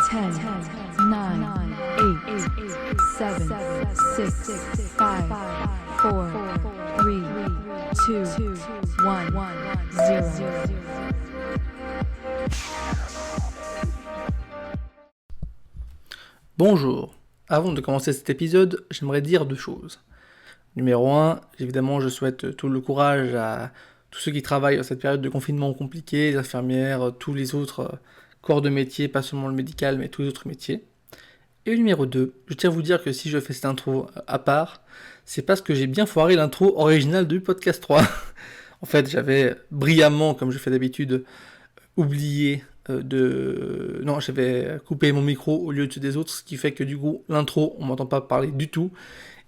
10, 9, 8, 7, 6, 5, 4, 3, 2, 1, 0. Bonjour, avant de commencer cet épisode, j'aimerais dire deux choses. Numéro 1, évidemment je souhaite tout le courage à tous ceux qui travaillent dans cette période de confinement compliquée, les infirmières, tous les autres corps de métier, pas seulement le médical mais tous les autres métiers. Et numéro 2, je tiens à vous dire que si je fais cette intro à part, c'est parce que j'ai bien foiré l'intro originale du podcast 3. En fait, j'avais brillamment, comme je fais d'habitude, oublié Non, j'avais coupé mon micro au lieu des autres, ce qui fait que du coup, l'intro, on m'entend pas parler du tout.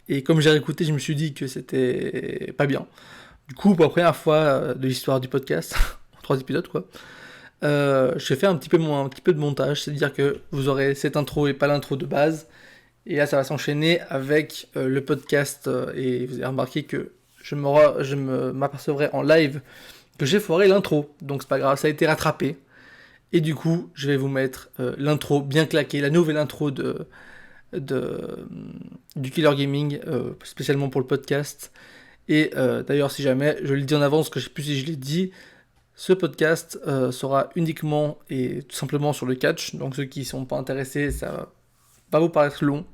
Et comme j'ai réécouté, je me suis dit que c'était pas bien. Du coup, pour la première fois de l'histoire du podcast, en 3 épisodes quoi, j'ai fait un petit peu de montage, c'est-à-dire que vous aurez cette intro et pas l'intro de base. Et là, ça va s'enchaîner avec le podcast. Et vous avez remarqué que je m'apercevrai en live que j'ai foiré l'intro. Donc c'est pas grave, ça a été rattrapé. Et du coup, je vais vous mettre l'intro bien claquée, la nouvelle intro du Killer Gaming, spécialement pour le podcast. Et d'ailleurs, si jamais, je le dis en avance, que je sais plus si je l'ai dit, ce podcast sera uniquement et tout simplement sur le catch. Donc ceux qui ne sont pas intéressés, ça va vous paraître long.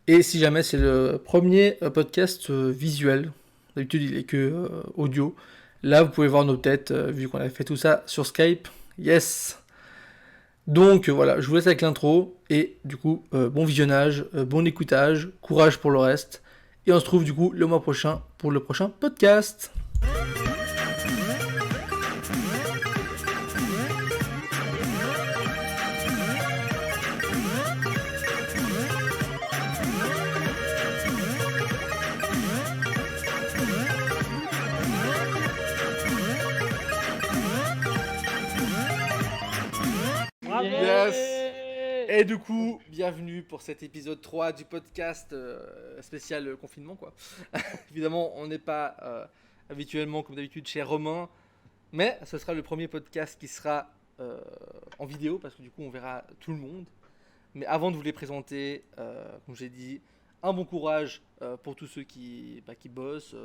Et si jamais c'est le premier podcast visuel, d'habitude il est que audio, là vous pouvez voir nos têtes, vu qu'on a fait tout ça sur Skype. Yes. Donc voilà, je vous laisse avec l'intro, et du coup, bon visionnage, bon écoutage, courage pour le reste, et on se trouve du coup le mois prochain pour le prochain podcast. Yes. Et du coup, bienvenue pour cet épisode 3 du podcast spécial confinement quoi. Évidemment, on n'est pas habituellement comme d'habitude chez Romain, mais ce sera le premier podcast qui sera en vidéo parce que du coup on verra tout le monde. Mais avant de vous les présenter, comme j'ai dit, un bon courage pour tous ceux qui bossent,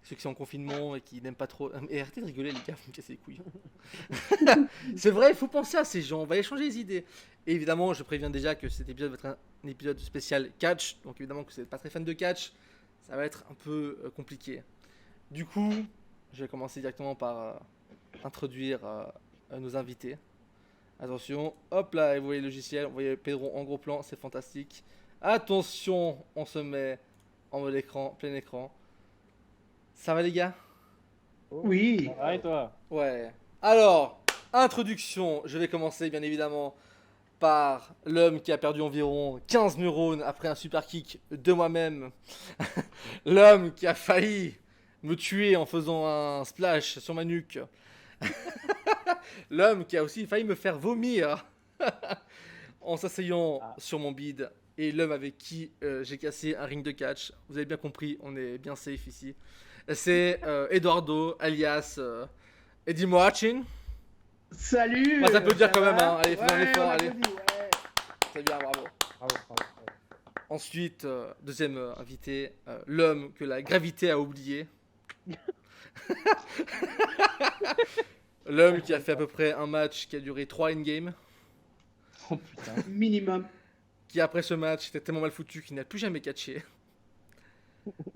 ceux qui sont en confinement et qui n'aiment pas trop. Et arrêtez de rigoler les gars, vous me cassez les couilles. C'est vrai, il faut penser à ces gens, on va échanger les idées. Et évidemment, je préviens déjà que cet épisode va être un épisode spécial catch, donc évidemment que vous n'êtes pas très fan de catch, ça va être un peu compliqué. Du coup, je vais commencer directement par introduire nos invités. Attention, hop là, et vous voyez le logiciel, vous voyez Pedro en gros plan, c'est fantastique. Attention, on se met en mode écran, plein écran. Ça va les gars ? Oui. Ça va et toi ? Ouais. Alors, introduction, je vais commencer bien évidemment par l'homme qui a perdu environ 15 neurones après un super kick de moi-même. L'homme qui a failli me tuer en faisant un splash sur ma nuque. L'homme qui a aussi failli me faire vomir en s'asseyant sur mon bide. Et l'homme avec qui j'ai cassé un ring de catch. Vous avez bien compris, on est bien safe ici. C'est Eduardo, alias Eddie Moachin. Salut. On va t'applaudir quand même, hein. Allez, Ouais, fais un effort, on allez. applaudit, ouais. C'est bien, bravo. Bravo. Ensuite, deuxième invité, l'homme que la gravité a oublié. L'homme qui a fait à peu près un match qui a duré 3 in-game. Oh putain. Minimum. Qui après ce match était tellement mal foutu qu'il n'a plus jamais catché.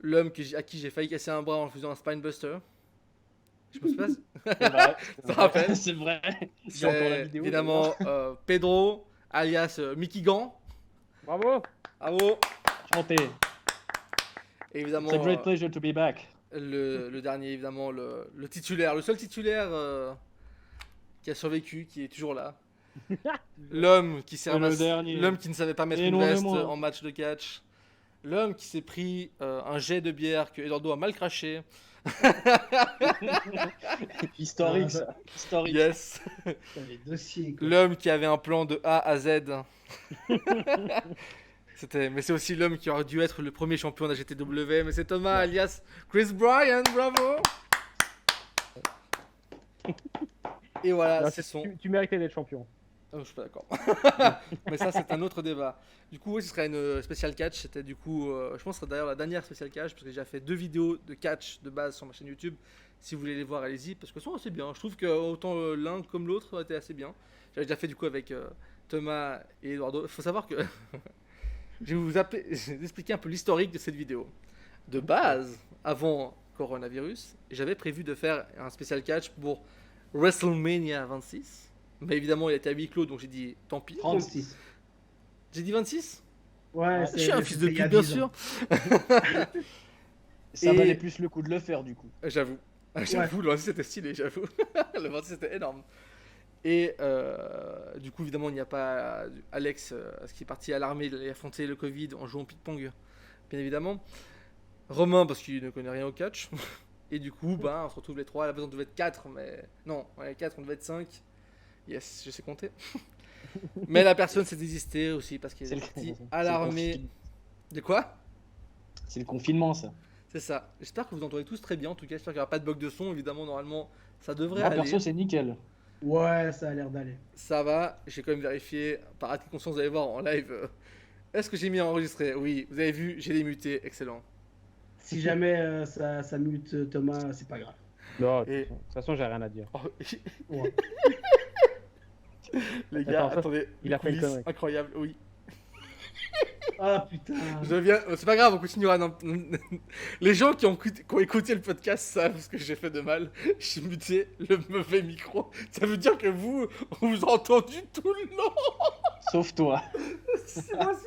L'homme à qui j'ai failli casser un bras en faisant un spinebuster. Je me suis pas... C'est vrai. Ça rappelle. C'est vrai. J'ai encore la C'est vidéo. évidemment Pedro, alias Mickey Gant. Bravo. Bravo. Chanté. Évidemment, It's a great pleasure to be back. le dernier, évidemment, le titulaire, le seul titulaire qui a survécu, qui est toujours là. L'homme qui s'est Et le ramassé- dernier. l'homme qui ne savait pas mettre Et une non, veste moi. en match de catch. L'homme qui s'est pris un jet de bière que Eduardo a mal craché. Historique, ça. Historique. Yes. Les dossiers. Quoi. L'homme qui avait un plan de A à Z. Mais c'est aussi l'homme qui aurait dû être le premier champion de la GTW. Mais c'est Thomas, alias Chris Bryan. Bravo. Et voilà, Alors, c'est son. tu méritais d'être champion. Oh, je suis pas d'accord. Mais ça, c'est un autre débat. Du coup, oui, ce serait une spéciale catch. C'était du coup, je pense que ce serait d'ailleurs la dernière spéciale catch parce que j'ai déjà fait 2 vidéos de catch de base sur ma chaîne YouTube. Si vous voulez les voir, allez-y parce que sont assez bien. Je trouve que autant l'un comme l'autre était assez bien. J'avais déjà fait du coup avec Thomas et Eduardo. Il faut savoir que je vais je vais vous expliquer un peu l'historique de cette vidéo. De base, avant coronavirus, j'avais prévu de faire un spécial catch pour WrestleMania 26. Mais évidemment, il était à huis clos, donc j'ai dit tant pis. 36. J'ai dit 26. Ouais, Je suis un fils de c'était il y a pute, bien 10 sûr. ans. Ça Et- valait plus le coup de le faire du coup. J'avoue. J'avoue, le 26 c'était stylé, j'avoue. Le 26 c'était énorme. Et du coup, évidemment, il n'y a pas Alex, qui est parti à l'armée, il a affronté le Covid en jouant au ping-pong, bien évidemment. Romain, parce qu'il ne connaît rien au catch. Et du coup, ben, on se retrouve les trois. À la base, on devait être 4, mais. Non, ouais, 4, on devait être 5. Yes, je sais compter. Mais la personne s'est désistée aussi parce qu'il C'est est le- parti c'est à le l'armée. confinement. De quoi? C'est le confinement ça. C'est ça. J'espère que vous entendez tous très bien. En tout cas, j'espère qu'il n'y aura pas de bug de son. Évidemment, normalement, ça devrait Moi aller. perso c'est nickel. Ouais, ça a l'air d'aller. Ça va. J'ai quand même vérifié. Par acquis de conscience, vous allez voir en live. Est-ce que j'ai mis à enregistrer? Oui, vous avez vu, j'ai les mutés. Excellent. Si jamais ça mute Thomas, c'est pas grave. Non, Et- de toute façon, j'ai rien à dire. Oh, Ouais. les gars, Attends, ça, attendez. il a fait une coulisses connerie. Incroyable, oui. Ah putain. Je viens. C'est pas grave, on continuera. Non. Les gens qui ont écouté le podcast savent ce que j'ai fait de mal. J'ai muté le mauvais micro. Ça veut dire que vous vous avez entendu tout le long. Sauf toi. C'est ainsi.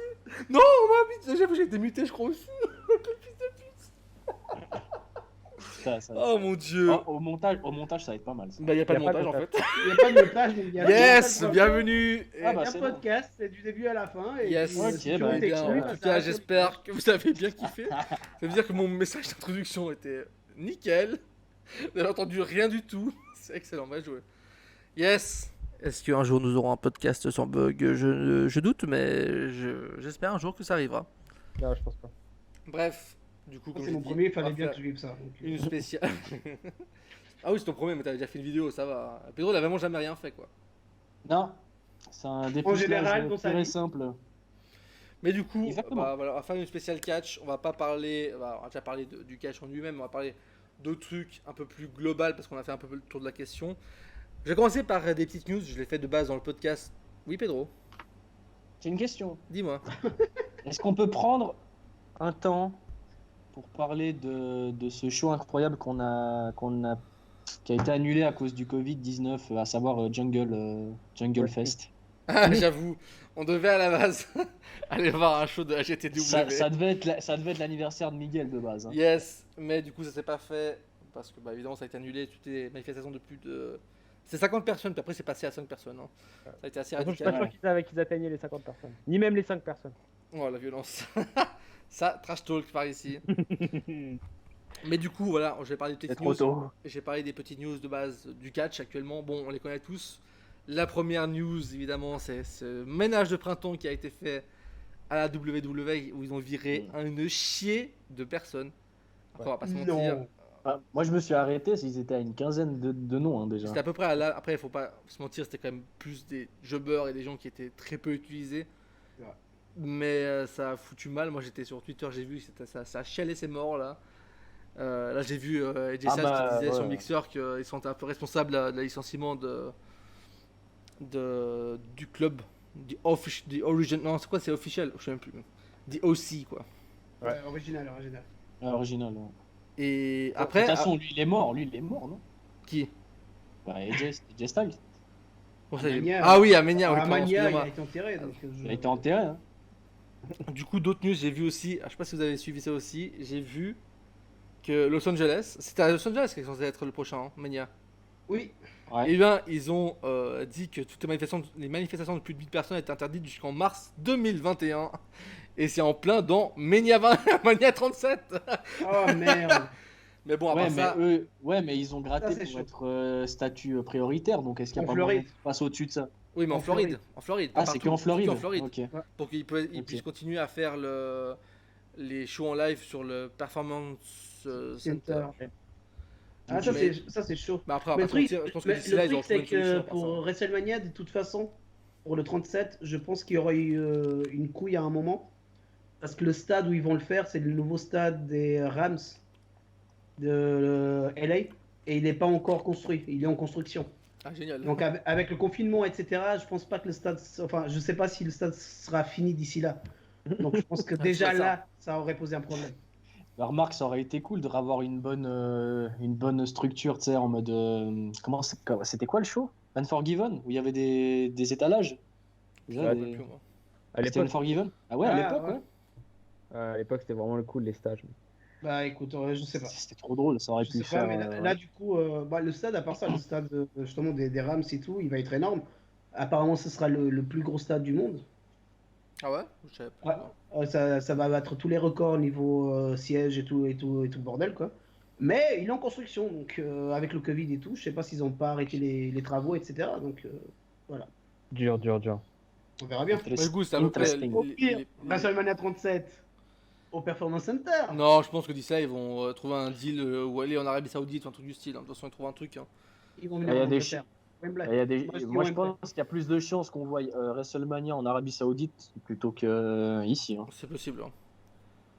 Non, moi, j'avoue, j'ai été muté, je crois aussi. Quel fils de pute. Ça- Oh mon dieu. Oh, au montage ça va être pas mal ça. Bah, y a pas Y a de pas de montage en montage. fait. Il n'y a pas de montage, mais il y a Yes, il y a bienvenue. Ah bah, un c'est bon. podcast, c'est du début à la fin. Et Yes, puis, ok, si tu bah, veux bien. t'exclure, En ça tout cas, reste j'espère que vous avez bien kiffé. Ça veut dire que mon message d'introduction était nickel. Vous n'avez entendu rien du tout. C'est excellent, bien joué. Yes. Est-ce qu'un jour nous aurons un podcast sans bug? Je doute, mais j'espère un jour que ça arrivera. Non, je pense pas. Bref, du coup, comme C'est j'ai mon dit, premier, il on va fallait bien faire que je vive ça. donc, une spéciale. Ah oui, c'est ton premier, mais t'avais déjà fait une vidéo, ça va. Pedro, il a vraiment jamais rien fait, quoi. Non. C'est un dépucelage général, dans sa pur et vie. simple. Mais du coup, Exactement. bah, voilà, on va faire une spéciale catch. On va pas parler, on a déjà parlé du catch en lui-même, on va parler d'autres trucs un peu plus global parce qu'on a fait un peu le tour de la question. Je vais commencer par des petites news, je l'ai fait de base dans le podcast. Oui, Pedro, J'ai une question. dis-moi. Est-ce qu'on peut prendre un temps pour parler de ce show incroyable qui a été annulé à cause du Covid-19, à savoir Jungle Ouais. Fest. Ah, j'avoue, on devait à la base aller voir un show de la GTW. Ça devait être l'anniversaire de Miguel de base. Hein. Yes, mais du coup, ça s'est pas fait parce que, bah, évidemment, ça a été annulé. Toutes les manifestations de plus de. C'est 50 personnes, puis après, c'est passé à 5 personnes. Hein. Ça a été assez De toute façon, je suis pas radical. sûr qu'ils atteignaient les 50 personnes. Ni même les 5 personnes. Oh, la violence. Ça, trash talk par ici. Mais du coup, voilà, je vais parler de C'est petites trop news. tôt. J'ai parlé des petites news de base du catch actuellement. Bon, on les connaît tous. La première news, évidemment, c'est ce ménage de printemps qui a été fait à la WWE où ils ont viré une chier de personnes. Après, on va pas se mentir. Non. Ah, moi, je me suis arrêté s'ils étaient à une quinzaine de noms hein, déjà. C'était à peu près à la... Après, il faut pas se mentir, c'était quand même plus des jobbers et des gens qui étaient très peu utilisés. Ouais. Mais ça a foutu mal. Moi, j'étais sur Twitter, j'ai vu, ça a chialé ses morts là. Là, j'ai vu AJ Ah Styles bah, qui disait sur ouais. Mixer qu'ils sont un peu responsables de la licenciement du club. The Origin. Non, c'est quoi? C'est officiel? Je sais même plus. The OC, quoi. Ouais, original. Ah, original. Ouais. Et De après. toute façon, lui, il est mort, non? Qui? Bah, AJ Styles. Oh, ça y est. Mania. Ah oui, Mania, oui, Ah, pardon, Mania, il excusez-moi. a été enterré. Donc, Il a été enterré. Hein. Du coup, d'autres news, j'ai vu aussi, je sais pas si vous avez suivi ça aussi, j'ai vu que Los Angeles, c'était à Los Angeles qui est censé être le prochain, hein, Mania. Oui. Ouais. Et bien, ils ont dit que toutes les manifestations de plus de 8 personnes étaient interdites jusqu'en mars 2021. Et c'est en plein dans Mania 20, Mania 37. Oh merde. Mais bon, à part ça, Mais ils ont gratté Ça, c'est pour chaud. être statut prioritaire, donc est-ce qu'il y a En pas moyen Floride. de passer au-dessus de ça? oui, mais en en Floride. Floride. En Floride. Ah, pas c'est partout, qu'en Floride. qu'en Floride. Ok. Pour qu'ils Ok. puissent continuer à faire les shows en live sur le Performance Center. Ah, Mais- ça c'est chaud. Bah après, on Mais va le pas se truc, mentir, je pense que mais d'ici le là, ils truc, ont trouvé c'est une solution que pour ça. pour WrestleMania, de toute façon, pour le 37, je pense qu'il y aura eu une couille à un moment. Parce que le stade où ils vont le faire, c'est le nouveau stade des Rams de LA. Et il n'est pas encore construit, il est en construction. Ah, génial. Donc avec le confinement, etc., je pense pas que le stade... Enfin, je sais pas si le stade sera fini d'ici là. Donc je pense que déjà C'est ça. là, ça aurait posé un problème. La remarque, ça aurait été cool de avoir une bonne structure, tu sais, en mode. C'était quoi le show? Unforgiven? Où il y avait des étalages? Je Ouais, me rappelle plus, moi. À C'était l'époque, Unforgiven? Ah ouais, à Ah, l'époque, ouais. ouais. à l'époque, c'était vraiment le cool, les stages. Bah écoute, je sais pas. C'était trop drôle, ça aurait Je pu sais faire. pas, mais là, du coup, le stade, à part ça, le stade justement des Rams et tout, il va être énorme. Apparemment, ce sera le plus gros stade du monde. Ah ouais? Je savais Ouais. pas. Ça va battre tous les records au niveau siège et tout le bordel, quoi. Mais il est en construction, donc avec le Covid et tout, je sais pas s'ils n'ont pas arrêté les travaux, etc. Donc voilà, Dur. on verra bien. Bah, du coup, c'est à peu près. Interesting. Au pire, WrestleMania 37 au Performance Center. Non, je pense que d'ici là, ils vont trouver un deal ou aller en Arabie Saoudite ou un truc du style. Hein. De toute façon, ils trouvent un truc. Hein. Ils vont Il venir y a en des Angleterre. Wembley. Moi, je dis Moi, je Wembley. pense qu'il y a plus de chances qu'on voie WrestleMania en Arabie Saoudite plutôt que ici. Hein. C'est possible. Hein.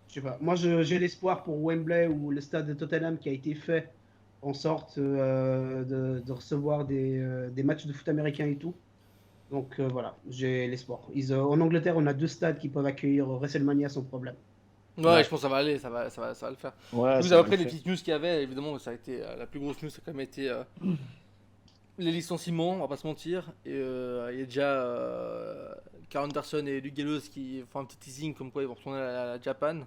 Je sais pas. Moi, j'ai l'espoir pour Wembley ou le stade de Tottenham qui a été fait en sorte de recevoir des matchs de foot américains et tout. Donc voilà, j'ai l'espoir. En Angleterre, on a 2 stades qui peuvent accueillir WrestleMania sans problème. Ouais, je pense que ça va aller, ça va le faire. Ouais, Vous ça après va les le petites news qu'il y avait, évidemment, ça a été la plus grosse news, ça a quand même été les licenciements, on va pas se mentir. Et il y a déjà Karl Anderson et Luke Gallows qui font un petit teasing comme quoi ils vont retourner à la Japan.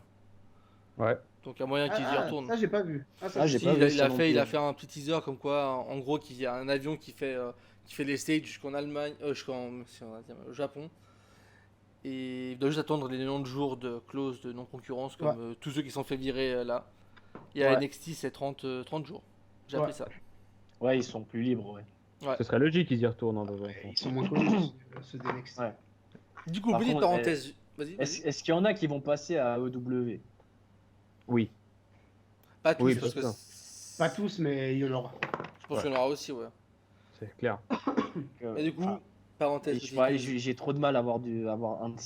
Ouais. Donc il y a moyen qu'ils y retournent. Ça, j'ai pas vu. Ah, ça, Ah, je- j'ai Si, pas vu il ça a non fait, plus. il a fait un petit teaser comme quoi, en gros, qu'il y a un avion qui fait les stages jusqu'en Allemagne, au Japon. Et il doit juste attendre les 90 jours de clause de non-concurrence, comme tous ceux qui sont fait virer là. Et à Ouais. NXT, c'est 30 jours. J'ai Ouais. appris ça. Ouais, ils sont plus libres, ouais. Ouais. Ce serait logique qu'ils y retournent hein, dans un Ouais, sens. ils sont moins connus, ceux des NXT. Ouais. Du coup, Par petite contre, parenthèse. Vas-y, Est-ce vas-y. qu'il y en a qui vont passer à AEW? Oui. Pas tous, Oui, parce que pas Pas tous, mais il y en aura. je pense qu'il y en aura aussi, ouais. C'est clair. Et du coup, Enfin, parenthèse. j'ai trop de mal à avoir un de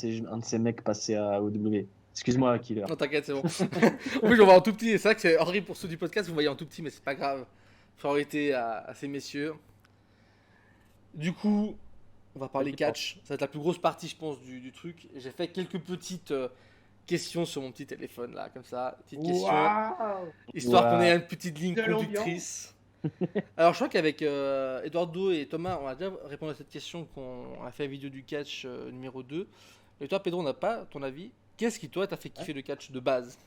ces mecs passer à AEW. Excuse-moi, Killer. Non, t'inquiète, c'est bon. En plus, on va en tout petit. C'est vrai que c'est horrible pour ceux du podcast, vous voyez en tout petit, mais c'est pas grave. Priorité à ces messieurs. Du coup, on va parler catch. Ça va être la plus grosse partie, je pense, du truc. J'ai fait quelques petites questions sur mon petit téléphone, là, comme ça. Petites questions. Waouh! Histoire Waouh. qu'on ait une petite ligne De conductrice. Alors, je crois qu'avec Eduardo et Thomas, on a déjà répondu à cette question qu'on a fait la vidéo du catch numéro 2. Et toi, Pedro, on n'a pas ton avis. Qu'est-ce qui, toi, t'a fait kiffer le catch de base?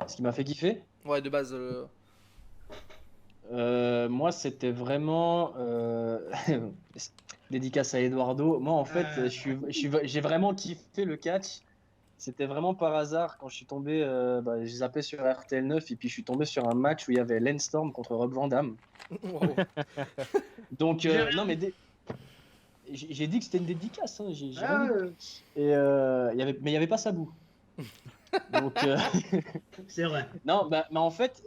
Ce qui m'a fait kiffer, Ouais, de base. moi, c'était vraiment dédicace à Eduardo. Moi, en fait, j'ai vraiment kiffé le catch. C'était vraiment par hasard quand je suis tombé, j'ai zappé sur RTL 9 et puis je suis tombé sur un match où il y avait Lance Storm contre Rob Van Dam. Wow. Donc, J'ai rien non, mais j'ai dit que c'était une dédicace. Hein, j'ai Ah, rien dit. Et mais il n'y avait pas Sabou. Donc, c'est vrai. non, mais en fait,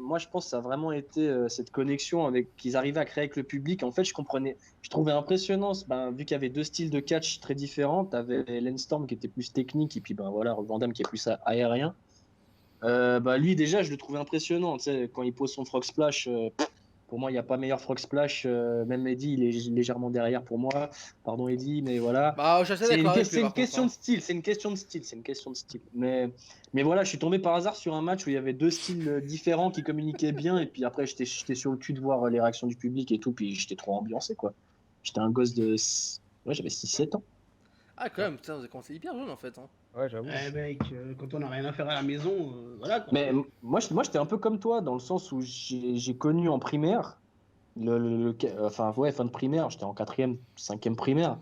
moi je pense que ça a vraiment été cette connexion qu'ils arrivaient à créer avec le public. En fait, je trouvais impressionnant, vu qu'il y avait 2 styles de catch très différents. T'avais Lance Storm qui était plus technique et puis voilà, Rob Van Dam qui est plus aérien. Lui déjà, je le trouvais impressionnant. Tu sais, quand il pose son frog splash, pour moi, il n'y a pas meilleur frog splash. Même Eddie, il est légèrement derrière pour moi. Pardon Eddie, mais voilà. Bah, je suis assez C'est d'accord avec lui, une par question contre, de style, c'est une question de style. Mais voilà, je suis tombé par hasard sur un match où il y avait 2 styles différents qui communiquaient bien, et puis après j'étais sur le cul de voir les réactions du public et tout, puis j'étais trop ambiancé quoi. J'étais un gosse ouais, j'avais 6-7 ans. Ah, quand même, putain, vous avez commencé hyper jeune en fait. Hein. Ouais, j'avoue. Eh mec, quand on n'a rien à faire à la maison, voilà quoi. Mais moi j'étais un peu comme toi, dans le sens où j'ai connu en primaire, fin de primaire, j'étais en 4e, 5e primaire.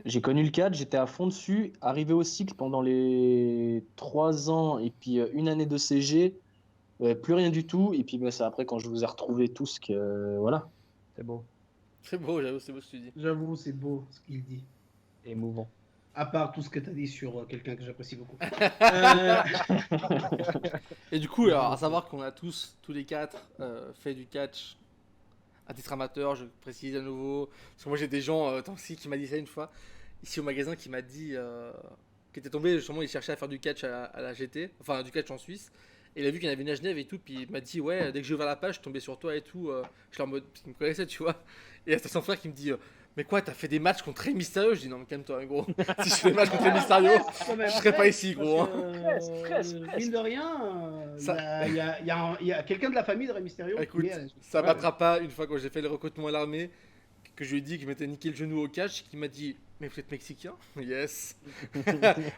J'ai connu le catch, j'étais à fond dessus. Arrivé au cycle pendant les 3 ans et puis 1 année de CG, plus rien du tout. Et puis c'est après quand je vous ai retrouvés tous que voilà. C'est beau. C'est beau, j'avoue, c'est beau ce que tu dis. J'avoue, c'est beau ce qu'il dit. Émouvant. À part tout ce que tu as dit sur quelqu'un que j'apprécie beaucoup. Et du coup, alors, à savoir qu'on a tous les 4, fait du catch à titre amateur, je précise à nouveau. Parce que moi j'ai des gens, aussi qui m'a dit ça une fois, ici au magasin, qui m'a dit, qui était tombé, justement, il cherchait à faire du catch à la GT, enfin du catch en Suisse. Et il a vu qu'il y en avait une à Genève et tout, puis il m'a dit, ouais, dès que j'ai ouvert la page, je suis tombé sur toi et tout. Je suis en mode, il me connaissait, tu vois. Et là, t'as son frère qui me dit, mais quoi, t'as fait des matchs contre Rey Mysterio? Je dis, non, mais calme-toi, gros. Si je fais des matchs contre Rey Mysterio, Quand même, je serais pas presque, ici, parce gros. hein. que, Presque. Mine de rien, Ça- il y a quelqu'un de la famille de Rey Mysterio Écoute, qui est. ça Ouais. battra pas une fois quand j'ai fait le recrutement à l'armée, que je lui ai dit que je m'étais niqué le genou au catch, qui m'a dit, mais vous êtes mexicain? Yes.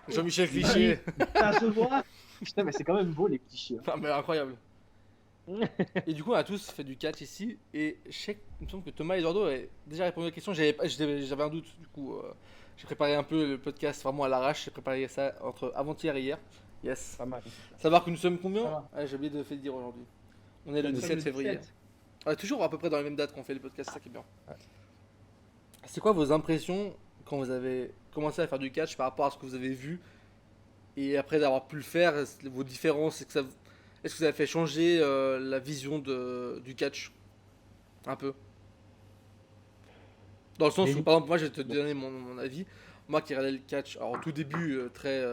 Jean-Michel Cliché. Ça se voit. Putain, mais c'est quand même beau les clichés. Ah, mais incroyable. Et du coup, on a tous fait du catch ici. Et je sais, il me semble que Thomas et Eduardo avaient déjà répondu à la question. J'avais un doute. Du coup, j'ai préparé un peu le podcast vraiment à l'arrache. J'ai préparé ça entre avant-hier et hier. Yes. Pas mal. Savoir que nous sommes Ça combien? va. J'ai oublié de faire dire aujourd'hui. On est le Nous sommes 17 février. 17. On est toujours à peu près dans les mêmes dates qu'on fait le podcast, c'est ça qui est bien. C'est quoi vos impressions quand vous avez commencé à faire du catch par rapport à ce que vous avez vu et après d'avoir pu le faire, vos différences, est-ce que ça a fait changer la vision du catch un peu? Dans le sens où, par exemple, moi je vais te donner mon avis. Moi qui regardais le catch, alors au tout début, très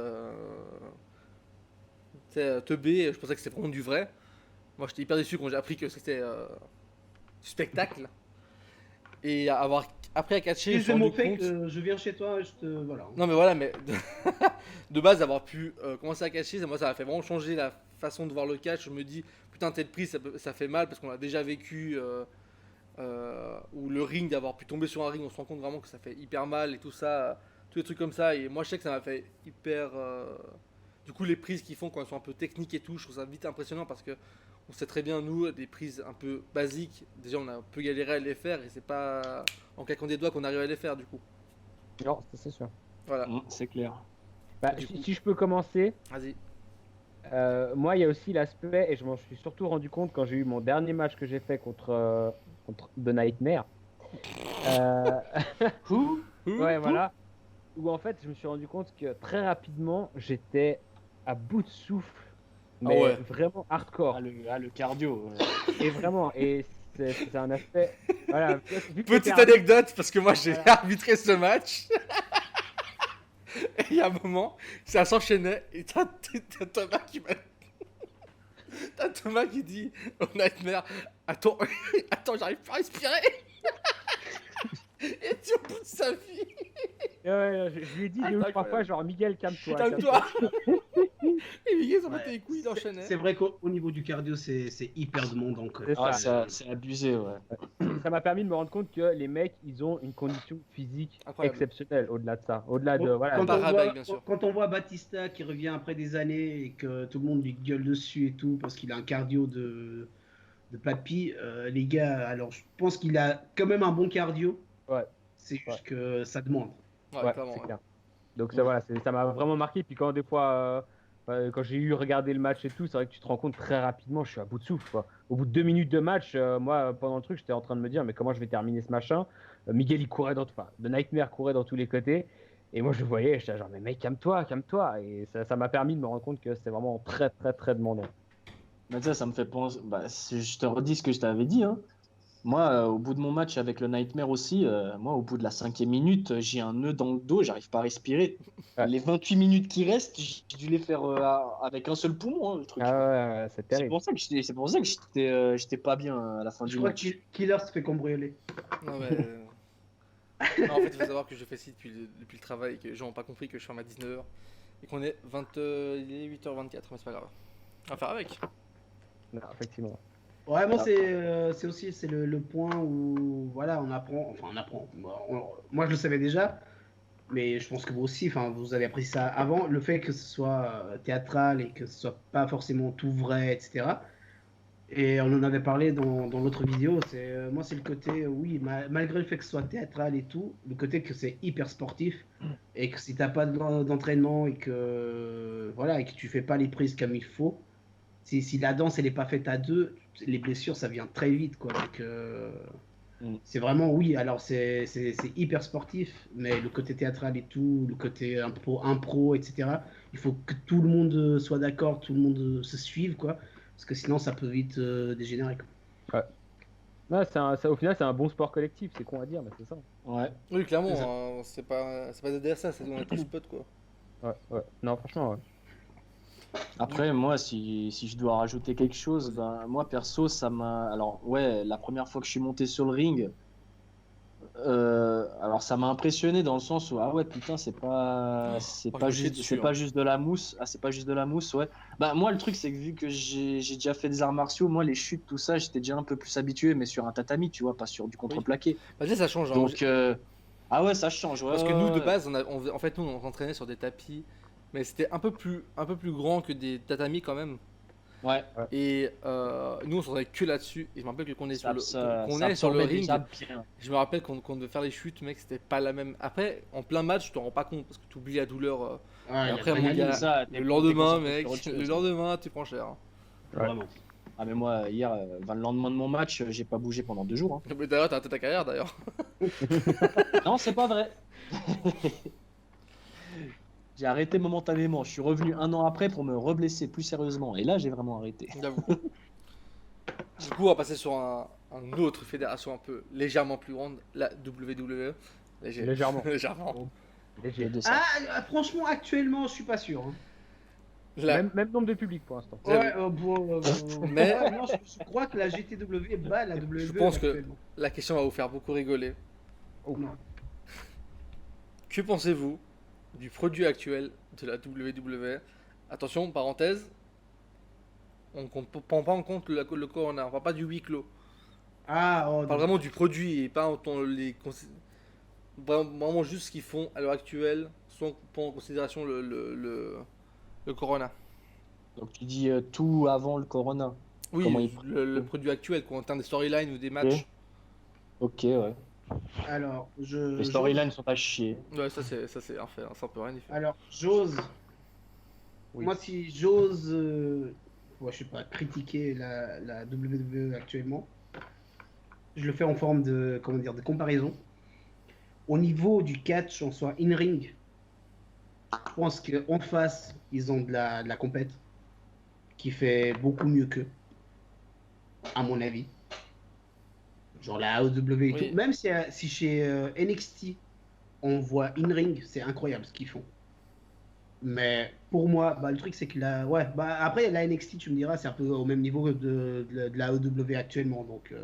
teubé, je pensais que c'était vraiment du vrai. Moi j'étais hyper déçu quand j'ai appris que c'était du spectacle. Et avoir appris à catcher, je me Si suis je m'en rendu fais compte. que je viens chez toi, je te. Voilà. Non mais voilà, mais de base d'avoir pu commencer à catcher, moi ça m'a fait vraiment changer la façon de voir le catch. Je me dis, putain, telle prise ça fait mal parce qu'on a déjà vécu, ou le ring, d'avoir pu tomber sur un ring, on se rend compte vraiment que ça fait hyper mal et tout ça, tous les trucs comme ça. Et moi je sais que ça m'a fait hyper. Du coup, les prises qu'ils font quand elles sont un peu techniques et tout, je trouve ça vite impressionnant parce que on sait très bien, nous, des prises un peu basiques, déjà on a un peu galéré à les faire et c'est pas en claquant des doigts qu'on arrive à les faire du coup. Non, c'est sûr. Voilà, C'est clair. Bah, Du coup- si je peux commencer, vas-y. moi il y a aussi l'aspect, et je m'en suis surtout rendu compte quand j'ai eu mon dernier match que j'ai fait contre The Nightmare. Ouais, voilà. Où en fait je me suis rendu compte que très rapidement j'étais à bout de souffle, mais ouais. vraiment hardcore. Le cardio. Et vraiment, et c'est un aspect. Voilà, vu que Petite c'était un- anecdote, parce que moi j'ai arbitré ce match. Et il y a un moment, ça s'enchaînait, et t'as Thomas qui m'a. T'as Thomas qui dit au Nightmare, attends, j'arrive pas à respirer. Et tu au bout de sa vie. Ouais, je lui ai dit deux ou trois Incroyable. fois, genre Miguel, calme-toi. Calme-toi. Et Miguel s'en Ouais. battait les couilles, il enchaînait. C'est vrai qu'au niveau du cardio, c'est hyper demandant. Quoi. C'est ça. C'est abusé, ouais. Ça m'a permis de me rendre compte que les mecs, ils ont une condition physique Incroyable. exceptionnelle au-delà de ça. Au-delà de. Voilà. Quand, Barabac, bien sûr. quand on voit Batista qui revient après des années et que tout le monde lui gueule dessus et tout parce qu'il a un cardio de papy, les gars, alors je pense qu'il a quand même un bon cardio. Ouais. C'est juste que ça demande. Ouais, Ouais, clairement. c'est Ouais. clair. Donc ça, voilà, ça m'a vraiment marqué. Puis quand des fois, quand j'ai eu regardé le match et tout, c'est vrai que tu te rends compte très rapidement, je suis à bout de souffle, quoi. Au bout de 2 minutes de match, moi, pendant le truc, j'étais en train de me dire, mais comment je vais terminer ce machin? Miguel, il courait enfin, The Nightmare courait dans tous les côtés. Et moi, je voyais, j'étais genre, mais mec, calme-toi, calme-toi. Et ça m'a permis de me rendre compte que c'était vraiment très, très, très demandant. Mais ça me fait penser. Bah, je te redis ce que je t'avais dit. Hein. Moi, au bout de mon match avec le Nightmare aussi, moi, au bout de la 5e minute, j'ai un nœud dans le dos, j'arrive pas à respirer. Ouais. Les 28 minutes qui restent, j'ai dû les faire avec un seul poumon, hein, le truc. Ah ouais, c'est C'est terrible. pour ça que j'étais pas bien à la fin Je du crois match. que Killer se fait cambrioler. Non, mais. Non, en fait, il faut savoir que je fais ci depuis le travail et que les gens n'ont pas compris que je ferme à 19h et qu'on est il est 8h24, mais c'est pas grave. On va faire avec. Non, effectivement. Ouais, moi, c'est aussi le point où voilà, on apprend. Enfin, on apprend. Moi, je le savais déjà, mais je pense que vous aussi, enfin, vous avez appris ça avant. Le fait que ce soit théâtral et que ce soit pas forcément tout vrai, etc. Et on en avait parlé dans l'autre vidéo. Moi, c'est le côté, oui, malgré le fait que ce soit théâtral et tout, le côté que c'est hyper sportif et que si t'as pas d'entraînement et que voilà et que tu fais pas les prises comme il faut, si la danse elle est pas faite à deux, les blessures ça vient très vite quoi. Donc, c'est vraiment oui. Alors c'est hyper sportif, mais le côté théâtral et tout, le côté impro, etc. Il faut que tout le monde soit d'accord, tout le monde se suive quoi. Parce que sinon, ça peut vite dégénérer. Quoi. Ouais, au final, c'est un bon sport collectif, c'est con à dire, mais c'est ça. Ouais. Oui, clairement, C'est ça. c'est pas derrière ça, c'est on est tous potes quoi. Ouais, ouais. Non, franchement, ouais. Après, moi, si je dois rajouter quelque chose, ben, moi, perso, ça m'a. Alors, ouais, la première fois que je suis monté sur le ring, alors ça m'a impressionné dans le sens où, ah ouais, putain, c'est Oh, je pas me chiais juste, dessus, c'est hein. pas juste de la mousse. Ah, c'est pas juste de la mousse, ouais. Bah, moi, le truc, c'est que vu que j'ai déjà fait des arts martiaux, moi, les chutes, tout ça, j'étais déjà un peu plus habitué, mais sur un tatami, tu vois, pas sur du contreplaqué. Bah, tu sais, ça change, hein. Donc, ah ouais, ça change, ouais. Parce que ouais, nous, de ouais. base, en fait, nous, on s'entraînait sur des tapis, mais c'était un peu plus grand que des tatamis quand même. Ouais, Et nous, on s'entraînait que là-dessus. Et je me rappelle que quand on est qu'on ça est sur le absorbait ring, déjà bien. je me rappelle qu'on devait faire les chutes, mec, c'était pas la même. Après, en plein match, tu t'en rends pas compte parce que tu oublies la douleur. Ouais, Et il y a après, pas mon de gars, limite, ça, le t'es lendemain, concentré mec, sur autre chose. le lendemain, tu prends cher. vraiment. Ah, mais moi, hier, le lendemain de mon match, j'ai pas bougé pendant 2 jours. Hein. Mais d'ailleurs, t'as arrêté ta carrière d'ailleurs. Non, c'est pas vrai. J'ai arrêté momentanément. Je suis revenu 1 an après pour me reblesser plus sérieusement. Et là, j'ai vraiment arrêté. J'avoue. Du coup, on va passer sur une autre fédération un peu légèrement plus grande, la WWE. Légèrement. Légèrement. Léger. De ça. Franchement, actuellement, je suis pas sûr. Hein. La- Même nombre de public pour l'instant. J'avoue. Ouais, Mais- ouais, non, je crois que la GTW bat la WWE Je pense que- actuellement. La question va vous faire beaucoup rigoler. Non. Que pensez-vous du produit actuel de la WWE? Attention, parenthèse, on ne prend pas en compte le corona, on parle pas du huis clos. Ah, oh, On parle non. vraiment du produit et pas en tant vraiment juste ce qu'ils font à l'heure actuelle sans prendre en considération le corona. Donc, tu dis tout avant le Corona. Comment Oui, ils- le produit actuel, quoi, en termes de storyline ou des matchs. Ok, ouais. Alors, Les storylines sont à chier. Ouais, ça c'est un fait, hein, ça on peut rien y faire. Alors, j'ose. Oui. Moi, si j'ose, ouais, je sais pas, critiquer la WWE actuellement, je le fais en forme de, comment dire, de comparaison. Au niveau du catch, en soi in-ring, je pense qu'en face, ils ont de la compète qui fait beaucoup mieux qu'eux, à mon avis. Genre la AEW et Oui. tout. Même si chez NXT, on voit in-ring, c'est incroyable ce qu'ils font. Mais pour moi, bah, le truc c'est que ouais, bah, après la NXT, tu me diras, c'est un peu au même niveau de la AEW actuellement. Donc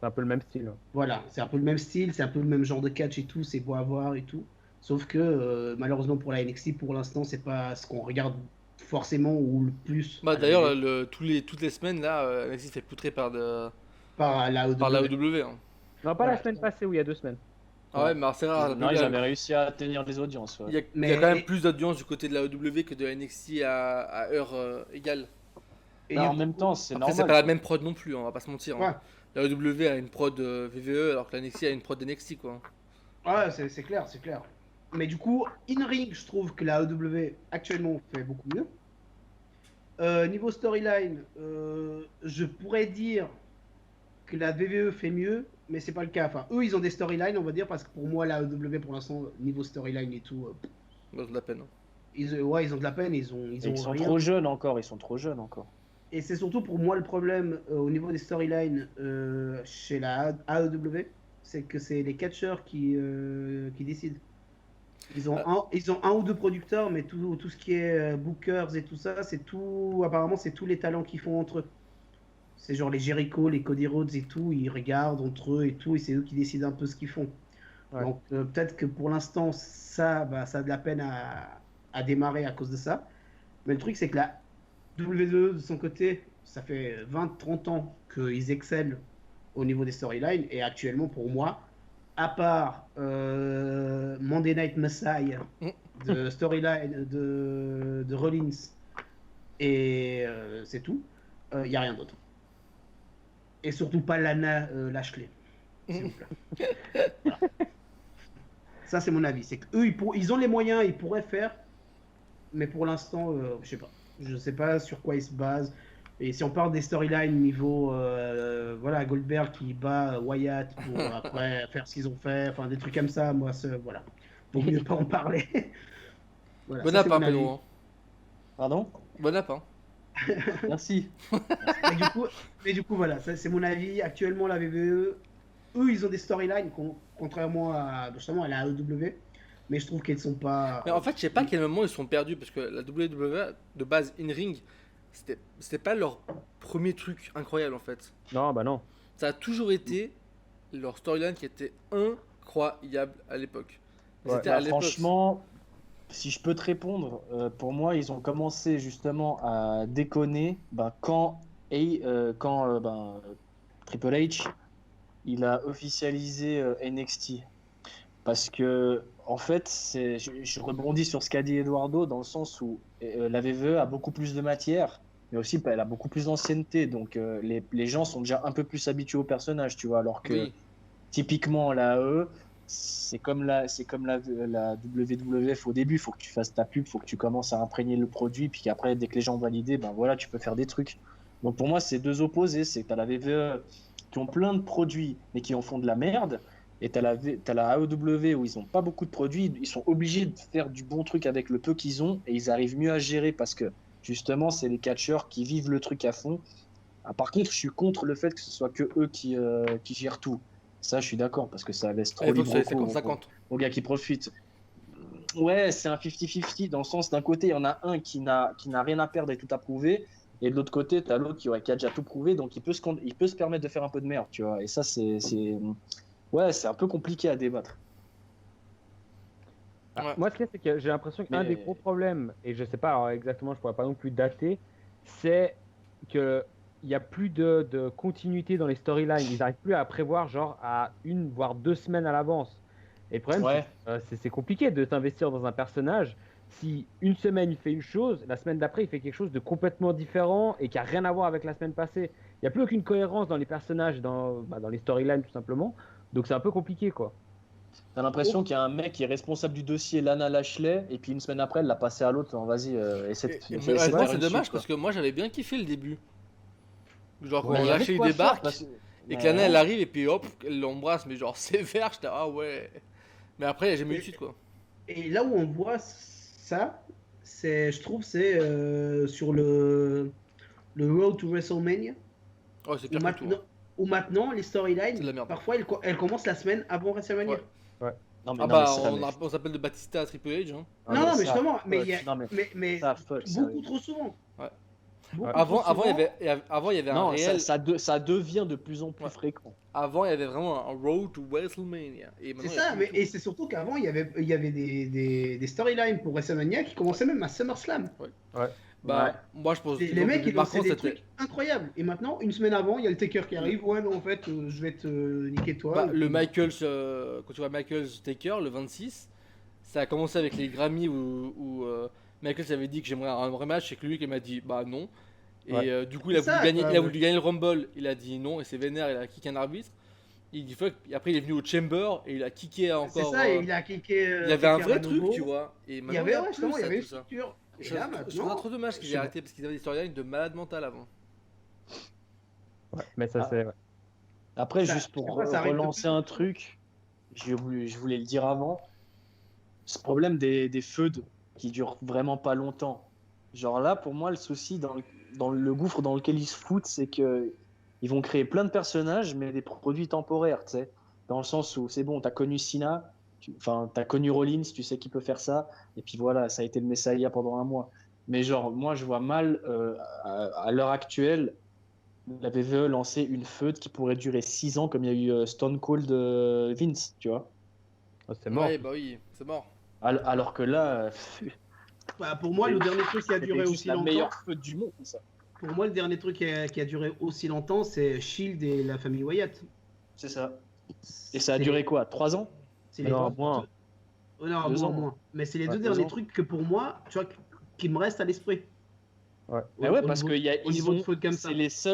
C'est un peu le même style. voilà, c'est un peu le même style, c'est un peu le même genre de catch et tout, c'est beau à voir et tout. Sauf que malheureusement pour la NXT, pour l'instant, c'est pas ce qu'on regarde forcément ou le plus Bah à la d'ailleurs, télé, toutes les semaines là, NXT se fait poutrer par par la la AEW. AEW. Hein. Non, pas Ouais. la semaine passée ou il y a 2 semaines. Ah ouais, mais alors, c'est rare. Non, ils avaient réussi à tenir les audiences. Il y a, Ouais. il y a Mais- quand même plus d'audience du côté de la AEW que de la NXT à heure égale. Et Bah, il y a- en même temps, c'est Après, c'est normal. pas la même prod non plus, hein, on va pas se mentir. Hein. Ouais. La AEW a une prod VVE alors que la NXT a une prod NXT quoi. Ouais, c'est clair, c'est clair. Mais du coup, in-ring, je trouve que la AEW actuellement fait beaucoup mieux. Niveau storyline, je pourrais dire que la VVE fait mieux, mais c'est pas le cas. Enfin, eux, ils ont des storylines, on va dire, parce que pour moi, la AEW, pour l'instant, niveau storyline et tout, Bah, c'est de la peine. Hein. ouais, ils ont de la peine, ils Ils ont sont rien. trop jeunes encore. Ils sont trop jeunes encore. Et c'est surtout pour moi le problème au niveau des storylines chez la AEW, c'est que c'est les catcheurs qui décident. Ils ont un ou deux producteurs, mais tout ce qui est bookers et tout ça, c'est tout. Apparemment, c'est tous les talents qu'ils font entre eux. C'est genre les Jericho, les Cody Rhodes et tout, ils regardent entre eux et tout, et c'est eux qui décident un peu ce qu'ils font. Ouais. Donc peut-être que pour l'instant, ça a de la peine à démarrer à cause de ça. Mais le truc, c'est que la WWE, de son côté, ça fait 20-30 ans qu'ils excellent au niveau des storylines, et actuellement, pour moi, à part Monday Night Messiah de storyline de Rollins, et c'est tout, il n'y a rien d'autre. Et surtout pas Lana Lashley, s'il vous plaît. Voilà. Ça, c'est mon avis. C'est qu'eux, ils ont les moyens, ils pourraient faire, mais pour l'instant, je sais pas. Je sais pas sur quoi ils se basent. Et si on parle des storylines niveau voilà, Goldberg qui bat Wyatt pour après faire ce qu'ils ont fait, enfin des trucs comme ça, moi, voilà. Vaut mieux pas en parler. Voilà, Bon ça, app, c'est hein, mon avis. Pedro. Hein. Pardon? Bon app, hein. Merci. Mais du coup, voilà, ça, c'est mon avis. Actuellement, la WWE, eux, ils ont des storylines, contrairement à, justement, à la AEW, mais je trouve qu'elles sont pas. Mais en fait, je sais pas à quel moment ils sont perdus parce que la WWE de base in-ring, c'était pas leur premier truc incroyable en fait. Non, bah non. Ça a toujours été leur storyline qui était incroyable à l'époque. Ouais. C'était Bah, à l'époque. franchement, si je peux te répondre, pour moi, ils ont commencé justement à déconner quand Triple H il a officialisé NXT. Parce que, en fait, je rebondis sur ce qu'a dit Eduardo dans le sens où la WWE a beaucoup plus de matière, mais aussi elle a beaucoup plus d'ancienneté. Donc, les gens sont déjà un peu plus habitués au personnage, tu vois. Alors que, Oui. typiquement, la AE, c'est comme la WWF au début. Il faut que tu fasses ta pub, il faut que tu commences à imprégner le produit, puis qu'après, dès que les gens ont validé, ben voilà, tu peux faire des trucs. Donc, pour moi, c'est deux opposés. C'est que tu as la WWE qui ont plein de produits, mais qui en font de la merde. Et t'as la AEW où ils n'ont pas beaucoup de produits, ils sont obligés de faire du bon truc avec le peu qu'ils ont et ils arrivent mieux à gérer parce que justement c'est les catcheurs qui vivent le truc à fond. Ah, par contre, je suis contre le fait que ce soit que eux qui gèrent tout. Ça, je suis d'accord parce que ça laisse trop Il faut que libre c'est cours 50-50. aux gars qui profitent. Ouais, c'est un 50-50 dans le sens d'un côté, il y en a un qui n'a rien à perdre et tout à prouver. Et de l'autre côté, tu as l'autre qui a déjà tout prouvé, donc il peut se permettre de faire un peu de merde, tu vois. Et ça, ouais, c'est un peu compliqué à débattre. Ouais. Moi, ce qu'il y a, c'est que j'ai l'impression qu'un Mais- des gros problèmes, et je sais pas alors, exactement, je pourrais pas non plus dater, c'est que il y a plus de continuité dans les storylines. Ils n'arrivent plus à prévoir genre à 1 voire 2 semaines à l'avance. Et le problème, Ouais. c'est compliqué de t'investir dans un personnage si une semaine il fait une chose, la semaine d'après il fait quelque chose de complètement différent et qui a rien à voir avec la semaine passée. Il n'y a plus aucune cohérence dans les personnages, dans les storylines tout simplement. Donc c'est un peu compliqué quoi. T'as l'impression qu'il y a un mec qui est responsable du dossier Lana Lashley, et puis une semaine après, elle l'a passé à l'autre. Vas-y, essaie de Et essaie de honnêtement, faire c'est une dommage suite, parce quoi. que moi j'avais bien kiffé le début. Genre quand Ouais, il y avait Lashley de il quoi faire, débarque parce que- et que Ouais. Lana elle arrive et puis hop, elle l'embrasse, mais genre sévère, j'étais ah ouais. Mais après, il n'y a jamais eu de suite quoi. Et là où on voit ça, je trouve, c'est sur le Road to WrestleMania, Ouais, c'est où pire que tout. maintenant, où maintenant les C'est de la storylines, merde. parfois elles commencent la semaine avant WrestleMania. Ouais. Non, mais, Ah non, bah, mais ça, mais- on s'appelle de Batista à Triple H. Hein. Ah, Non, non, mais ça, justement, mais fuck, il y a, non, mais mais fuck, beaucoup sérieux. trop souvent. Ouais. Beaucoup Avant, trop avant, souvent. il y avait un Non, réel. ça devient de plus en plus Ouais. fréquent. Avant, il y avait vraiment un road to WrestleMania. Et C'est maintenant, il y a ça, plus mais, du tout. et c'est surtout qu'avant, il y avait des storylines pour WrestleMania qui commençaient même à SummerSlam. Bah, Ouais. moi, je pense Les que mecs, ils marquant, lançaient des c'était. trucs incroyables. Et maintenant, une semaine avant, il y a le Taker qui arrive. Ouais, non, en fait, je vais te niquer toi. Bah, Et le puis- Michaels, quand tu vois Michaels Taker, le 26, ça a commencé avec les Grammys où Michaels avait dit que j'aimerais un rematch et que lui qui m'a dit bah non. Et Ouais. du coup, il a, C'est voulu ça, gagner, quoi, il a ouais. voulu gagner le Rumble, il a dit non et c'est vénère, il a kické un arbitre. Il dit fuck, et après il est venu au Chamber et il a kické C'est encore. ça, et il a kické. il y avait un Taker vrai à nouveau. truc, tu vois. Et Il y maintenant, avait, a ouais, plus justement, il y ça, avait une tout ça. structure. Et Je là, trouve ça maintenant. trop dommage qu'ils aient arrêté parce qu'ils avaient des storylines de malade mental avant. Ouais, mais ça Ah. c'est. Ouais. Après, Ça- juste pour je sais pas, ça arrive de relancer plus en un plus. truc, je voulais le dire avant, ce problème des feuds qui durent vraiment pas longtemps. Genre là, pour moi, le souci dans le gouffre dans lequel ils se foutent, c'est que ils vont créer plein de personnages, mais des produits temporaires, tu sais. Dans le sens où c'est bon, t'as connu Cena, t'as connu Rollins, tu sais qui peut faire ça, et puis voilà, ça a été le Messiah pendant un mois. Mais genre, moi, je vois mal, à l'heure actuelle, la WWE lancer une feud qui pourrait durer 6 ans, comme il y a eu Stone Cold Vince, tu vois. Oh, c'est mort. Ouais, bah oui, c'est mort. Alors que là, Bah, pour moi, le dernier truc qui a c'était duré juste aussi la longtemps. meilleure feud du monde, ça. Pour moi, le dernier truc qui a duré aussi longtemps, c'est Shield et la famille Wyatt. C'est ça. Et ça a C'est- duré quoi, 3 ans? C'est les Non, deux- moins. Oh, non, 2 moins, ans. moins. Mais c'est les Ouais, deux 2 derniers ans. trucs que pour moi, tu vois, qui me restent à l'esprit. Ouais. Mais ouais, parce niveau- que au niveau de feud comme ça.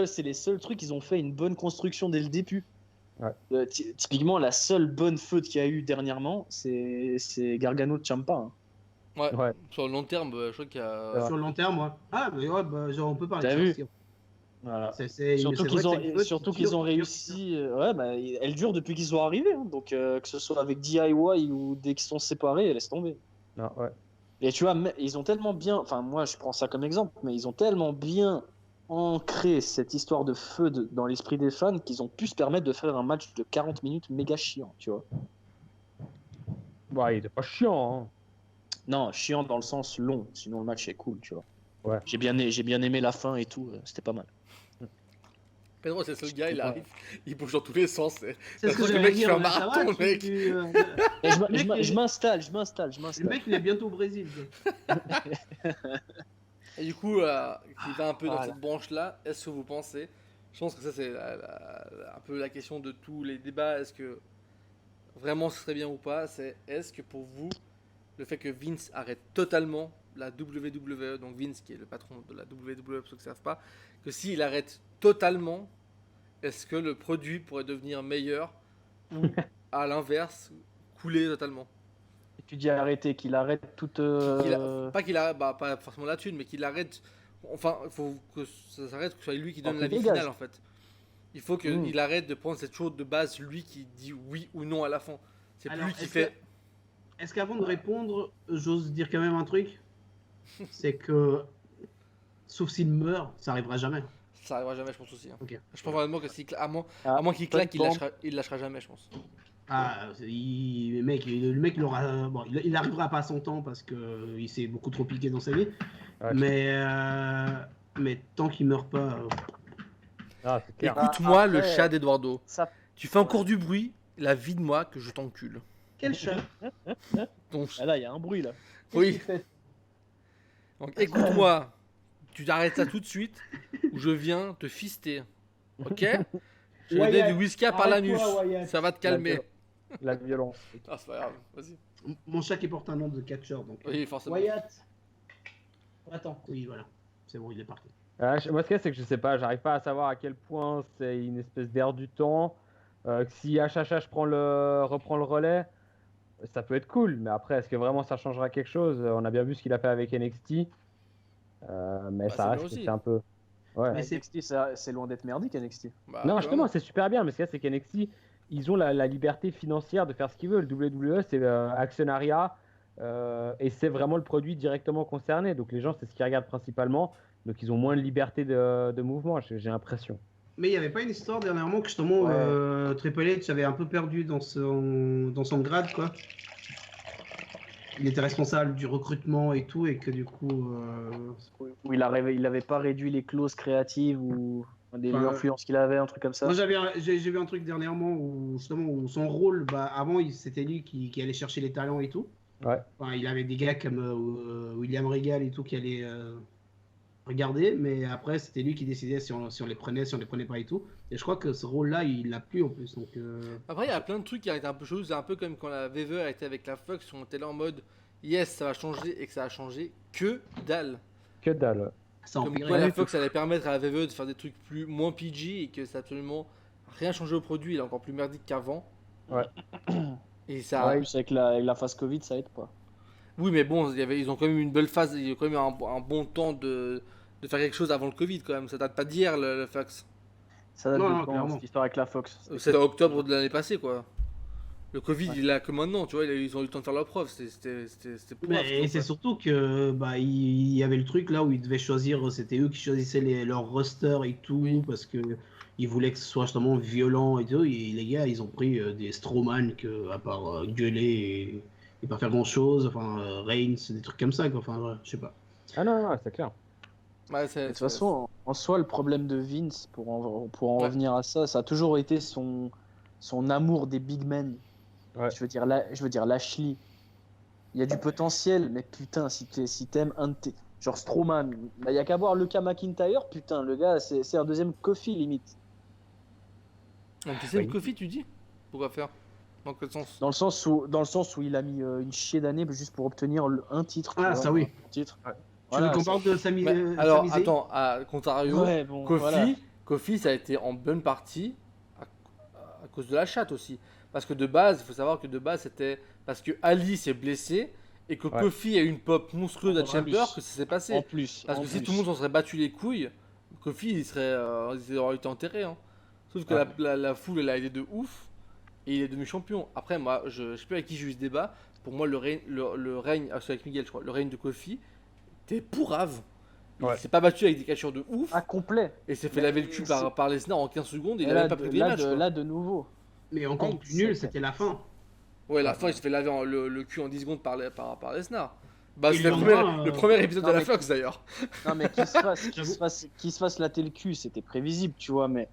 c'est les seuls trucs qu'ils ont fait une bonne construction dès le début. Ouais. Typiquement, la seule bonne feud qu'il y a eu dernièrement, c'est Gargano Ciampa. Hein. Ouais. Ouais. Sur le long terme, je crois qu'il y a. Ouais. Sur le long terme, ouais. Ah, mais ouais, bah, genre, on peut parler T'as de ça vu aussi. Voilà. mais Surtout c'est qu'ils vrai ont, que c'est une feud surtout qui qu'ils dure, ont qui dure, réussi. Ouais, bah, elle dure depuis qu'ils sont arrivés. Hein. Donc, que ce soit avec DIY ou dès qu'ils sont séparés, laisse tomber. Non, ouais. Et tu vois, ils ont tellement bien, enfin moi je prends ça comme exemple, mais ils ont tellement bien ancré cette histoire de feu dans l'esprit des fans qu'ils ont pu se permettre de faire un match de 40 minutes méga chiant, tu vois. Bah, il était pas chiant, hein. Non, chiant dans le sens long, sinon le match est cool, tu vois. Ouais. J'ai bien aimé la fin et tout, c'était pas mal. Pedro, c'est le seul gars, il Ouais. arrive, il bouge dans tous les sens. C'est ce que Le j'allais mec qui dire. fait un mais ça va, marathon, mec. Et Le mec, je m'installe. Le mec, il est bientôt au Brésil. quoi. Et du coup, qui va un peu dans Voilà. cette branche-là, est-ce que vous pensez, je pense que ça c'est un peu la question de tous les débats, est-ce que vraiment ce serait bien ou pas, c'est est-ce que pour vous, le fait que Vince arrête totalement la WWE, donc Vince qui est le patron de la WWE pour ceux qui ne savent pas, que s'il arrête totalement, est-ce que le produit pourrait devenir meilleur ou à l'inverse, couler totalement? Et tu dis arrêter, qu'il arrête toute. Pas qu'il arrête, bah, pas forcément la thune, mais qu'il arrête. Enfin, il faut que ça s'arrête, que ce soit lui qui donne qu'il l'avis dégage. final en fait. Il faut qu'il arrête de prendre cette chose de base, lui qui dit oui ou non à la fin. C'est plus Alors, lui qui est-ce fait. Est-ce qu'avant de répondre, j'ose dire quand même un truc? C'est que, sauf s'il meurt, ça arrivera jamais. Ça arrivera jamais, je pense aussi. Hein. Ok. Je pense vraiment que si, à moins Ah, qu'il claque, bonne il lâchera jamais, je pense. Ah, le mec, il aura, bon, il arrivera pas à 100 ans parce que il s'est beaucoup trop piqué dans sa vie. Ouais. Mais tant qu'il meurt pas, Ah, c'est clair. Écoute-moi le après, chat d'Eduardo. Ça... Tu fais encore du bruit, la vie de moi que je t'encule. quel chat? Donc, Ah là, il y a un bruit là. oui. Donc écoute-moi, tu arrêtes ça tout de suite ou je viens te fister. Ok? Je vais donner du whisky par l'anus. Wyatt. Ça va te calmer. La violence. Ah, c'est pas grave, vas-y. Mon chat qui porte un nom de catcheur, donc. Oui, forcément. Wyatt. Attends. Oui, voilà. C'est bon, il est parti. Moi, ce qu'il y a, c'est que je sais pas, j'arrive pas à savoir à quel point c'est une espèce d'air du temps. Que si HHH reprend le relais, ça peut être cool. Mais après, est-ce que vraiment ça changera quelque chose? On a bien vu ce qu'il a fait avec NXT. Mais Bah, ça c'est reste bien que aussi. c'est un peu. Ouais. Mais c'est- NXT, c'est loin d'être merdique, NXT. Bah, Non, tu justement, vois. c'est super bien. Mais ce qu'il y a, c'est qu'NXT, ils ont la liberté financière de faire ce qu'ils veulent. WWE, c'est actionnariat. Et c'est vraiment le produit directement concerné. Donc les gens, c'est ce qu'ils regardent principalement. Donc ils ont moins de liberté de mouvement, j'ai l'impression. Mais il n'y avait pas une histoire dernièrement que justement Ouais. Triple H avait un peu perdu dans son grade, quoi. Il était responsable du recrutement et tout, et que du coup. Où il avait pas réduit les clauses créatives ou des Enfin, influences qu'il avait, un truc comme ça. Moi j'ai vu un truc dernièrement où justement où son rôle, bah, avant c'était lui qui allait chercher les talents et tout. Ouais. Enfin, il avait des gars comme William Regal et tout qui allaient regarder, mais après c'était lui qui décidait si on les prenait, si on les prenait pas et tout. Et je crois que ce rôle-là il l'a plus en plus. Donc, Après, il y a plein de trucs qui ont été un peu chelous. C'est un peu comme quand la VV a été avec la Fox, on était là en mode yes, ça va changer et que ça a changé que dalle. Que dalle. ça Comme empirait. quoi la Fox allait permettre à la VV de faire des trucs moins PG et que ça a absolument rien changé au produit. Il est encore plus merdique qu'avant. Ouais. Et ça. En plus, avec la phase Covid, ça aide pas. Oui, mais bon, ils ont quand même eu une belle phase. Il y a quand même eu un bon temps de faire quelque chose avant le Covid quand même. Ça date pas d'hier le Fox. Ça date Non, de non, quand, clairement. cette histoire avec la Fox. C'était en octobre de l'année passée quoi. Le Covid Ouais. il est là que maintenant, tu vois, ils ont eu le temps de faire leur preuve. C'était pour Mais c'est surtout que bah il y avait le truc là où ils devaient choisir, c'était eux qui choisissaient leur roster et tout Oui. parce que ils voulaient que ce soit justement violent et tout. Et les gars, ils ont pris des Strowman que à part gueuler et pas faire grand chose. Enfin, Reigns, des trucs comme ça quoi. Enfin, ouais, je sais pas. Ah non, c'est clair. Ouais, De toute façon, en soi, le problème de Vince, pour en Ouais. revenir à ça, ça a toujours été son amour des big men. Ouais. Je veux dire Lashley. Il y a du potentiel, mais putain, si t'aimes un de tes... Genre Strowman, bah, y a qu'à voir Lucas McIntyre, putain, le gars, c'est un deuxième Kofi, limite. Donc, tu sais, le Oui. Kofi, tu dis pourquoi faire? Dans quel sens? Dans le sens où il a mis une chier d'années juste pour obtenir un titre. tu Ah, vois, ça oui. un titre. Ouais. Tu veux qu'on parle de Sami Mais, alors, Sami Zayn attends, à contrario, Ouais, bon, Kofi, voilà. Kofi, ça a été en bonne partie à cause de la chatte aussi. Parce que de base, il faut savoir que de base, c'était parce que Ali s'est blessé et que Ouais. Kofi a eu une pop monstrueuse à En Chamber plus. que ça s'est passé. En plus. Parce en que si plus. tout le monde s'en serait battu les couilles, Kofi il aurait été enterré. Hein. Sauf que Ouais. la foule elle a aidé de ouf et il est devenu champion. Après, moi, je sais plus avec qui j'ai eu ce débat. pour moi, le règne, c'est avec Miguel, je crois, le règne de Kofi, était pourrave. Il Ouais. s'est pas battu avec des cachures de ouf. Ah, complet. Et s'est fait Mais laver le cul par Lesnar en 15 secondes et il a là, même pas pris de match. quoi. là, de nouveau. Mais encore Hey, plus nul, c'est- c'était la fin. Ouais, la fin, il s'est fait laver le cul en 10 secondes par Lesnar. Bah, Et c'était le le premier, lendemain, le premier épisode non, de la mais- Fox d'ailleurs. Non, mais qu'il se fasse latter le cul, c'était prévisible, tu vois, mais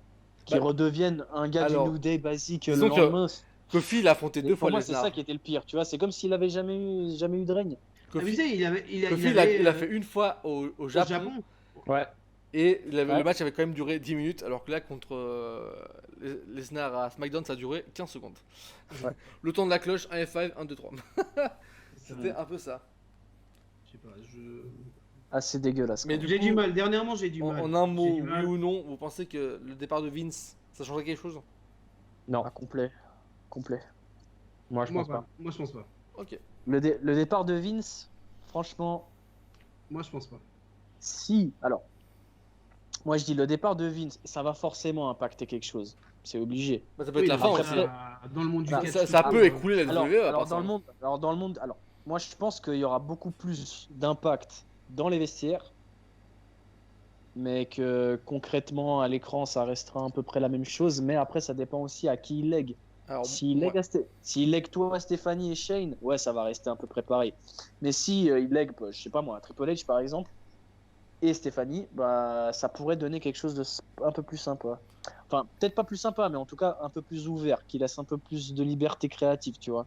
qu'il Bah, redevienne un gars alors, du New Day basique le disons que lendemain. Kofi, il a affronté Mais deux pour fois moi, c'est Lesnar. ça qui était le pire, tu vois. C'est comme s'il avait jamais eu de règne. Ah, mais tu Kofi, sais, il avait, Kofi, avait, il a fait une fois au au Japon. Japon. Ouais. Et le Ouais. match avait quand même duré 10 minutes, alors que là, contre Lesnar à SmackDown, ça a duré 15 secondes. Ouais. Le temps de la cloche, 1 F5, 1, 2, 3. C'était Ouais. un peu ça. Je sais pas, Ah, c'est dégueulasse. Mais quoi. du j'ai coup, du mal. Dernièrement, j'ai du mal. en un mot, J'ai du oui mal. ou non, vous pensez que le départ de Vince, ça changerait quelque chose? Non, Ah, complet. Complet. moi je Moi pense pas. Moi, je pense pas. Ok. Le départ de Vince, franchement, Moi, je pense pas. si. Alors, moi je dis le départ de Vince, ça va forcément impacter quelque chose. C'est obligé. Bah, ça peut Oui, être la mais fin après, aussi. dans le monde du Ça- catch, Ça tout peut écrouler la WWE. à part ça. dans le monde, alors, moi je pense qu'il y aura beaucoup plus d'impact dans les vestiaires, mais que concrètement à l'écran ça restera à peu près la même chose. Mais après, ça dépend aussi à qui il lègue. Alors, S'il moi- lègue toi, Stéphanie et Shane, ouais, ça va rester à peu près pareil. Mais si il lègue, bah, je sais pas moi, Triple H par exemple, et Stéphanie, bah ça pourrait donner quelque chose de un peu plus sympa. Enfin, peut-être pas plus sympa, mais en tout cas un peu plus ouvert, qui laisse un peu plus de liberté créative, tu vois.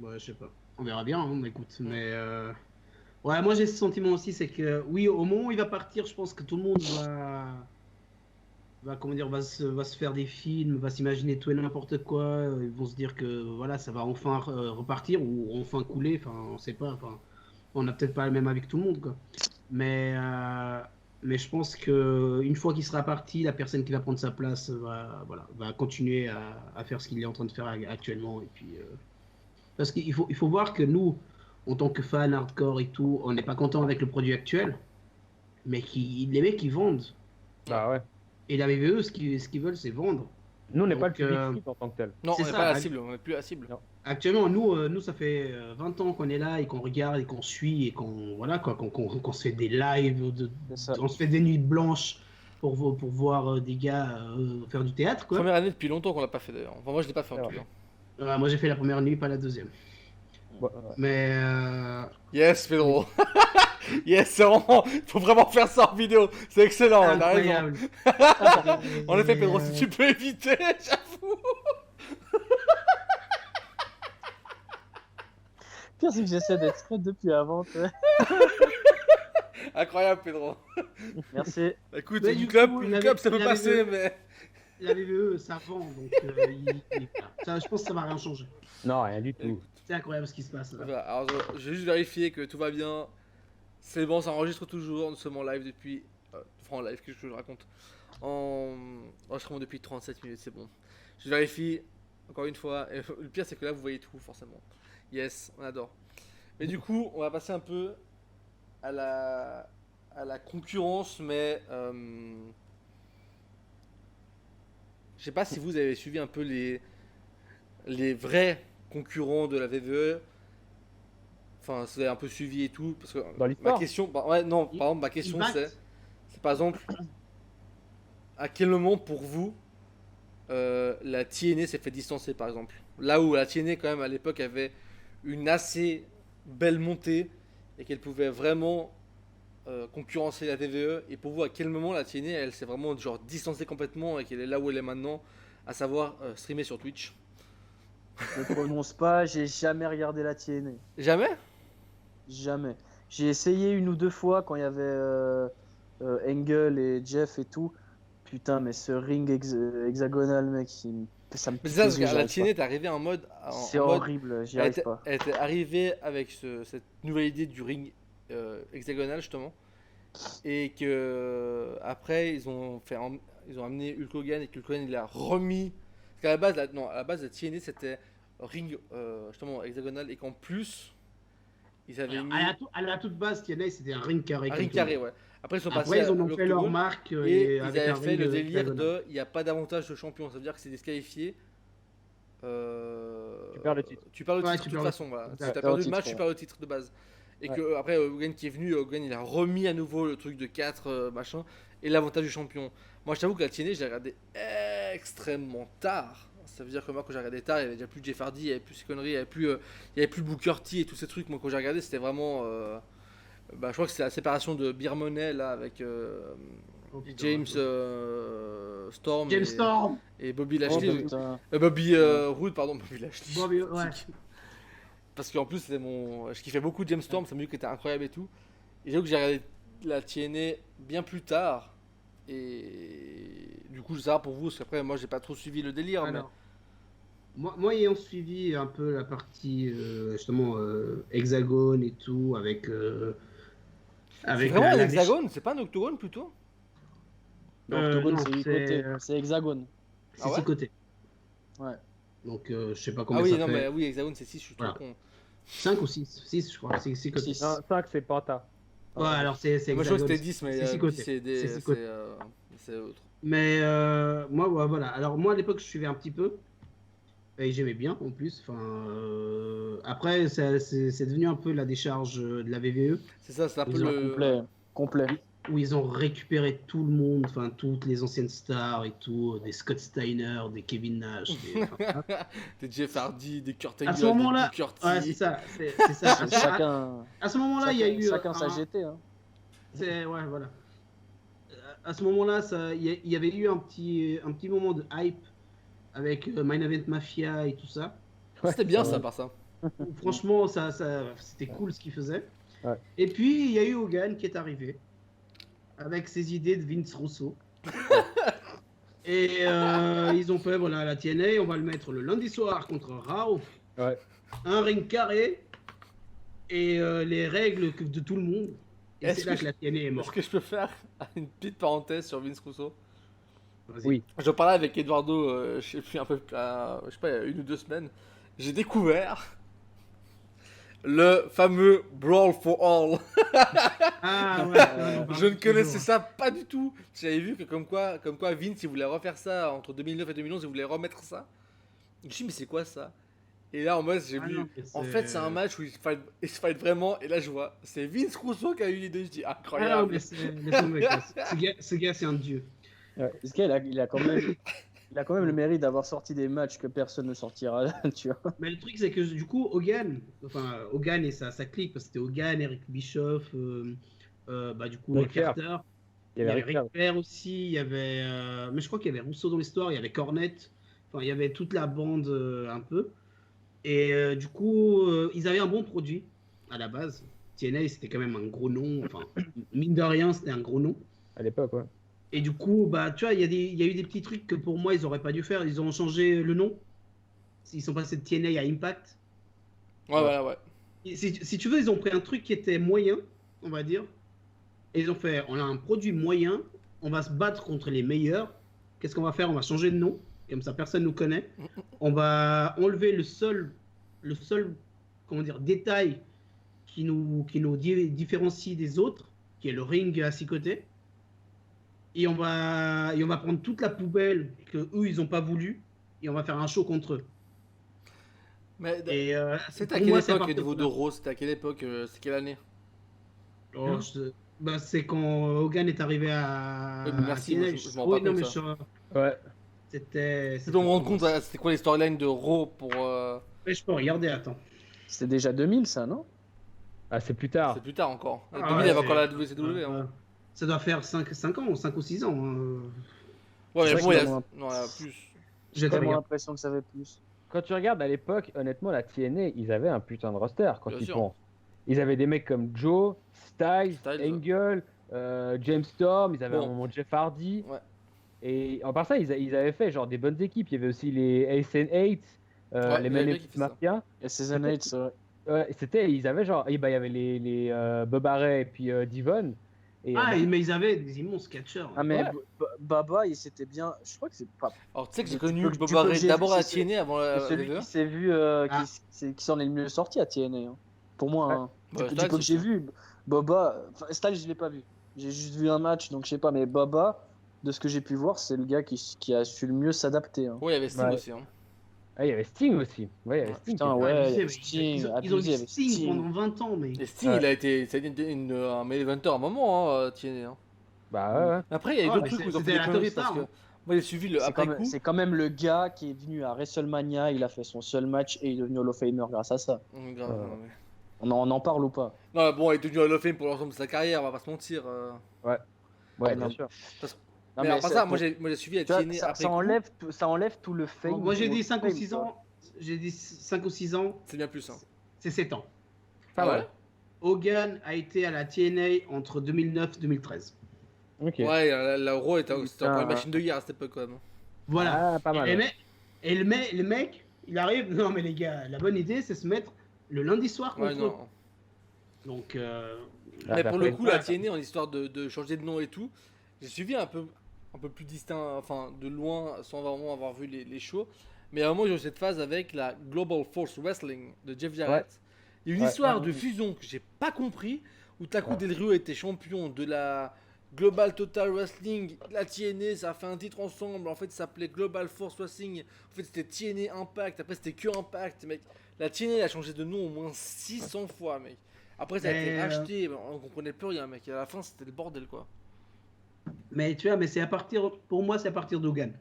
Ouais, je sais pas. On verra bien, hein, écoute. Mais ouais, moi j'ai ce sentiment aussi, c'est que oui, au moment où il va partir, je pense que tout le monde comment dire, va se faire des films, va s'imaginer tout et n'importe quoi. Ils vont se dire que voilà, ça va enfin repartir ou enfin couler. Enfin, on sait pas. Enfin, on n'a peut-être pas le même avis que tout le monde, quoi. Mais je pense que une fois qu'il sera parti, la personne qui va prendre sa place va continuer à faire ce qu'il est en train de faire actuellement. Et puis, parce qu'il faut voir que nous, en tant que fans hardcore et tout, on n'est pas content avec le produit actuel, mais les mecs ils vendent. Bah ouais. Et la WWE, ce qu'ils veulent, c'est vendre. Nous on n'est pas le Donc, public cible en tant que tel. Non, c'est on n'est ça, pas la hein. cible, on n'est plus la cible. Non. Actuellement, nous, ça fait 20 ans qu'on est là et qu'on regarde et qu'on suit et qu'on se fait des lives, C'est ça. on se fait des nuits blanches pour voir des gars faire du théâtre, quoi. Première année depuis longtemps qu'on l'a pas fait d'ailleurs. Enfin, moi je l'ai pas fait en C'est tout vrai. cas. Moi, j'ai fait la première nuit, pas la deuxième. Ouais. Mais Yes, Pedro. Yes, c'est vraiment. Faut vraiment faire ça en vidéo. C'est excellent, on a raison. incroyable. En effet, Pedro, si tu peux éviter, j'avoue. Pire, c'est que j'essaie d'être straight depuis avant. tu vois. Incroyable, Pedro. Merci. Écoute, Mais une du club, coup, une la- club, ça peut la- passer, mais. La WWE, ça vend, donc ça, je pense que ça va rien changer. Non, rien du tout. C'est incroyable ce qui se passe là. Voilà, alors, je vais juste vérifier que tout va bien. C'est bon, ça enregistre toujours. Nous sommes en live depuis. Enfin, en live, qu'est-ce que je raconte? En enregistrement depuis 37 minutes, c'est bon. Je vérifie, encore une fois. Et le pire, c'est que là, vous voyez tout, forcément. Yes, on adore. Mais du coup, on va passer un peu à la concurrence, mais. Je sais pas si vous avez suivi un peu les vrais concurrents de la WWE. Enfin, si vous avez un peu suivi et tout. Parce que Dans ma l'histoire question. Ouais, non, par exemple, ma question Impact. c'est par exemple. À quel moment pour vous la TNA s'est fait distancer par exemple? Là où la TNA, quand même, à l'époque, avait une assez belle montée et qu'elle pouvait vraiment concurrencer la WWE. Et pour vous, à quel moment la TNA, elle s'est vraiment genre distancée complètement et qu'elle est là où elle est maintenant, à savoir streamer sur Twitch? Je ne prononce pas, j'ai jamais regardé la TNA. Jamais? Jamais. J'ai essayé une ou deux fois quand il y avait Engel et Jeff et tout. Putain, mais ce ring hexagonal, mec, ça me Mais pique c'est ça, les parce yeux, que la j'arrive TNA est arrivée en mode. C'est en mode- horrible, j'y elle, arrive était, pas. elle était arrivée avec cette nouvelle idée du ring hexagonal justement. Et que après ils ont amené Hulk Hogan et que Hulk Hogan il a remis. Parce qu'à la base, à la base la TNA c'était ring justement hexagonal et qu'en plus ils avaient Alors, mis à la toute base, TNA, c'était un ring carré. un comme ring tout. carré, ouais. Après ils sont passés Après, ils à en ont fait leur l'octogone. marque Et ils avec avaient un fait ring le délire hexagonal. de il n'y a pas d'avantage de champion, ça veut dire que c'est disqualifié. Tu perds le titre. Tu perds le Ouais, titre tu de toute perds le façon. Voilà. titre. Si Ouais. t'as Perds le perdu le match, titre, tu perds le titre de base. Et Ouais. que après Hogan qui est venu, Hogan il a remis à nouveau le truc de 4 machin et l'avantage du champion. Moi je t'avoue que la TNA j'ai regardé extrêmement tard. Ça veut dire que moi quand j'ai regardé tard, il y avait déjà plus Jeff Hardy, il y avait plus ces conneries, il y avait plus Booker T et tous ces trucs. Moi quand j'ai regardé c'était vraiment je crois que c'est la séparation de Beer Money là avec Oh, putain, James Storm, James et, Storm. et Bobby Oh, Lashley. putain. Bobby Roode, pardon, Bobby Lashley. Bobby, ouais. Parce qu'en plus, je kiffais beaucoup James Storm, sa musique était incroyable et tout. Et j'avoue que j'ai regardé la TNA bien plus tard. Et du coup, je sais pas pour vous, parce qu'après, moi, j'ai pas trop suivi le délire. Alors, moi, ayant suivi un peu la partie justement hexagone et tout, avec. C'est avec vraiment un la- hexagone, c'est pas un octogone plutôt? L'octogone, non, c'est 8 c'est- côtés. C'est hexagone. C'est Ah ouais 6 côtés. Ouais. Donc, je sais pas Ah combien oui, ça non, fait. mais oui, hexagone c'est 6, je suis trop Voilà. con. 5 ou 6 6, je crois. C'est 6 côtés. Six. Non, 5 c'est Penta. Ouais, alors c'est Moi, je crois que hexagone. c'était 10, mais c'est 6 côtés. C'est 6 côtés. c'est autre. Mais moi, ouais, voilà. Alors, moi, à l'époque, je suivais un petit peu. Et j'aimais bien, en plus. Enfin, après, c'est devenu un peu la décharge de la VVE, C'est ça, c'est un peu Ils ont le. Complet. où ils ont récupéré tout le monde, enfin, toutes les anciennes stars et tout, des Scott Steiner, des Kevin Nash. Enfin, Des Jeff Hardy, des Kurt À Angle, ce moment-là- des Booker T. ouais, c'est ça. C'est ça. Chacun. À ce moment-là, il y a eu. Chacun sa GT. Hein. Ouais, voilà. À ce moment-là, il y avait eu un petit moment de hype avec Main Event Mafia et tout ça. C'était bien ça, par ça. Où, franchement, c'était cool ce qu'il faisait. Ouais. Et puis, il y a eu Hogan qui est arrivé avec ses idées de Vince Russo. Et ils ont fait, voilà, la TNA, on va le mettre le lundi soir contre Raw. Ouais. Un ring carré et les règles de tout le monde. Et Est-ce c'est là que que la TNA est Est-ce morte. que je peux faire une petite parenthèse sur Vince Russo? Vas-y. Oui. Je parlais avec Eduardo, je sais plus, je sais pas, il y a 1 ou 2 semaines. J'ai découvert le fameux Brawl for All. Ah ouais, Je ne connaissais ça pas du tout. J'avais vu que comme quoi Vince il voulait refaire ça entre 2009 et 2011, il voulait remettre ça. Je me suis dit mais c'est quoi ça? Et là en mode j'ai vu, en fait c'est un match où ils se fight vraiment et là je vois c'est Vince Russo qui a eu l'idée, je dis Ah non, incroyable. mais laisse tomber, quoi. Ce gars, c'est un dieu. Ce gars, il a quand même le mérite d'avoir sorti des matchs que personne ne sortira là, tu vois. Mais le truc, c'est que du coup, Hogan et sa clique, parce que c'était Hogan, Eric Bischoff, du coup, Ric Flair. Carter. Il y avait Ric Flair aussi, il y avait. Mais je crois qu'il y avait Rousseau dans l'histoire, il y avait Cornette, enfin, il y avait toute la bande un peu. Et du coup, ils avaient un bon produit à la base. TNA, c'était quand même un gros nom, enfin, mine de rien, c'était un gros nom. À l'époque, ouais. Et du coup, tu vois, il y a eu des petits trucs que pour moi, ils auraient pas dû faire. Ils ont changé le nom. Ils sont passés de TNA à Impact. Ouais, voilà, ouais. Et si tu veux, ils ont pris un truc qui était moyen, on va dire. Et ils ont fait, on a un produit moyen, on va se battre contre les meilleurs. Qu'est-ce qu'on va faire? On va changer de nom. Comme ça, personne nous connaît. On va enlever le seul comment dire, détail qui nous différencie des autres, qui est le ring à 6 côtés. Et on va prendre toute la poubelle que eux ils ont pas voulu et on va faire un show contre eux. Mais Et c'était à pour quelle moi, c'est époque parti niveau de de là. Raw? C'était à quelle époque? C'est quelle année? Oh, c'est quand Hogan est arrivé à. Oui, mais merci, à moi, TNA. je m'en rends Oui, pas non, compte, mais ça. Ouais. c'était. C'est pour me rendre compte, c'était quoi les storylines de Raw pour. Mais je peux regarder, attends. C'était déjà 2000, ça, non? Ah, c'est plus tard. C'est plus tard encore. Ah, 2000, il y ouais, avait encore la c'est- WCW. Hein. Ça doit faire 5 ans, 5 ou 6 ans. Ouais, C'est mais vrai bon, il y qu'il y a. a Non, il y a plus. Je J'ai te vraiment regarde. l'impression que ça fait plus. Quand tu regardes à l'époque, honnêtement, la TNA, ils avaient un putain de roster quand Bien ils sûr. pensent. Ils avaient des mecs comme Joe, Styles, Styles, Angle, James Storm, ils avaient Bon. un moment Jeff Hardy. Ouais. Et en part ça, ils avaient fait genre des bonnes équipes. Il y avait aussi les Ace and Eight, Ouais, les il y avait Men des in mecs qui faisaient ça. Mafia. Et Season 8, c'est vrai. Ouais, ils avaient genre, il y avait les Bob Harray et puis Devon. Et, Mais ils avaient des immenses catcheurs. Ah, mais Ouais. Baba, il s'était bien. Je crois que c'est pas. Alors, tu sais que j'ai Du peu- connu du Bob peu que Harray j'ai d'abord vu, à la c'est TNA avant la celui WWE. qui s'est vu, Ah. qui s'en est le mieux sorti à TNA. Hein. Pour moi, Ouais. hein. Bah, Du Styles, peu que j'ai c'est- vu, Boba. Enfin, Styles, je l'ai pas vu. J'ai juste vu un match, donc je sais pas. Mais Boba, de ce que j'ai pu voir, c'est le gars qui a su le mieux s'adapter. Hein. Ouais, il y avait Steve Ouais. aussi. Hein. Ah, il y avait Sting aussi. Ouais, il y avait Sting. Putain, qui était- ouais. Abusé, mais Sting, ils ont abusé eu avec Sting Sting. pendant 20 ans, mais. Et Sting, Ouais. il a été, ça a été un main eventer à un moment, hein, TNA. Hein. Bah ouais, ouais. Après, il y a eu Ah, d'autres mais trucs où ils ont c'était fait des la top conneries star, parce que hein. moi, j'ai suivi le C'est après quand, même, coup. c'est quand même le gars qui est venu à WrestleMania, il a fait son seul match et il est devenu Hall of Famer grâce à ça. Grave, Ouais. ouais. On en parle ou pas? Non, bon, il est devenu Hall of Fame pour l'ensemble de sa carrière, on va pas se mentir. Ouais, non, bien sûr. Non, mais alors, pas c'est- ça, moi j'ai suivi la tu vois, TNA ça, après ça coup. enlève ça enlève tout le fame. Moi, j'ai du dit Hall 5 of ou 6 Fame, ans. J'ai dit 5 ou 6 ans, C'est bien plus. Hein. c'est 7 ans. Pas Ah mal. ouais. Hogan a été à la TNA entre 2009 et 2013. Ok. Ouais, la Raw c'était Putain, encore une machine de guerre à cette époque quand même. Voilà. Ah, pas mal. Et, ouais. le mec, il arrive. Non, mais les gars, la bonne idée, c'est se mettre le lundi soir Ouais, contre eux. non. Donc, Ah, Mais ça pour fait- le coup, la TNA, en histoire de changer de nom et tout, j'ai suivi un peu plus distinct, enfin de loin, sans vraiment avoir vu les shows. Mais à un moment, j'ai eu cette phase avec la Global Force Wrestling de Jeff Jarrett. Il y a une Ouais. histoire Ouais. de fusion que j'ai pas compris, où Taku Del Rio était champion de la Global Total Wrestling, la TNA, ça a fait un titre ensemble. En fait, ça s'appelait Global Force Wrestling. En fait, c'était TNA Impact. Après, c'était que Impact, mec. La TNA a changé de nom au moins 600 fois, mec. Après, ça a été Mais, racheté, on comprenait plus rien, mec. Et à la fin, c'était le bordel, quoi. mais tu vois, mais c'est à partir, pour moi, c'est à partir d'Hogan.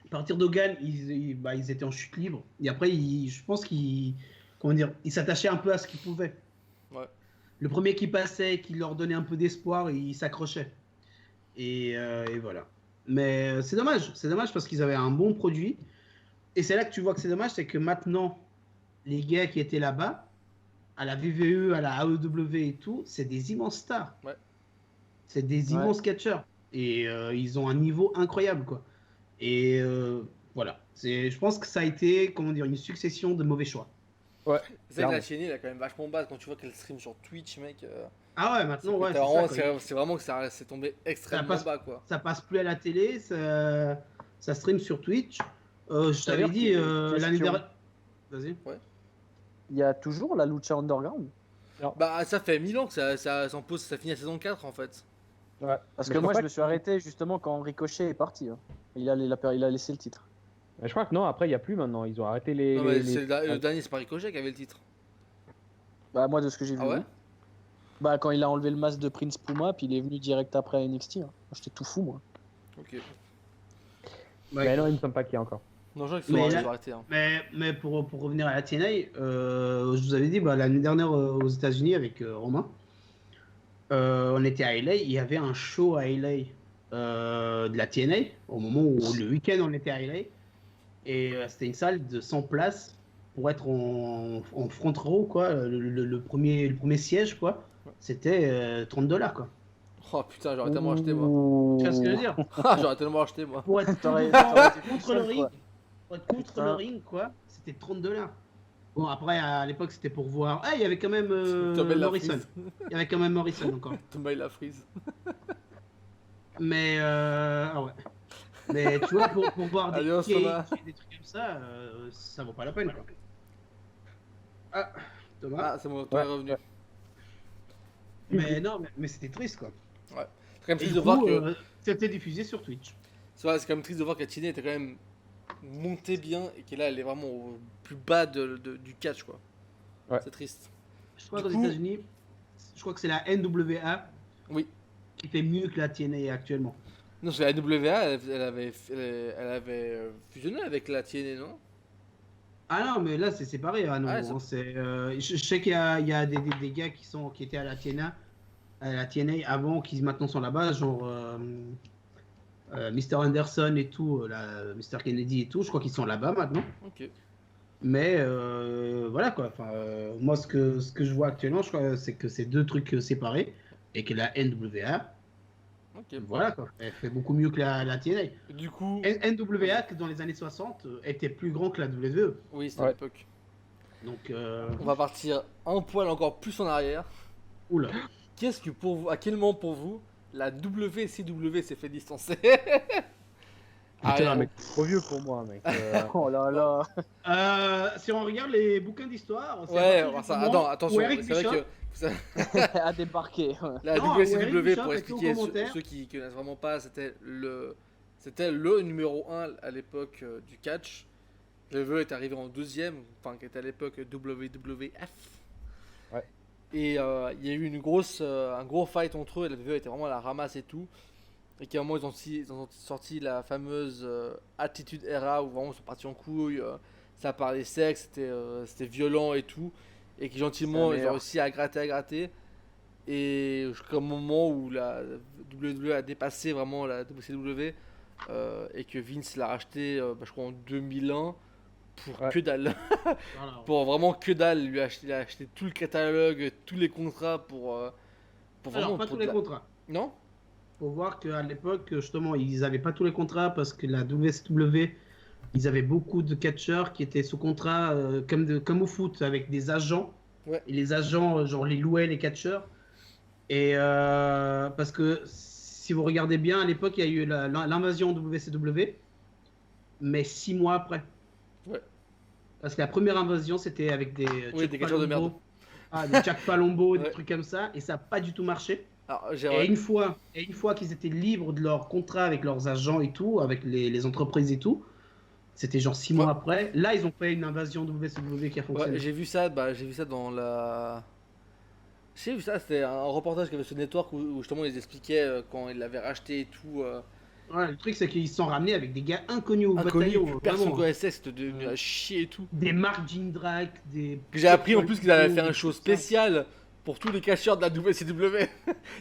À partir d'Hogan, ils étaient en chute libre. Et après, je pense qu'ils, comment dire, ils s'attachaient un peu à ce qu'ils pouvaient. Ouais. Le premier qui passait, qui leur donnait un peu d'espoir, ils s'accrochaient. Et voilà. Mais c'est dommage parce qu'ils avaient un bon produit. Et c'est là que tu vois que c'est dommage, c'est que maintenant, les gars qui étaient là-bas, à la VVE, à la AEW et tout, c'est des immenses stars. Ouais. C'est des immenses catcheurs. Et ils ont un niveau incroyable, quoi. Et voilà. Je pense que ça a été, comment dire, une succession de mauvais choix. C'est vrai que Clairement. la TNA, elle est quand même vachement basse quand tu vois qu'elle stream sur Twitch, mec. Ah ouais, C'est maintenant, ouais, que c'est vraiment, ça, quoi. c'est vraiment que ça c'est tombé extrêmement passe- bas, quoi. Ça passe plus à la télé, ça stream sur Twitch. Je t'avais D'ailleurs, dit l'année question. dernière. Vas-y. Il y a toujours la Lucha Underground. Bah, ça fait 1000 ans que ça s'en pose, ça finit à saison 4 en fait. Ouais. Parce Mais que je moi, crois je me suis arrêté justement quand Ricochet est parti. Hein. Il a laissé le titre. Je crois que non, après il n'y a plus maintenant. Ils ont arrêté les. Non, mais les- c'est le dernier, c'est pas Ricochet qui avait le titre. Bah, moi, de ce que j'ai vu. Ah ouais oui. Bah, quand il a enlevé le masque de Prince Puma, puis il est venu direct après à NXT. Hein. Moi, j'étais tout fou, moi. Ok. Mais non, il me semble pas qu'il y a encore. Non, je crois Mais qu'il là- faut arrêter. Hein. Mais pour revenir à la TNA, je vous avais dit l'année dernière aux États-Unis avec Romain, on était à LA, il y avait un show à LA de la TNA au moment où le week-end on était à LA et c'était une salle de 100 places pour être en front row quoi, le premier siège quoi, c'était $30 quoi. Oh putain, j'aurais tellement acheté moi. Tu vois ce que je veux dire? Ah, j'aurais tellement acheté moi. Pour être T'aurais été contre le seul, ring, quoi. pour être contre le ring, quoi, c'était $30. Bon, après, à l'époque, c'était pour voir. Ah, il y avait quand même Thomas la Morrison. frise. Il y avait quand même Morrison encore. Thomas il la frise. Mais, ah ouais. Mais tu vois, pour voir des Adios, cakes Thomas. et des trucs comme ça vaut pas la peine, quoi. Ah, Thomas. Ah, c'est mon Thomas est revenu. Mais non, mais c'était triste, quoi. C'est quand même Et triste du de voir coup, que. c'était diffusé sur Twitch. C'est vrai, c'est quand même triste de voir que la TNA était quand même montée bien et qu'elle là, elle est vraiment au plus bas du catch, quoi. Ouais. C'est triste. Je crois Du qu'aux coup- États-Unis, je crois que c'est la NWA Oui. qui fait mieux que la TNA actuellement. Non, c'est la NWA, elle avait fusionné avec la TNA, non? Ah non, mais là c'est séparé. Ah non, Ouais, hein, je sais qu'il y a des gars qui étaient à la TNA avant, qui maintenant sont là-bas, genre Mr. Anderson et tout, Mr. Kennedy et tout. Je crois qu'ils sont là-bas maintenant. Ok. Mais voilà quoi. Enfin, moi ce que je vois actuellement, je crois, c'est que c'est deux trucs séparés et que la NWA, Ok. voilà quoi, elle fait beaucoup mieux que la TNA. Du coup, NWA, que dans les années 60, était plus grand que la WWE. oui, c'était Ouais. à l'époque. Donc, On va partir un poil encore plus en arrière. oula. Qu'est-ce que pour vous, à quel moment pour vous, la WCW s'est fait distancer? Ah, Putain, ouais. mec, trop vieux pour moi, mec. Oh là là. Si on regarde les bouquins d'histoire, c'est Ouais, à partir du ça, moment attends, où attention, Eric c'est vrai Bischoff- que à débarquer. la Non, WCW, Eric Bischoff pour est tout expliquer commentaire. ceux qui connaissent vraiment pas, c'était le numéro 1 à l'époque du catch. Le VE est arrivé en deuxième, enfin qui était à l'époque WWF. Ouais. Et il y a eu un gros fight entre eux, et le VE était vraiment à la ramasse et tout. Et qu'à un moment ils ont sorti la fameuse Attitude Era où vraiment ils sont partis en couille, ça parlait sexe, c'était violent et tout. Et qui gentiment ils ont réussi à gratter. Et jusqu'au moment où la WWE a dépassé vraiment la WCW et que Vince l'a racheté, je crois en 2001 pour Ouais. que dalle. Voilà. Pour vraiment que dalle. Il a acheté tout le catalogue, tous les contrats pour vraiment. Alors, pas pour tous les de la- contrats. Non? Faut voir qu'à l'époque, justement, ils n'avaient pas tous les contrats parce que la WCW, ils avaient beaucoup de catcheurs qui étaient sous contrat comme au foot avec des agents. Ouais. Et les agents, genre, les louaient, les catcheurs. Et parce que si vous regardez bien, à l'époque, il y a eu l'invasion WCW, mais 6 mois après. Ouais. Parce que la première invasion, c'était avec des Oui, Chuck des catcheurs de Palumbo. merde. Ah, des Jack Palumbo, Ouais. des trucs comme ça, et ça n'a pas du tout marché. Alors, Et une fois qu'ils étaient libres de leur contrat avec leurs agents et tout, avec les entreprises et tout, c'était genre 6 mois Ouais. après. Là, ils ont fait une invasion WCW qui a fonctionné. Ouais, j'ai vu ça dans la. J'ai vu ça, c'était un reportage qu'il y avait sur Network où justement ils expliquaient quand ils l'avaient racheté et tout. Ouais, le truc, c'est qu'ils se sont ramenés avec des gars inconnus au Inconnu, bataillon. que personne vraiment. connaissait, c'était devenu à chier et tout. Des Mark Jindrak, des. Que j'ai appris en plus qu'ils avaient fait un show tout ça. spécial pour tous les catcheurs de la WCW.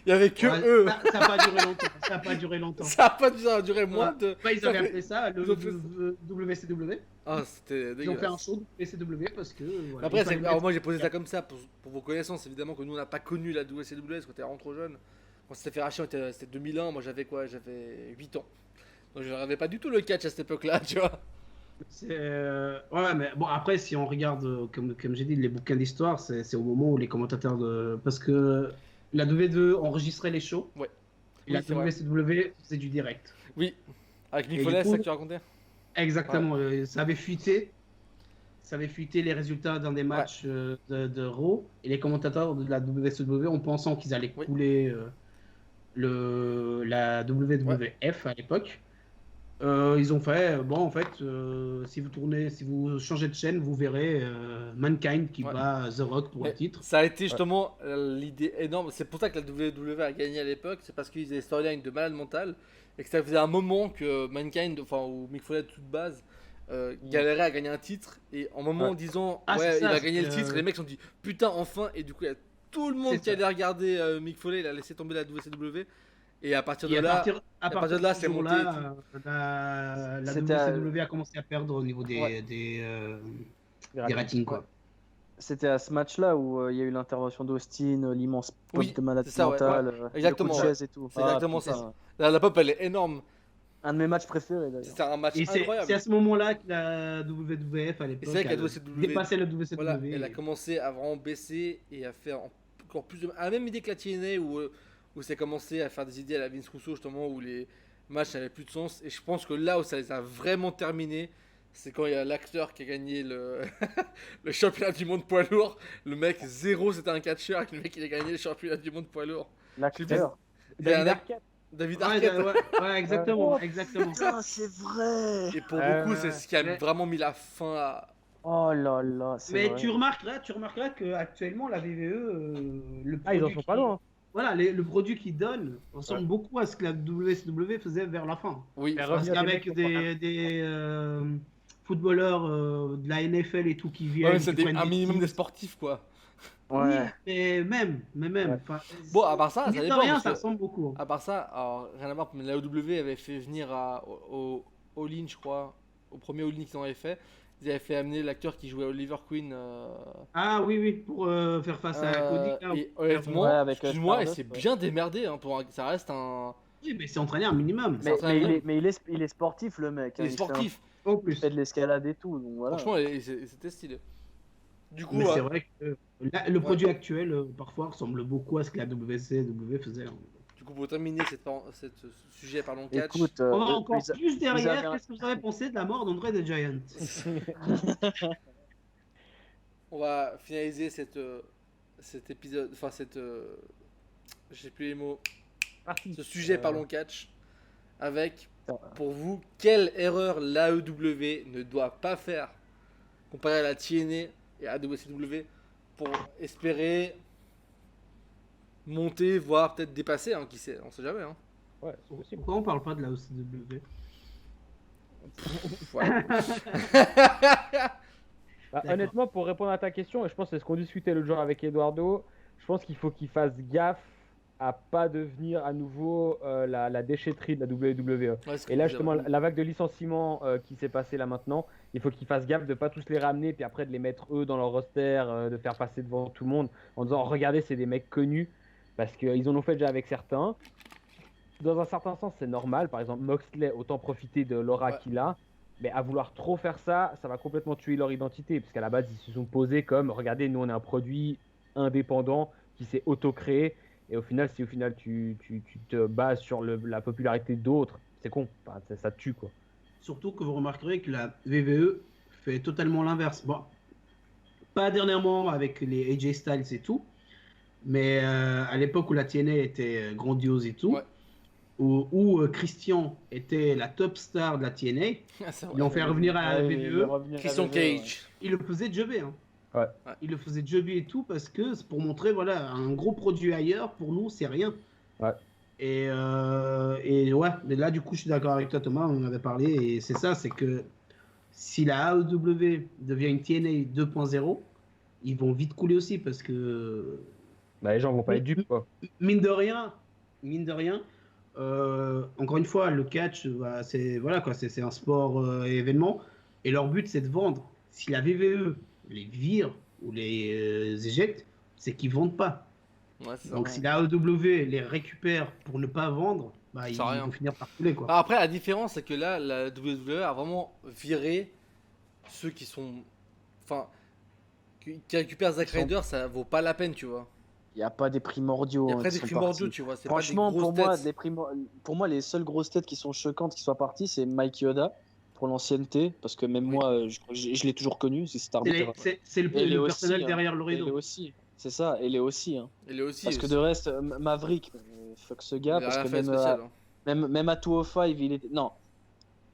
Il y avait que Ouais, eux. Ça n'a pas duré longtemps. Ça n'a pas duré longtemps. Ça a pas duré moins de. Ouais, ils ça avaient fait- appelé ça le ils ont fait WCW. Ah, c'était Ils ont dégueulasse. fait un show WCW parce que. Voilà, Après, il fallait alors mettre- moi j'ai posé ça comme ça pour vos connaissances, évidemment que nous on n'a pas connu la WCW parce qu'on était vraiment trop jeune. Quand c'était fait racheter, c'était 2001, moi j'avais quoi? J'avais 8 ans. Donc je n'avais pas du tout le catch à cette époque-là, tu vois. Ouais, mais bon, après, si on regarde, comme j'ai dit, les bouquins d'histoire, c'est au moment où les commentateurs de. Parce que la W2 enregistrait les shows. Ouais. Et Oui, la c'est vrai. WCW faisait du direct. Oui, avec Mick Et Foley, du c'est ça coup- que tu racontais? Exactement. Ça avait fuité. Ça avait fuité les résultats d'un des matchs de Raw. Et les commentateurs de la WCW, en pensant qu'ils allaient Oui. couler la WWF à l'époque. Ils ont fait, bon, en fait, si vous changez de chaîne, vous verrez Mankind qui Ouais. bat The Rock pour Mais le titre. ça a été justement l'idée énorme. C'est pour ça que la WWE a gagné à l'époque. C'est parce qu'ils avaient des storylines de malade mental. Et que ça faisait un moment que Mankind, enfin, ou Mick Foley de toute base, galérait à gagner un titre. Et en moment Ouais. en disant, Ah, ouais, c'est il ça, va gagner le c'est, titre, les mecs se sont dit, putain, enfin. Et du coup, il y a tout le monde C'est qui ça. allait regarder Mick Foley. Il a laissé tomber la WCW. Et à partir de Et là, à partir de là, ce c'est monté jour-là, la C'était à- WCW a commencé à perdre au niveau Ouais. des ratings, quoi. C'était à ce match-là où il y a eu l'intervention d'Austin, l'immense pop Oui, de malade c'est ça, ouais. mental, Exactement, le coup de ouais. chaise et tout. C'est exactement putain. ça. la pop, elle est énorme. Un de mes matchs préférés d'ailleurs. C'était un match Et c'est incroyable. à ce moment-là que la WWF à Et l'époque c'est vrai que la a WCW dépassé la WCW. Voilà, elle a commencé à vraiment baisser et à faire encore plus de. À la même idée que la TNA où c'est commencé à faire des idées à la Vince Russo, justement, où les matchs n'avaient plus de sens. Et je pense que là où ça les a vraiment terminés, c'est quand il y a l'acteur qui a gagné le, le championnat du monde poids lourd. Le mec, zéro, c'était un catcheur, et le mec, il a gagné le championnat du monde poids lourd. L'acteur. Il y a un David ac- Arquette. David Ouais, Arquette. ouais, exactement, exactement. Putain, c'est vrai. Et pour beaucoup, c'est Ouais. ce qui a Mais- vraiment mis la fin à. Oh là là, c'est Mais vrai. tu remarqueras qu'actuellement la VVE, le Ah, ils en produit sont pas qui- loin. Voilà, le produit qu'ils donnent ressemble Ouais. beaucoup à ce que la WCW faisait vers la fin. Oui, Mais Parce revenir qu'avec des mecs des footballeurs de la NFL et tout qui viennent, ouais, qui c'est prennent un minimum titres. des sportifs, quoi. Oui, Ouais. mais même. Ouais. enfin, Bon, à part ça, ça mine de dépend, rien, parce ça que- ressemble beaucoup. À part ça, alors rien à voir, mais la OW avait fait venir au All-In, je crois, au premier All-In qu'ils avaient fait, ils avaient fait amener l'acteur qui jouait Oliver Queen. Ah oui, pour faire face à Cody. là. et honnêtement, Ouais, avec, excuse-moi, il Stardust, s'est ouais. bien démerdé, hein, ça reste un. Oui, mais c'est entraîné un minimum. C'est Mais, un mais très il est sportif le mec. Il hein, est sportif, En Il plus. fait de l'escalade et tout. Donc voilà. franchement, c'était stylé. Du coup, Mais c'est vrai que le produit actuel, parfois, ressemble beaucoup à ce que la WCW faisait. Hein. du coup, pour terminer ce sujet, parlons catch. Écoute, On va encore ils a- plus derrière. avaient un- Qu'est-ce que vous avez pensé de la mort d'André the Giant? On va finaliser cet épisode, enfin je sais plus les mots, Parti. ce sujet parlons catch, avec, Putain. pour vous, quelle erreur l'AEW ne doit pas faire comparé à la TNA et à WCW pour espérer monter, voire peut-être dépasser, hein, qui sait, on sait jamais. Hein. Ouais, c'est possible. Pourquoi on parle pas de la OCW? Ouais. Bah, D'accord. honnêtement, pour répondre à ta question, et je pense que c'est ce qu'on discutait l'autre jour avec Eduardo, je pense qu'il faut qu'il fasse gaffe à pas devenir à nouveau la déchetterie de la WWE. Ouais, c'est Et là, ce que justement, je veux la vague de licenciements qui s'est passée là maintenant, il faut qu'ils fassent gaffe de pas tous les ramener, puis après de les mettre eux dans leur roster, de faire passer devant tout le monde en disant regardez, c'est des mecs connus, parce qu'ils en ont fait déjà avec certains. Dans un certain sens, c'est normal. Par exemple, Moxley, autant profiter de l'aura Ouais. qu'il a. Mais à vouloir trop faire ça, ça va complètement tuer leur identité. Parce qu'à la base, ils se sont posés comme regardez, nous, on est un produit indépendant qui s'est auto-créé. Et au final, si au final tu te bases sur la popularité d'autres, c'est con. Enfin, ça tue, quoi. Surtout que vous remarquerez que la WWE fait totalement l'inverse. Bon, pas dernièrement avec les AJ Styles et tout, mais à l'époque où la TNA était grandiose et tout, Ouais. où Christian était la top star de la TNA, Ah, c'est ils vrai. l'ont fait revenir à la Ouais, il est WWE, revenu à Christian WWE, ouais. Cage. il le faisait jobber. Hein. Ouais. Il le faisait jobber et tout parce que c'est pour montrer, voilà, un gros produit ailleurs, pour nous, c'est rien. Ouais. Et ouais, mais là, du coup, je suis d'accord avec toi, Thomas, on en avait parlé, et c'est ça, c'est que si la AEW devient une TNA 2.0, ils vont vite couler aussi parce que, Bah, les gens vont pas être dupes, quoi. mine de rien, encore une fois, le catch, bah, c'est voilà, quoi, c'est un sport événement, et leur but, c'est de vendre. Si la WWE les vire ou les éjecte, c'est qu'ils vendent pas. Ouais, c'est ça. Donc si la AEW les récupère pour ne pas vendre, bah, ils Ça sert à rien. vont finir par couler, quoi. Bah, après, la différence, c'est que là, la WWE a vraiment viré ceux qui sont. Enfin, qui récupèrent Zack Ils sont- Ryder, ça vaut pas la peine, tu vois. Il n'y a pas des primordiaux. Il y a hein, après qui des sont primordiaux, partis. tu vois. C'est Franchement, pas des pour grosses moi, têtes. pour moi, les seules grosses têtes qui sont choquantes qui soient parties, c'est Mike Yoda pour l'ancienneté, parce que même Oui. moi, je l'ai toujours connu, c'est cet arbitre. C'est le, Et il est le aussi, personnel hein. derrière le Et il est rideau. aussi, c'est ça, et il est aussi. Hein. Il est aussi. Parce que de reste, Maverick, fuck ce il gars, a parce rien que fait de même, spécial. Hein. même à 205, il était. Non,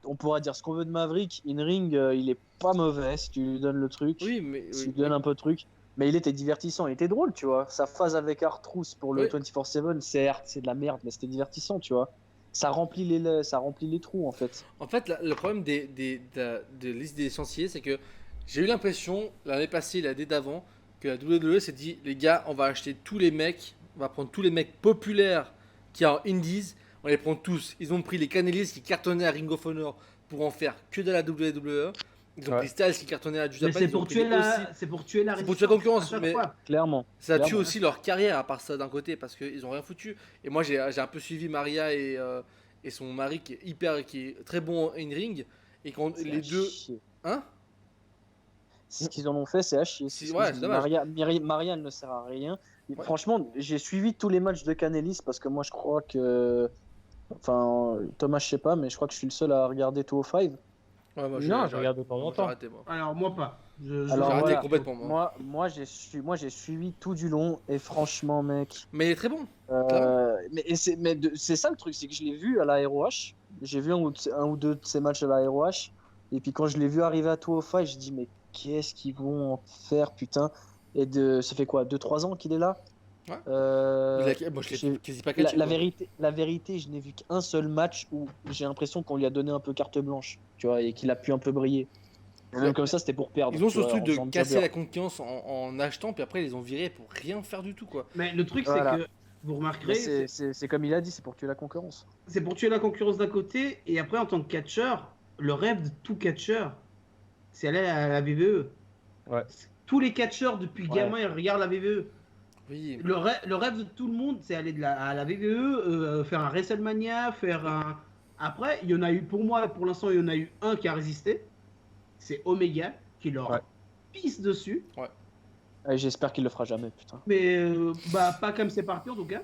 on pourra dire ce qu'on veut de Maverick, in-ring, il est pas mauvais si tu lui donnes le truc, Oui, mais. si tu Oui, lui donnes un peu de truc. Mais il était divertissant, il était drôle, tu vois. Sa phase avec R-Truth pour le Oui. 24/7, c'est de la merde, mais c'était divertissant, tu vois. Ça remplit les trous, en fait. En fait, le problème de liste des licenciés, c'est que j'ai eu l'impression, l'année passée, l'année d'avant, que la WWE s'est dit les gars, on va acheter tous les mecs, on va prendre tous les mecs populaires qui y a en Indies, on les prend tous. Ils ont pris les Canellis qui cartonnaient à Ring of Honor pour en faire que de la WWE. Ils ont Ouais. pris Styles qui cartonnait à Mais Japan. c'est ils ont pour pris tuer les la, aussi. c'est pour tuer la C'est pour tuer la concurrence, à chaque mais- fois. Clairement. Ça tue Clairement. aussi leur carrière à part ça d'un côté parce qu'ils ont rien foutu. Et moi j'ai un peu suivi Maria et son mari qui est très bon in ring et quand C'est les à deux, chier. hein? Ce qu'ils en ont fait, c'est à chier. Si, C'est ce que ouais, je c'est dis. dommage. Maria, elle ne sert à rien. Et Ouais. Franchement, j'ai suivi tous les matchs de Canellis parce que moi, je crois que. Enfin, Thomas, je sais pas, mais je crois que je suis le seul à regarder 205. Ouais, moi, Non, je regarde de temps en moi, j'ai temps. arrêté, moi. Alors moi pas. Alors, arrêté voilà. complètement, moi. Moi, j'ai suivi tout du long et franchement, mec. Mais il est très bon. Clairement. C'est ça le truc, c'est que je l'ai vu à la ROH. J'ai vu un ou deux de ses matchs à la ROH. Et puis quand je l'ai vu arriver à 205, je dis mais qu'est-ce qu'ils vont en faire, putain. Ça fait quoi, 2-3 ans qu'il est là. Ouais. Euh, Moi je l'ai j'ai- quasi pas la, catché. la quoi. vérité, je n'ai vu qu'un seul match où j'ai l'impression qu'on lui a donné un peu carte blanche, tu vois, et qu'il a pu un peu briller. Et même comme ça, c'était pour perdre. Ils ont tu ce vois, truc en de faisant casser jobber. la confiance en achetant, puis après ils les ont virés pour rien faire du tout quoi. Mais le truc Voilà. c'est que vous Mais remarquerez, c'est comme il a dit, c'est pour tuer la concurrence. c'est pour tuer la concurrence d'un côté et après en tant que catcheur, le rêve de tout catcheur, c'est aller à la WWE. Ouais. Tous les catcheurs depuis Ouais. gamin ils regardent la WWE. Oui. Le rêve de tout le monde, c'est aller à la WWE, faire un WrestleMania, faire un. Après, il y en a eu, pour moi, pour l'instant, il y en a eu un qui a résisté. C'est Omega, qui leur Ouais. pisse dessus. Et j'espère qu'il le fera jamais, putain. Mais pas comme c'est parti en tout cas.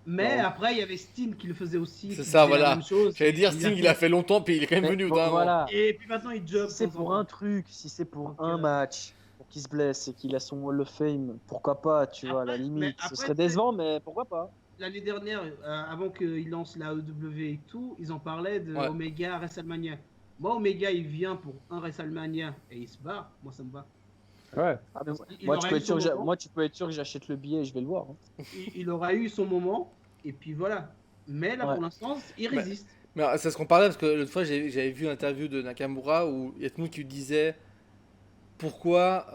Mais Non. après, il y avait Sting qui le faisait aussi. C'est qui ça, faisait la voilà. même chose. J'allais dire Il Sting, fait- il a fait longtemps, puis il est quand même Mais venu au bon, dernier moment. voilà. Et puis maintenant, il job. Si c'est de temps pour en un temps. truc, si c'est pour Donc, un match, pour qu'il se blesse et qu'il a son Hall of Fame, pourquoi pas, tu vois, à la Après, limite. mais Ce après, serait tu sais- décevant, mais pourquoi pas. L'année dernière, avant qu'il lance la EW et tout, ils en parlaient de Ouais. Omega à WrestleMania. Moi, Omega, il vient pour un WrestleMania et il se barre. Moi, ça me va. Ouais. Ah, mais Il moi, aura tu peux eu être sûr son que moment. moi, tu peux être sûr que j'achète le billet et je vais le voir. Hein. Il aura eu son moment. Et puis voilà. Mais là, Ouais. pour l'instant, il Bah, résiste. Mais c'est ce qu'on parlait parce que l'autre fois j'avais vu une interview de Nakamura où il y a tout le monde qui lui disait pourquoi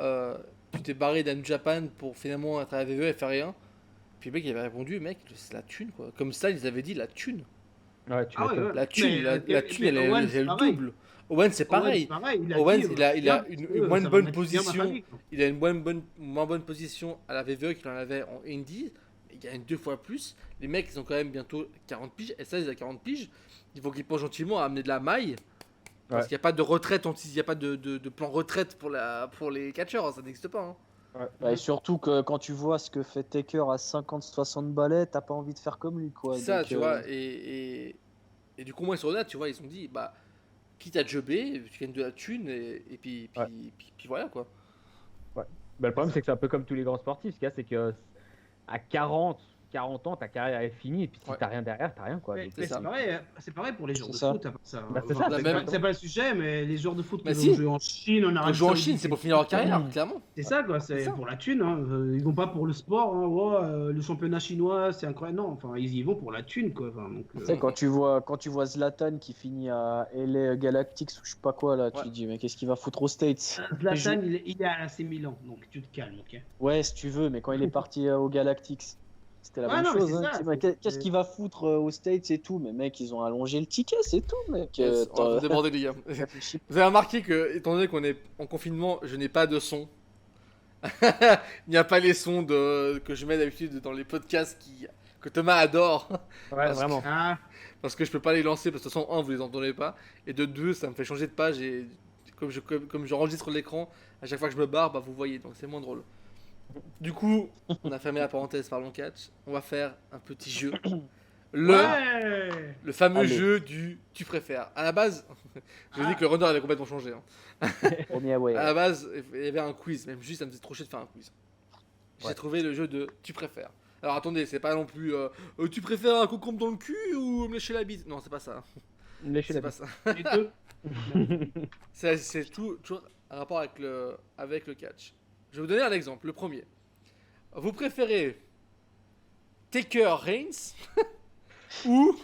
tu t'es barré d'A New Japan pour finalement être à la WWE et faire rien. Puis le mec il avait répondu mec c'est la thune quoi. Comme ça ils avaient dit la thune. Ouais, tu Ah ouais, m'étonnes. ouais. La thune, Mais, la thune elle est Owen, elle est c'est le pareil. double. Owen c'est pareil. Owen, pareil. Owen, dit, il a bien, une parce que moins ça va bonne mettre bien ma position. famille, quoi. Il a une moins bonne position à la WWE qu'il en avait en Indie. Il gagne 2 fois plus. Les mecs ils ont quand même bientôt 40 piges. Et ça ils ont 40 piges. Il faut qu'ils pensent gentiment à amener de la maille. Parce Ouais. qu'il n'y a pas de retraite, il n'y a pas de plan retraite pour les catcheurs, ça n'existe pas. Hein. Bah, et surtout que quand tu vois ce que fait Taker à 50-60 balais, t'as pas envie de faire comme lui, quoi. C'est ça, Donc, tu vois. Et du coup, moi, ils sont honnêtes, tu vois, ils se sont dit, bah, quitte à jobber, tu gagnes de la thune, et puis voilà, quoi. Bah, le problème, c'est que c'est un peu comme tous les grands sportifs. Ce qu'il y a, c'est que à 40 ans, ta carrière est finie. Et puis si Ouais. t'as rien derrière, t'as rien, quoi. Mais, Donc, mais c'est ça. c'est pareil pour les joueurs de C'est ça. foot. À part ça. Bah, c'est ça, Enfin, c'est ça. c'est pas le sujet, mais les joueurs de foot Bah, qui si. vont jouer en Chine, en Ils Arabie jouent en Saoudite, Chine, c'est pour finir leur carrière, clairement. C'est ça, quoi. C'est C'est ça. pour la thune. Hein. Ils vont pas pour le sport. Hein. Ouais, le championnat chinois, c'est incroyable. Non, enfin, ils y vont pour la thune, quoi. Enfin, donc, tu sais, quand tu vois Zlatan qui finit à LA Galactics ou je sais pas quoi, là, tu Ouais. te dis, mais qu'est-ce qu'il va foutre aux States? Zlatan, il est à l'AC Milan, donc tu te calmes, ok. Ouais, si tu veux, mais quand il est parti au Galactics, c'était la Ouais, même non, mais chose. c'est Hein. ça, Tu sais, mais qu'est-ce qu'il va foutre aux States et tout? Mais mec, ils ont allongé le ticket, c'est tout, mec. On va déborder, les gars. Réfléchis. Vous avez remarqué que, étant donné qu'on est en confinement, je n'ai pas de son. Il n'y a pas les sons que je mets d'habitude dans les podcasts que Thomas adore. Ouais, Parce vraiment. Ah, Parce que je peux pas les lancer, parce que de toute façon, un, vous les entendez pas. Et de deux, ça me fait changer de page. Et comme j'enregistre l'écran, à chaque fois que je me barre, bah, vous voyez. Donc c'est moins drôle. Du coup, on a fermé la parenthèse Parlons Catch. On va faire un petit jeu. ouais. Le fameux Allez. jeu du tu préfères. À la base, je vous dis que le runner avait complètement changé. Hein. Premier, ouais. À la base, il y avait un quiz. Même juste, ça me faisait trop chier de faire un quiz. J'ai Ouais. trouvé le jeu de tu préfères. Alors attendez, c'est pas non plus tu préfères un concombre dans le cul ou me lécher la bite. Non, c'est pas ça. Lécher C'est la pas ça. Les deux. C'est toujours un rapport avec le catch. Je vais vous donner un exemple. Le premier. Vous préférez Taker Reigns ou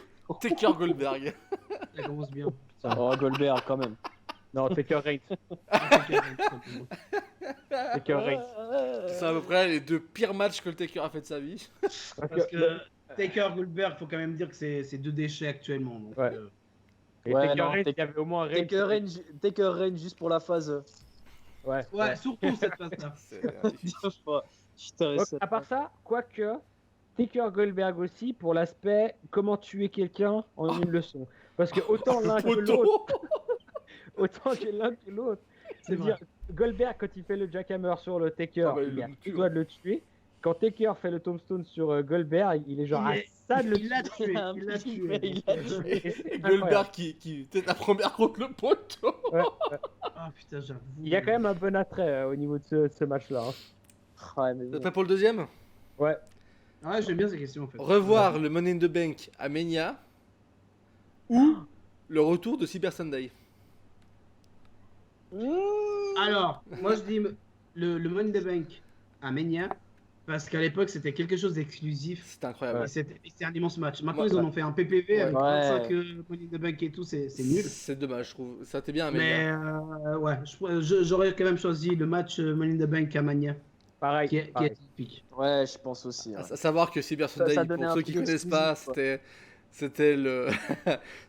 Taker Goldberg? Ça commence bien. Oh, Goldberg, quand même. Non, Taker Reigns. Taker Reigns. C'est à peu près les deux pires matchs que le Taker a fait de sa vie. Parce que Taker Goldberg, faut quand même dire que c'est deux déchets actuellement. Donc, Ouais. Et Ouais, Taker non, Reigns, il y avait au moins Reigns. Taker Range juste pour la phase. Ouais. ouais, surtout cette phase-là. Putain, Donc, à part ça, quoique, Taker Goldberg aussi pour l'aspect comment tuer quelqu'un en une leçon. Parce que autant l'un que l'autre, C'est c'est-à-dire Goldberg quand il fait le jackhammer sur le Taker, Ah bah, il il a le tout tue, doit de le tuer. Quand Taker fait le tombstone sur Goldberg, il est genre à ça de le Il l'a tuer. tué. Il l'a tué. Il l'a tué. Et c'est Goldberg incroyable. qui était la première contre le poteau. Ouais. Ah putain, j'avoue. Il y a quand même un bon attrait au niveau de ce match-là. hein. Ouais, mais Vous bon. êtes prêts pour le deuxième? Ouais. Ouais, j'aime bien ces questions en fait. Revoir le Money in the Bank à Mania ou le retour de Cyber Sunday? Alors, moi je dis le Money in the Bank à Mania parce qu'à l'époque c'était quelque chose d'exclusif. C'était incroyable. Et c'était un immense match. Maintenant Ouais. ils en ont fait un PPV avec Ouais. 25 Money in the Bank et tout, c'est nul. C'est dommage, je trouve. Ça t'est bien à Mais Mania. ouais, j'aurais quand même choisi le match Money in the Bank à Mania Pareil. qui est pareil. typique. Ouais, je pense aussi. hein. À savoir que Cyber Sunday, ça donnait pour un ceux qui truc connaissent pas, exclusif, quoi. c'était le.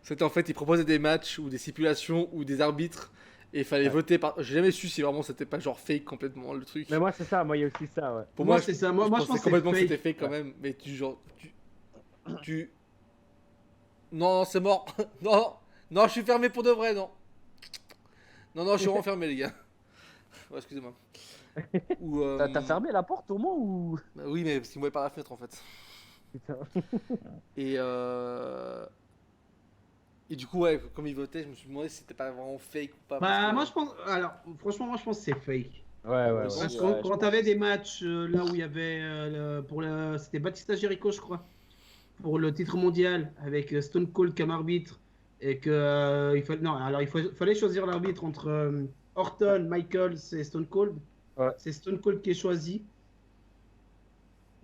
C'était en fait, ils proposaient des matchs ou des stipulations ou des arbitres et il fallait voter par. J'ai jamais su si vraiment c'était pas genre fake complètement le truc. Mais moi, c'est ça. Moi, il y a aussi ça. Ouais. Pour moi, moi, c'est ça. Moi, je pense pensais que complètement que c'est c'était fake quand même. Mais tu. Non, c'est mort. Non, je suis fermé pour de vrai, non. Non, je suis vraiment fermé, les gars. Ouais, excusez-moi. Ou, T'as fermé la porte au moins ou Bah oui, mais parce qu'il me voyait par la fenêtre en fait. Putain. Et du coup, ouais, comme il votait, je me suis demandé si c'était pas vraiment fake ou pas. Bah, parce que- moi je pense. Alors, franchement, moi je pense que c'est fake. Ouais, ouais. Parce Parce Ouais, que je quand pense t'avais aussi. des matchs là où il y avait c'était Batista Jericho, je crois, pour le titre mondial avec Stone Cold comme arbitre, Et que fallait choisir l'arbitre entre Orton, Michaels et Stone Cold. Ouais. C'est Stone Cold qui est choisi.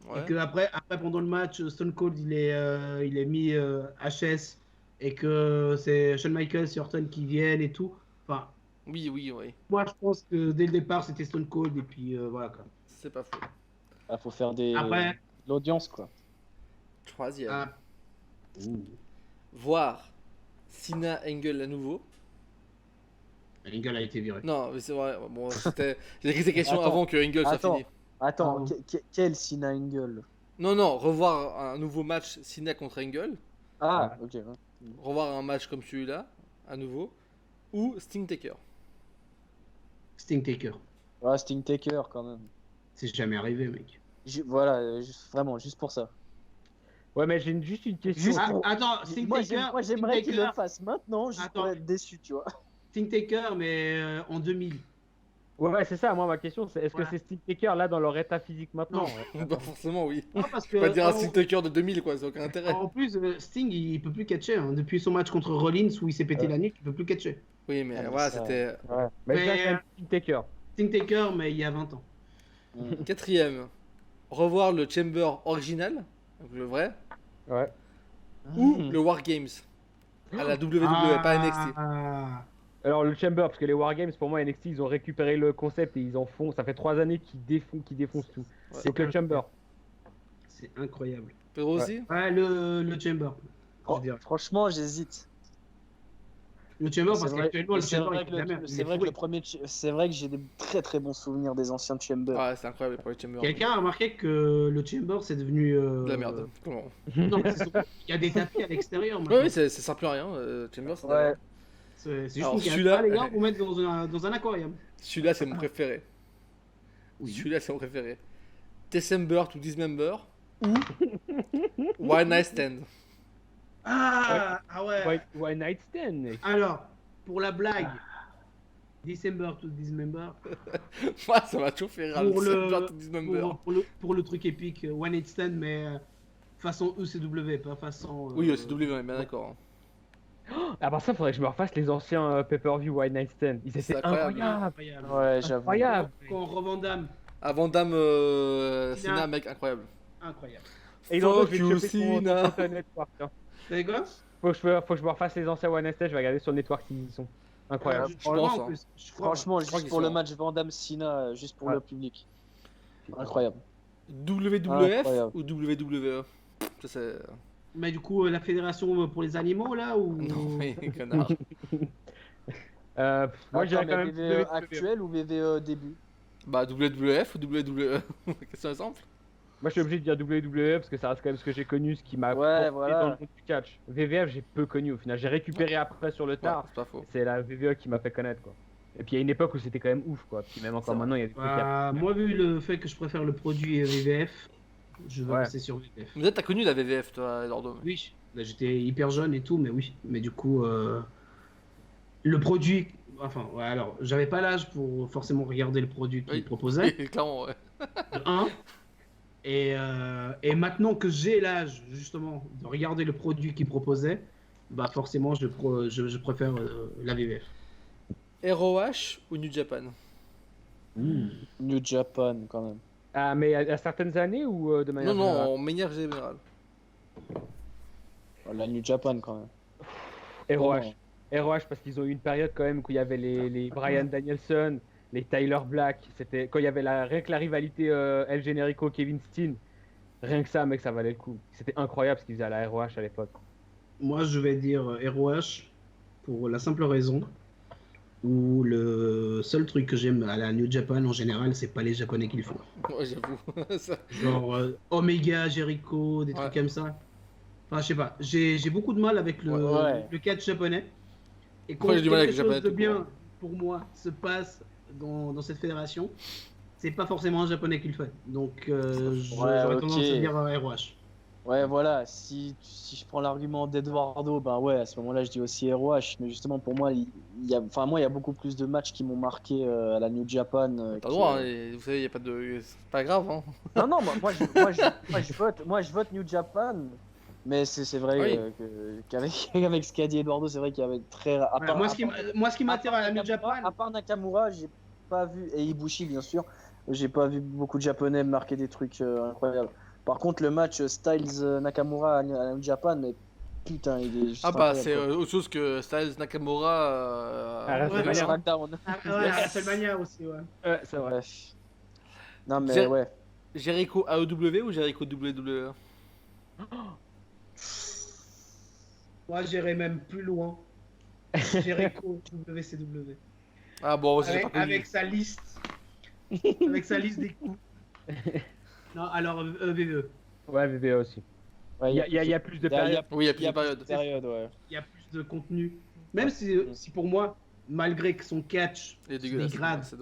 Ouais. Et que après pendant le match, Stone Cold il est mis HS et que c'est Shawn Michaels et Orton qui viennent et tout. Enfin, Oui, oui, oui. moi je pense que dès le départ c'était Stone Cold et puis voilà quoi. C'est pas faux. Ah, faut faire de Après, l'audience, quoi. Troisième. ah, Voir Cena Angle à nouveau. Angle a été viré. Non, mais c'est vrai. Bon, j'ai écrit ces questions Attends, avant que Angle soit attends. fini. Attends, Ah. quel Cena Angle? Non, revoir un nouveau match Cena contre Angle. Ah, ok. Ouais. Revoir un match comme celui-là, à nouveau. Ou Sting Taker. Sting Taker. Ouais, Sting Taker, quand même. C'est jamais arrivé, mec. Voilà, vraiment, juste pour ça. Ouais, mais j'ai juste une question. Juste Ah, pour- attends, Sting Moi, Taker. moi, j'aimerais Sting qu'il le Taker, fasse maintenant, juste pour Attends. être déçu, tu vois. Sting Taker, mais en 2000. Ouais, c'est ça. Moi, ma question, c'est est-ce Voilà. que c'est Sting Taker là dans leur état physique maintenant? Non. Bah forcément, oui. Non, parce Tu vas que dire un en, Sting Taker de 2000, quoi, ça n'a aucun intérêt. en plus, Sting il peut plus catcher. Hein. Depuis son match contre Rollins où il s'est pété la nuque, il peut plus catcher. Oui, mais Ah, mais voilà, ça- c'était Ouais. Mais Mais, ça, c'est un Sting Taker. Sting Taker, mais il y a 20 ans. quatrième. Revoir le Chamber original, donc le vrai, Ouais. ou Mm. le War Games à la WWE, pas NXT. Ah, Alors le Chamber, parce que les Wargames, pour moi, NXT, ils ont récupéré le concept et ils en font. Ça fait 3 années qu'ils défoncent tout. Ouais. Donc le Chamber. c'est incroyable. Pedro Ouais. aussi. Ouais, le Chamber. Je dirais. Franchement, j'hésite. Le Chamber, C'est parce vrai- qu'actuellement, le c'est Chamber, vrai il que fait de la merde. le- Il c'est est vrai que pourri. le premier, c'est vrai que j'ai des très très bons souvenirs des anciens Chamber. Ouais, c'est incroyable pour les Chamber. Quelqu'un a remarqué que le Chamber, c'est devenu. De la merde. Comment Non, c'est surtout- il y a des tapis à l'extérieur maintenant. Ouais, oui, ça sert plus à rien. Chamber, c'est Ouais. C'est juste Alors, une celui-là- carte, les gars, vous mettre dans un aquarium. Celui-là, c'est mon préféré. Oui. Celui-là, c'est mon préféré. December to Dismember ou One Night Stand. Ah ouais. One Night Stand. mec. Alors, pour la blague, December to Dismember. Ouais, ça m'a toujours fait rire. Pour December le, to Dismember. pour le truc épique, One Night Stand, mais façon ECW, pas façon. Oui, c'est W, on est bien d'accord. Ah bah ça, faudrait que je me refasse les anciens pay-per-view One Night Stand. Ils C'est étaient incroyable. incroyables. Ouais, j'avoue. Incroyable. Quand Revendam, Avant Dame Cena. Cena, mec, incroyable. incroyable. Et donc, Fuck je vais you, choper sur Cena. le network. Hein. T'as quoi Faut que je me refasse les anciens One Night Stand. Je vais regarder sur le network s'ils y sont. Incroyable. Je crois pense, en hein. plus. Je crois. Franchement, Je crois juste qu'ils pour le sont- match Van Damme Cena, juste pour Ouais. le public. Incroyable. WWF Incroyable. ou WWE. Ça, c'est. Mais du coup, la fédération pour les animaux, là, ou. Non, mais connard. Moi, je dirais Attends, quand mais même VVE WWE. actuel ou VVE début? Bah, WWF ou WWE. Question simple. Moi, je suis obligé de dire WWE parce que ça reste quand même ce que j'ai connu, ce qui m'a Ouais, porté voilà. dans le monde du catch. VVF, j'ai peu connu au final. J'ai récupéré après sur le Ouais, tard. c'est pas faux. C'est la VVE qui m'a fait connaître, quoi. Et puis, il y a une époque où c'était quand même ouf, quoi. Puis même encore C'est maintenant, il y a des trucs Bah, moi, vu le fait que je préfère le produit VVF, je vais Ouais. passer sur VVF. Mais toi, t'as connu la VVF, toi, Eduardo. Oui, là, j'étais hyper jeune et tout, mais oui. Mais du coup, le produit. Enfin, ouais, alors, j'avais pas l'âge pour forcément regarder le produit qu'il Oui. proposait. Clairement, ouais. de un. Et maintenant que j'ai l'âge, justement, de regarder le produit qu'il proposait, bah forcément, je préfère la VVF. ROH ou New Japan. New Japan, quand même. Ah, mais à certaines années ou de manière Non, non, générale en manière générale. Oh, la New Japan, quand même. ROH. ROH parce qu'ils ont eu une période quand même où il y avait les Bryan Danielson, les Tyler Black. C'était quand il y avait rien que la rivalité El Generico Kevin Steen. Rien que ça, mec, ça valait le coup. C'était incroyable ce qu'ils faisaient à la ROH à l'époque. Moi, je vais dire ROH pour la simple raison où le seul truc que j'aime à la New Japan en général, c'est pas les Japonais qui le font. Ouais, j'avoue. Ça- Genre Omega, Jericho, des trucs Ouais. comme ça. Enfin, je sais pas. J'ai beaucoup de mal avec Ouais. le catch japonais. Et quand Moi, j'ai du mal avec quelque le chose japonais de tout bien, court. pour moi, se passe dans cette fédération, c'est pas forcément un japonais qui le fait. Donc, j'aurais ok. tendance à dire ROH. Ouais, voilà, si je prends l'argument d'Eduardo, ben ouais, à ce moment-là, je dis aussi ROH. Mais justement, pour moi, il y a beaucoup plus de matchs qui m'ont marqué à la New Japan. T'as le droit, hein, et vous savez, y a pas de. C'est pas grave, hein. Non, non, moi je vote New Japan Mais c'est vrai Oui. qu'avec avec ce qu'a dit Eduardo, c'est vrai qu'il y avait très. À Voilà, moi, ce qui m'attire à la New Japan, À part Nakamura, j'ai pas vu, et Ibushi bien sûr, j'ai pas vu beaucoup de Japonais marquer des trucs incroyables. Par contre, le match Styles Nakamura à la New Japan, mais putain, il est juste Ah bah incroyable, c'est quoi. autre chose que Styles Nakamura. Ah, Ouais, WrestleMania. SmackDown. ouais, à WrestleMania aussi, ouais. C'est vrai. Bref. Non mais J'ai- ouais. Jericho AEW ou Jericho WWE? Moi, j'irais même plus loin. Jericho WCW. Ah bon, j'ai pas connu. Avec sa liste. Avec sa liste des coups. Non, alors VVE. Ouais, VVE aussi. Ouais, Il y a plus de périodes. Oui, il y a plusieurs périodes. périodes, ouais. Il y a plus de contenu. Même si pour moi, malgré que son catch Il est se dégueulasse. dégrade, C'est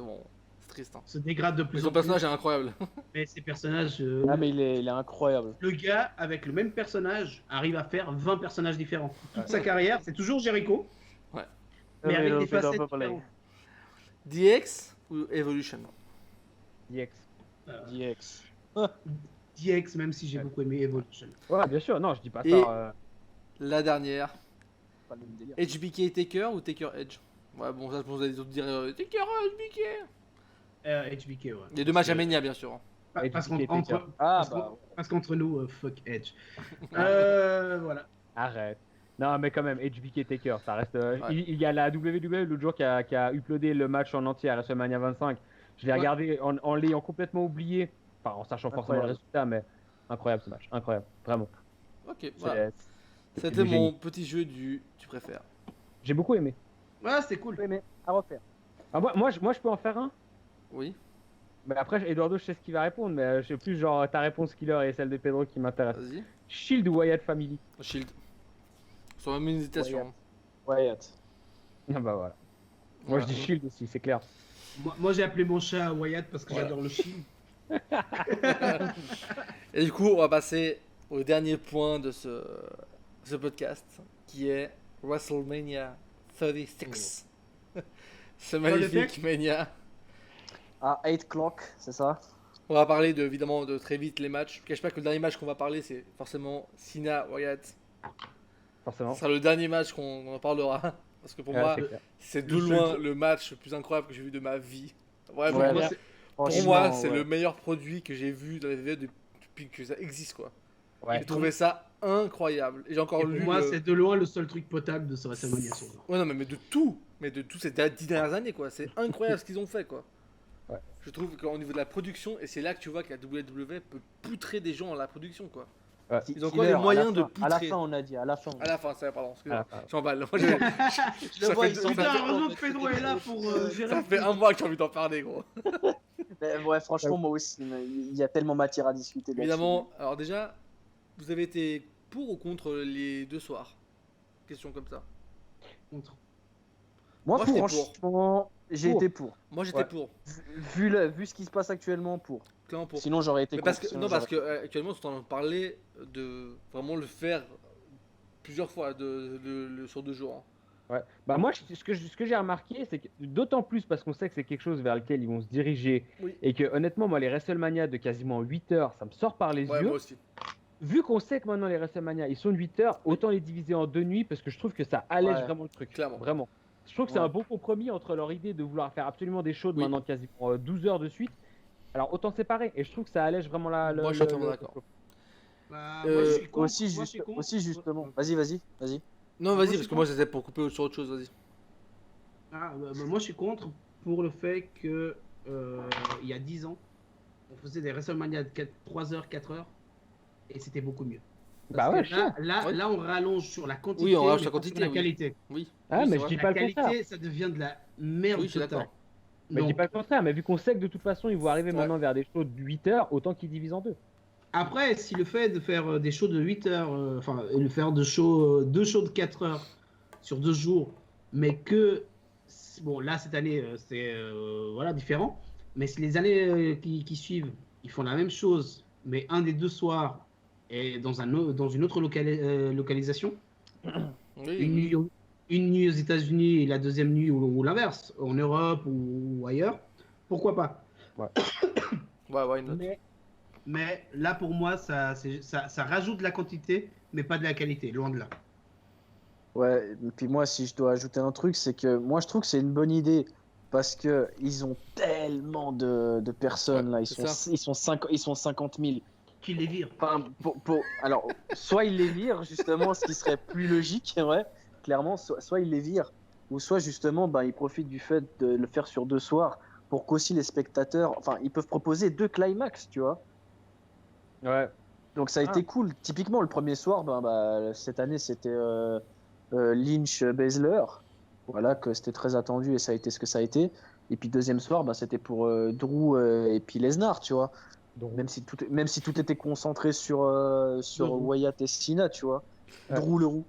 triste. Hein. se dégrade de Mais plus son en plus, personnage est incroyable. mais ces personnages, Ah mais il est incroyable. le gars avec le même personnage arrive à faire 20 personnages différents. Toute sa carrière, c'est toujours Jericho, Ouais. mais avec des facettes différentes. DX ou Evolution? DX. DX. DX, même si j'ai beaucoup aimé Evolution. Ouais, bien sûr. Non, je dis pas Et- ça. La dernière. Pas le même délire. HBK Taker ou Taker Edge? Ouais, bon, ça je pense que vous allez tous dire Taker HBK. HBK, ouais. Les deux matchs à Mania, bien sûr. Parce HBK qu'entre Taker. Ah parce bah. qu'en- parce qu'entre nous, fuck Edge. Voilà. Arrête. Non, mais quand même, HBK Taker, ça reste. Ouais. Il y a la WWE l'autre jour qui a uploadé le match en entier à WrestleMania 25. Je l'ai Ouais. regardé en l'ayant complètement oublié. Enfin, en sachant forcément le Incroyable. résultat, mais incroyable ce match. Incroyable. Vraiment. Ok, voilà. C'est- C'était du mon génie. petit jeu du tu préfères. J'ai beaucoup aimé. Ouais, c'était cool. Oui, mais à refaire. Ah, moi, je peux en faire un. Oui. Mais après, Eduardo, je sais ce qu'il va répondre, mais je sais plus, genre, ta réponse killer et celle de Pedro qui m'intéresse. Vas-y. Shield ou Wyatt Family? Shield. Sur la même hésitation. hein. Wyatt. Ah bah voilà. Moi, Voilà. je dis Shield aussi, c'est clair. Moi, j'ai appelé mon chat Wyatt parce que Voilà. j'adore le Shield. Et du coup, on va passer au dernier point de ce podcast, qui est WrestleMania 36. Ce magnifique Mania. À 8 o'clock, c'est ça? On va parler évidemment de très vite les matchs. Je ne cache pas que le dernier match qu'on va parler, c'est forcément Cena Wyatt. Forcément. Ce sera le dernier match qu'on en parlera. Parce que pour Ouais, moi, c'est clair. c'est de Le seul loin truc- le match le plus incroyable que j'ai vu de ma vie. Vraiment. Ouais, Moi, mais- c'est- Pour Franchement, moi, c'est ouais. le meilleur produit que j'ai vu dans les WWE depuis que ça existe, quoi. Ouais. J'ai trouvé ça incroyable. Et j'ai encore et lu. pour moi, le- c'est de loin le seul truc potable de ce WrestleMania. sur moi. Ouais, non, mais de tout. Mais de tout ces 10 dernières années, quoi. C'est incroyable ce qu'ils ont fait, quoi. Ouais. Je trouve qu'au niveau de la production, et c'est là que tu vois que la WWE peut poutrer des gens à la production, quoi. Ouais. Ils ont quoi les Killer, moyens à la de fin- À la poutrer fin, on a dit, à la fin. À la fin, ça, pardon, À excusez-moi. la fin. J'emballe. Moi, Je ça le vois, fait- ils ça sont fait- Putain, heureusement que Pedro est là pour gérer. ça fait un mois que j'ai envie d'en parler, gros. Ouais, franchement, moi aussi, mais il y a tellement matière à discuter. là-dessus. Évidemment, alors déjà, vous avez été pour ou contre les deux soirs? Question comme ça. Contre. Moi, Moi, j'étais franchement, j'ai Pour. été pour. Moi, j'étais Ouais. pour. Vu ce qui se passe actuellement, pour. Clairement pour. Sinon, j'aurais été Mais parce contre. que, Sinon, non, parce que j'aurais- actuellement, on en parlait de vraiment le faire plusieurs fois sur 2 jours. hein. Ouais. Bah moi, ce que j'ai remarqué, c'est que d'autant plus parce qu'on sait que c'est quelque chose vers lequel ils vont se diriger Oui. et que honnêtement, moi, les WrestleMania de quasiment 8 heures, ça me sort par les Ouais, yeux. moi aussi. Vu qu'on sait que maintenant les WrestleMania, ils sont de 8 heures, autant les diviser en 2 nuits parce que je trouve que ça allège Ouais. vraiment le truc. Clairement. Vraiment. Je trouve que c'est Ouais. un bon compromis entre leur idée de vouloir faire absolument des shows de Oui. maintenant quasiment 12 heures de suite. Alors autant séparer et je trouve que ça allège vraiment la. Moi, je suis totalement d'accord. Bah, Euh, moi, je suis contre. Aussi, Moi, je suis contre. aussi justement. Vas-y. Non, Moi, vas-y, je parce suis que moi, c'était pour couper sur autre chose, vas-y. Moi, je suis contre pour le fait que il y a 10 ans, on faisait des WrestleMania de 3 heures, 4 heures, et c'était beaucoup mieux. Bah ouais, Parce que là, Ouais. là, on rallonge sur la quantité, Oui, on rallonge mais la pas quantité, sur la oui. qualité. Oui. Ah, Oui, mais c'est je vrai. dis La pas le qualité, contraire. ça devient de la merde Oui, je suis totale. d'accord. Mais je dis Donc, pas le contraire, mais vu qu'on sait que de toute façon ils vont arriver Ouais. maintenant vers des shows de 8 heures, autant qu'ils divisent en 2. après, si le fait de faire des shows de 8 heures, enfin, et de faire deux shows de 4 heures sur 2 jours, mais que, bon, là, cette année, c'est voilà, différent, mais si les années qui suivent, ils font la même chose, mais un des 2 soirs est dans une autre localisation, Oui, une oui. nuit aux États-Unis et la deuxième nuit ou l'inverse, en Europe ou ailleurs, pourquoi pas? Ouais, why not? mais là pour moi ça rajoute de la quantité, mais pas de la qualité, loin de là. Ouais, et puis moi, si je dois ajouter un truc, c'est que moi, je trouve que c'est une bonne idée parce que ils ont tellement de personnes là. c'est ça. Ils sont 50 000. Qui les vire. Enfin, alors, soit ils les virent, justement, ce qui serait plus logique, ouais, clairement, soit ils les virent, ou soit justement, ben, ils profitent du fait de le faire sur 2 soirs pour qu'aussi les spectateurs, enfin, ils peuvent proposer 2 climax, tu vois. Ouais. Donc ça a été cool. Typiquement, le premier soir, cette année, c'était Lynch-Baszler. Voilà, que c'était très attendu et ça a été ce que ça a été. Et puis deuxième soir, c'était pour Drew et puis Lesnar, tu vois. Donc, Même si tout était concentré sur Drew. Wyatt et Cena, tu vois. Ouais. Drew le roux.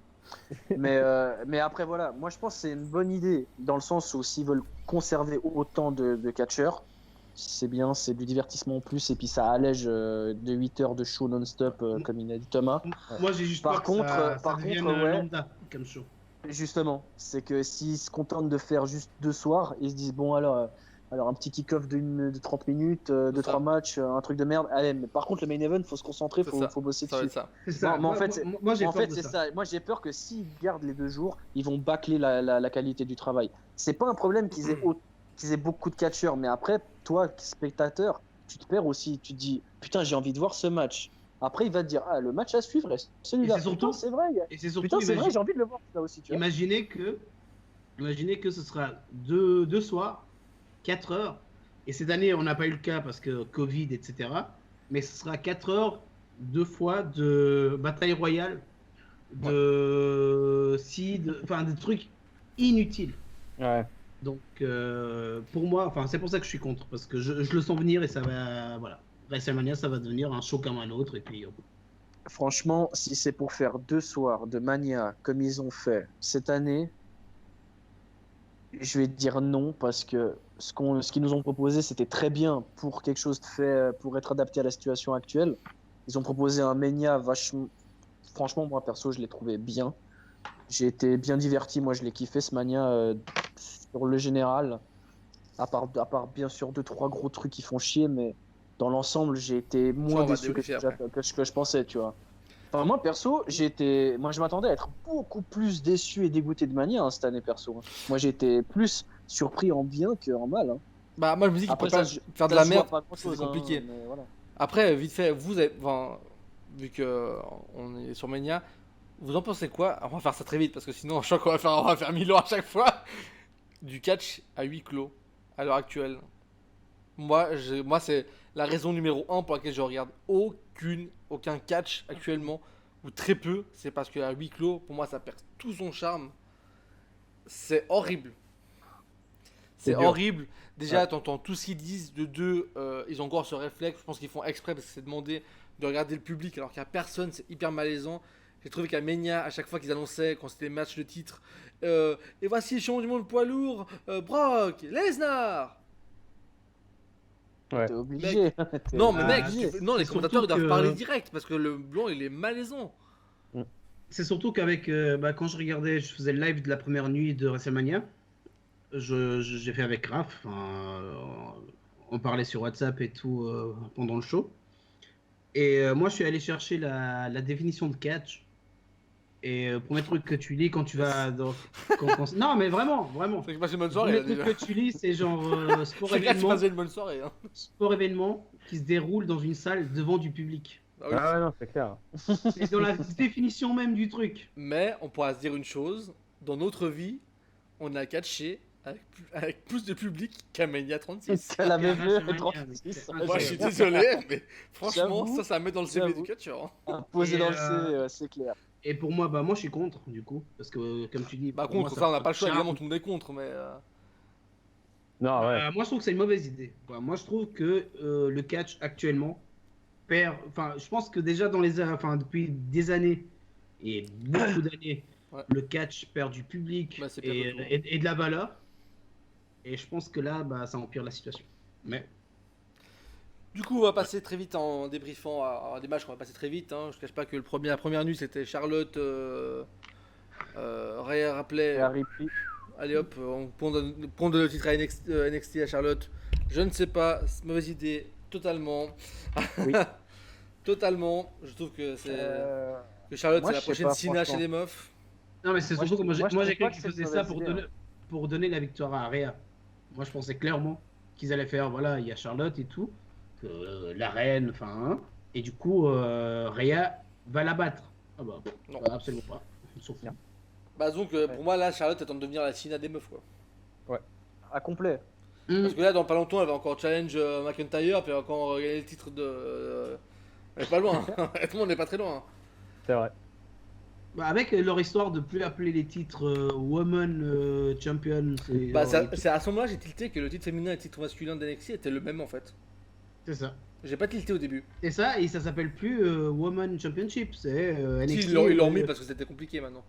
Mais après, voilà, moi je pense que c'est une bonne idée dans le sens où s'ils veulent conserver autant de catcheurs, c'est bien, c'est du divertissement en plus et puis ça allège de 8 heures de show non-stop, comme il a dit Thomas. Moi j'ai juste Par peur que contre, ça par devienne contre, ouais. lambda comme show. Justement, c'est que s'ils se contentent de faire juste 2 soirs, ils se disent bon alors un petit kick-off de 30 minutes, de C'est ça. 3 matchs, un truc de merde. Allez, mais par contre le main event, faut se concentrer, C'est faut, ça. faut bosser Ça va dessus. être ça. C'est ça. Non, mais en fait, moi j'ai En peur fait, de c'est ça. ça. Moi, j'ai peur que s'ils gardent les 2 jours, ils vont bâcler la qualité du travail. C'est pas un problème qu'ils aient beaucoup de catcheurs, mais après, toi, spectateur, tu te perds aussi. Tu te dis, putain, j'ai envie de voir ce match. Après, il va te dire, ah, le match à suivre, est celui-là. Et c'est surtout- Putain, c'est vrai. Et c'est surtout Putain, c'est vrai, j'ai envie de le voir là aussi. Tu vois. imaginez que ce sera deux soirs, 4 heures. Et cette année, on n'a pas eu le cas parce que Covid, etc. Mais ce sera 4 heures, 2 fois de bataille royale, enfin des trucs inutiles. ouais. Donc pour moi, enfin c'est pour ça que je suis contre parce que je le sens venir et ça va, voilà. WrestleMania, ça va devenir un show comme un autre et puis Franchement, si c'est pour faire 2 soirs de Mania comme ils ont fait cette année, je vais dire non parce que ce qu'ils nous ont proposé, c'était très bien pour quelque chose de fait, pour être adapté à la situation actuelle. Ils ont proposé un Mania vachement. Franchement, moi perso, je l'ai trouvé bien. J'ai été bien diverti. Moi, je l'ai kiffé ce Mania sur le général. À part bien sûr 2-3 gros trucs qui font chier, mais dans l'ensemble, j'ai été moins on va déçu que débriefer ce que je pensais, tu vois. Enfin, moi perso, moi je m'attendais à être beaucoup plus déçu et dégoûté de Mania cette année perso. Hein. Moi j'ai été plus surpris en bien qu'en mal. Hein. Bah, moi je me dis qu'il Après peut pas ça, faire de ça la se voit merde. pas grand-chose, C'est compliqué. hein, mais voilà. Après, vite fait, enfin, vu que on est sur Mania, vous en pensez quoi? On va faire ça très vite parce que sinon, je crois on va faire 1000 ans à chaque fois. Du catch à huis clos à l'heure actuelle. Moi, c'est la raison numéro 1 pour laquelle je regarde aucun catch actuellement, ou très peu. C'est parce qu'à huis clos, pour moi, ça perd tout son charme. C'est horrible. C'est C'est dur. horrible. Déjà, Ouais. t'entends tout ce qu'ils disent. De deux, ils ont encore ce réflexe. Je pense qu'ils font exprès parce que c'est demandé de regarder le public alors qu'il n'y a personne. C'est hyper malaisant. J'ai trouvé qu'à Mania, à chaque fois qu'ils annonçaient, quand c'était match de titre, et voici le champion du monde poids lourd, Brock Lesnar. Ouais. T'es obligé. T'es Non, mais mec, obligé. non, les c'est commentateurs ils surtout doivent que- parler direct parce que le blanc il est malaisant. c'est surtout qu'avec quand je faisais le live de la première nuit de WrestleMania, j'ai fait avec Raph, on parlait sur WhatsApp et tout pendant le show. Et moi je suis allé chercher la définition de catch. Et premier truc que tu lis quand tu vas non mais vraiment. Fait que je passe une bonne Le soirée là, premier truc déjà. que tu lis c'est genre sport C'est vrai que tu événement, passais une bonne soirée. Hein. sport événement qui se déroule dans une salle devant du public. Ah oui. Ah ouais, non, c'est clair. C'est dans la définition même du truc. Mais on pourra se dire une chose, dans notre vie, on a catché avec plus de public qu'à Mania 36. Qu'elle avait vu WrestleMania, 36. c'est Moi je suis incroyable. désolé, mais franchement, J'avoue, ça met dans le CV j'avoue. du catcheur. Hein. Posé Et, dans le C, c'est clair. Et pour moi, moi je suis contre du coup, parce que comme tu dis, Bah pour moi, contre, ça on n'a pas le choix, charme. évidemment tout le monde est contre, mais... Non, ouais. Moi je trouve que c'est une mauvaise idée. Moi je trouve que le catch actuellement perd. Enfin, je pense que déjà depuis des années et beaucoup d'années, Ouais. le catch perd du public Bah, c'est pire que tout. et de la valeur. Et je pense que là, ça empire la situation. Mais Du coup, on va passer très vite en débriefant à des matchs qu'on va passer très vite. Hein. Je ne cache pas que la première nuit, c'était Charlotte, Rhea Ripley. Et Harry P. Allez hop, on prend le titre à NXT à Charlotte. Je ne sais pas, c'est mauvaise idée, totalement. Oui. totalement. Je trouve que Euh, que Charlotte moi, c'est la je sais prochaine pas, Cena chez franchement. les meufs. Non, mais c'est Moi, surtout que je moi j'ai trouve cru pas que qu'ils c'est une faisaient ça mauvaise pour idée, donner la victoire à Rhea. Moi, je pensais clairement qu'ils allaient faire, voilà, il y a Charlotte et tout, que, la reine, enfin, hein, et du coup, Rhea va la battre. Ah bah, Non. absolument pas. On s'en fout. Non. Bah donc pour moi là Charlotte est en train de devenir la Cena des meufs quoi. À complet. Parce que là dans pas longtemps elle va encore challenge McIntyre puis elle va encore gagner le titre de. Elle est pas loin. Tout le monde n'est pas très loin. C'est vrai. Bah, avec leur histoire de plus appeler les titres Woman Champion, Bah genre, c'est à ce moment-là j'ai tilté que le titre féminin et le titre masculin d'NXT était le même en fait. c'est ça. J'ai pas tilté au début. Et ça, et ça s'appelle plus Woman Championship, c'est Si, NXT. ils l'ont mis parce que c'était compliqué maintenant.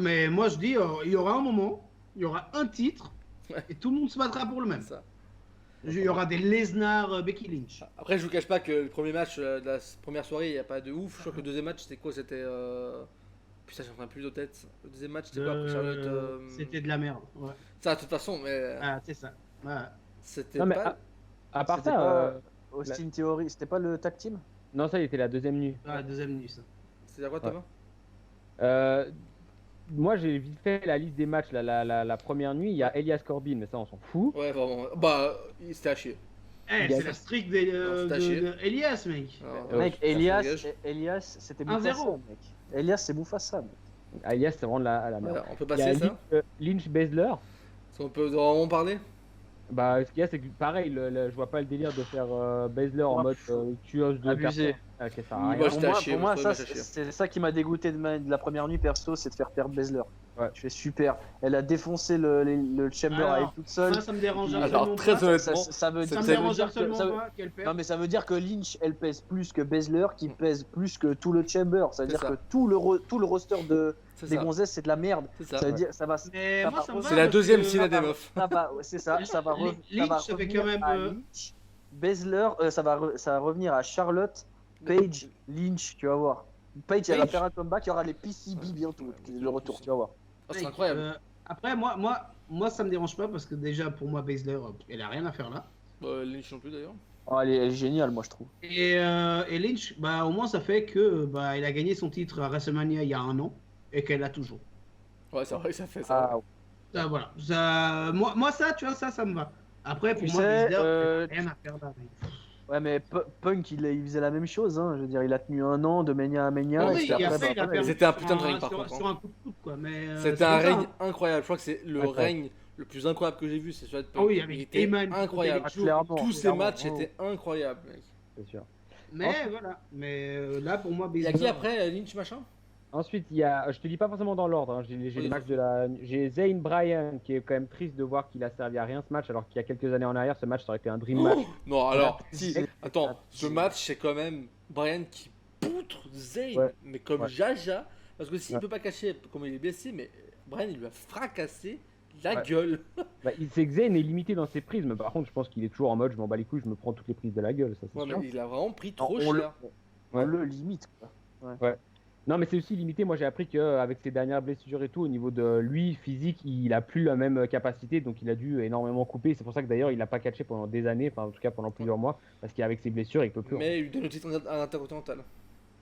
Mais moi je dis, il y aura un moment, il y aura un titre, Ouais. et tout le monde se battra pour le même. C'est ça. Il y aura des Lesnar, Becky Lynch. Après, je vous cache pas que le premier match de la première soirée, il n'y a pas de ouf. Je crois que le deuxième match, c'était quoi? C'était. Putain, j'en ai plus de tête. Le deuxième match, c'était quoi après Charlotte C'était de la merde. Ouais. Ça, de toute façon, mais. Ah, c'est ça. Ouais. C'était Non, mais pas. à part C'était ça, pas Austin Theory, c'était pas le tag team? non, ça, il était la deuxième nuit. Ah, deuxième nuit, ça. C'est à quoi, Thomas? Moi, j'ai vite fait la liste des matchs. La première nuit, il y a Elias Corbin, mais ça, on s'en fout. Ouais, vraiment. Bah, c'était à chier. Eh, Il y a- c'est la streak Non, c'est à chier. de Elias, mec. Non, Mec, ça Elias, engage. c'était 1-0. Mufasa, mec. Elias, c'est Mufasa, mec. Elias, c'est vraiment la merde. Voilà, on peut Il y a passer ça. Lynch Baszler. Si on peut vraiment parler. Bah, ce qu'il y a, c'est que pareil, je vois pas le délire de faire Baszler en mode tueuse de Abusé. personnes. Ok, ça sert à rien. Moi, j'étais à chier, Pour moi, je ça, trouvais ça c'est ça qui m'a dégoûté de la première nuit perso, c'est de faire perdre Baszler. Ouais. Je fais super. Elle a défoncé le Chamber Alors, à elle toute seule. Ça me dérange Alors, absolument très pas. honnêtement. Ça veut Ça me c'était- dérange dire que- absolument ça veut- pas qu'elle perd. Non, mais ça veut dire que Lynch, elle pèse plus que Baszler, qui pèse plus que tout le Chamber. Ça veut C'est dire ça. que tout le roster C'est des ça. gonzesses, c'est de la merde. C'est ça. Ça veut dire, ça va. Mais ça moi, va ça me va. C'est la parce deuxième que- Cena des meufs. Ça va, ouais, c'est ça. Ça va, Lynch, ça fait quand revenir même, à Lynch, Baszler, ça va revenir à Charlotte, Paige, Lynch, tu vas voir. Paige, elle va Paige. faire un comeback, il y aura les PCB bientôt, le retour, tu vas voir. Ah, c'est Mec, incroyable. Après, moi, ça me dérange pas parce que déjà, pour moi, Baszler, elle a rien à faire là. Lynch non plus d'ailleurs. Oh, elle est géniale, moi, je trouve. Et Lynch, bah, au moins, ça fait que bah, elle a gagné son titre à WrestleMania il y a un an et qu'elle l'a toujours. Ouais, c'est vrai que ça fait ça. Ah, Ça, voilà. Ça, moi, ça, tu vois, ça me va. Après, pour Tu moi, sais, Baszler, elle a rien à faire là. mec. ouais, mais Punk, il faisait la même chose, hein. Je veux dire, il a tenu un an de Mania à Mania. Oui, et puis et après, après, il a bah, perdu C'était un sur putain de règne, par sur- contre, Sur un coup de coupe, quoi. Mais, C'était c'est un comme ça, règne hein. incroyable. Je crois que c'est le Incroyable. règne le plus incroyable que j'ai vu. C'est celui de Ah oui, Punk. avec Il était Heyman, incroyable. Joe, Clairement. Tous ces clairement. matchs Oh. étaient incroyables, mec. C'est sûr. Mais voilà. Mais là, pour moi, Il y a Baszler. qui après Lynch machin? Ensuite, il y a, je te dis pas forcément dans l'ordre, hein, j'ai Oui, les matchs de la. J'ai Zane Bryan qui est quand même triste de voir qu'il a servi à rien ce match, alors qu'il y a quelques années en arrière, ce match ça aurait été un dream match. Non, alors, Ouais. si. C'est- Attends, ce match, c'est quand même Brian qui poutre Zayn, Ouais. mais comme Ouais. Jaja. Parce que s'il Ouais. peut pas cacher comme il est blessé, mais Brian il lui a fracassé la Ouais. gueule. Bah, c'est que Zane est limité dans ses prises, mais par contre, je pense qu'il est toujours en mode je m'en bats les couilles, je me prends toutes les prises de la gueule, ça c'est Ouais, sûr. mais il a vraiment pris trop On le- cher. on le limite, quoi. Non, mais c'est aussi limité. Moi, j'ai appris qu'avec ses dernières blessures et tout, au niveau de lui, physique, il a plus la même capacité, donc il a dû énormément couper. C'est pour ça que d'ailleurs, il n'a pas catché pendant des années, enfin en tout cas pendant plusieurs mois, parce qu'avec ses blessures, il peut plus. Mais il lui donne le titre à l'intercontinental.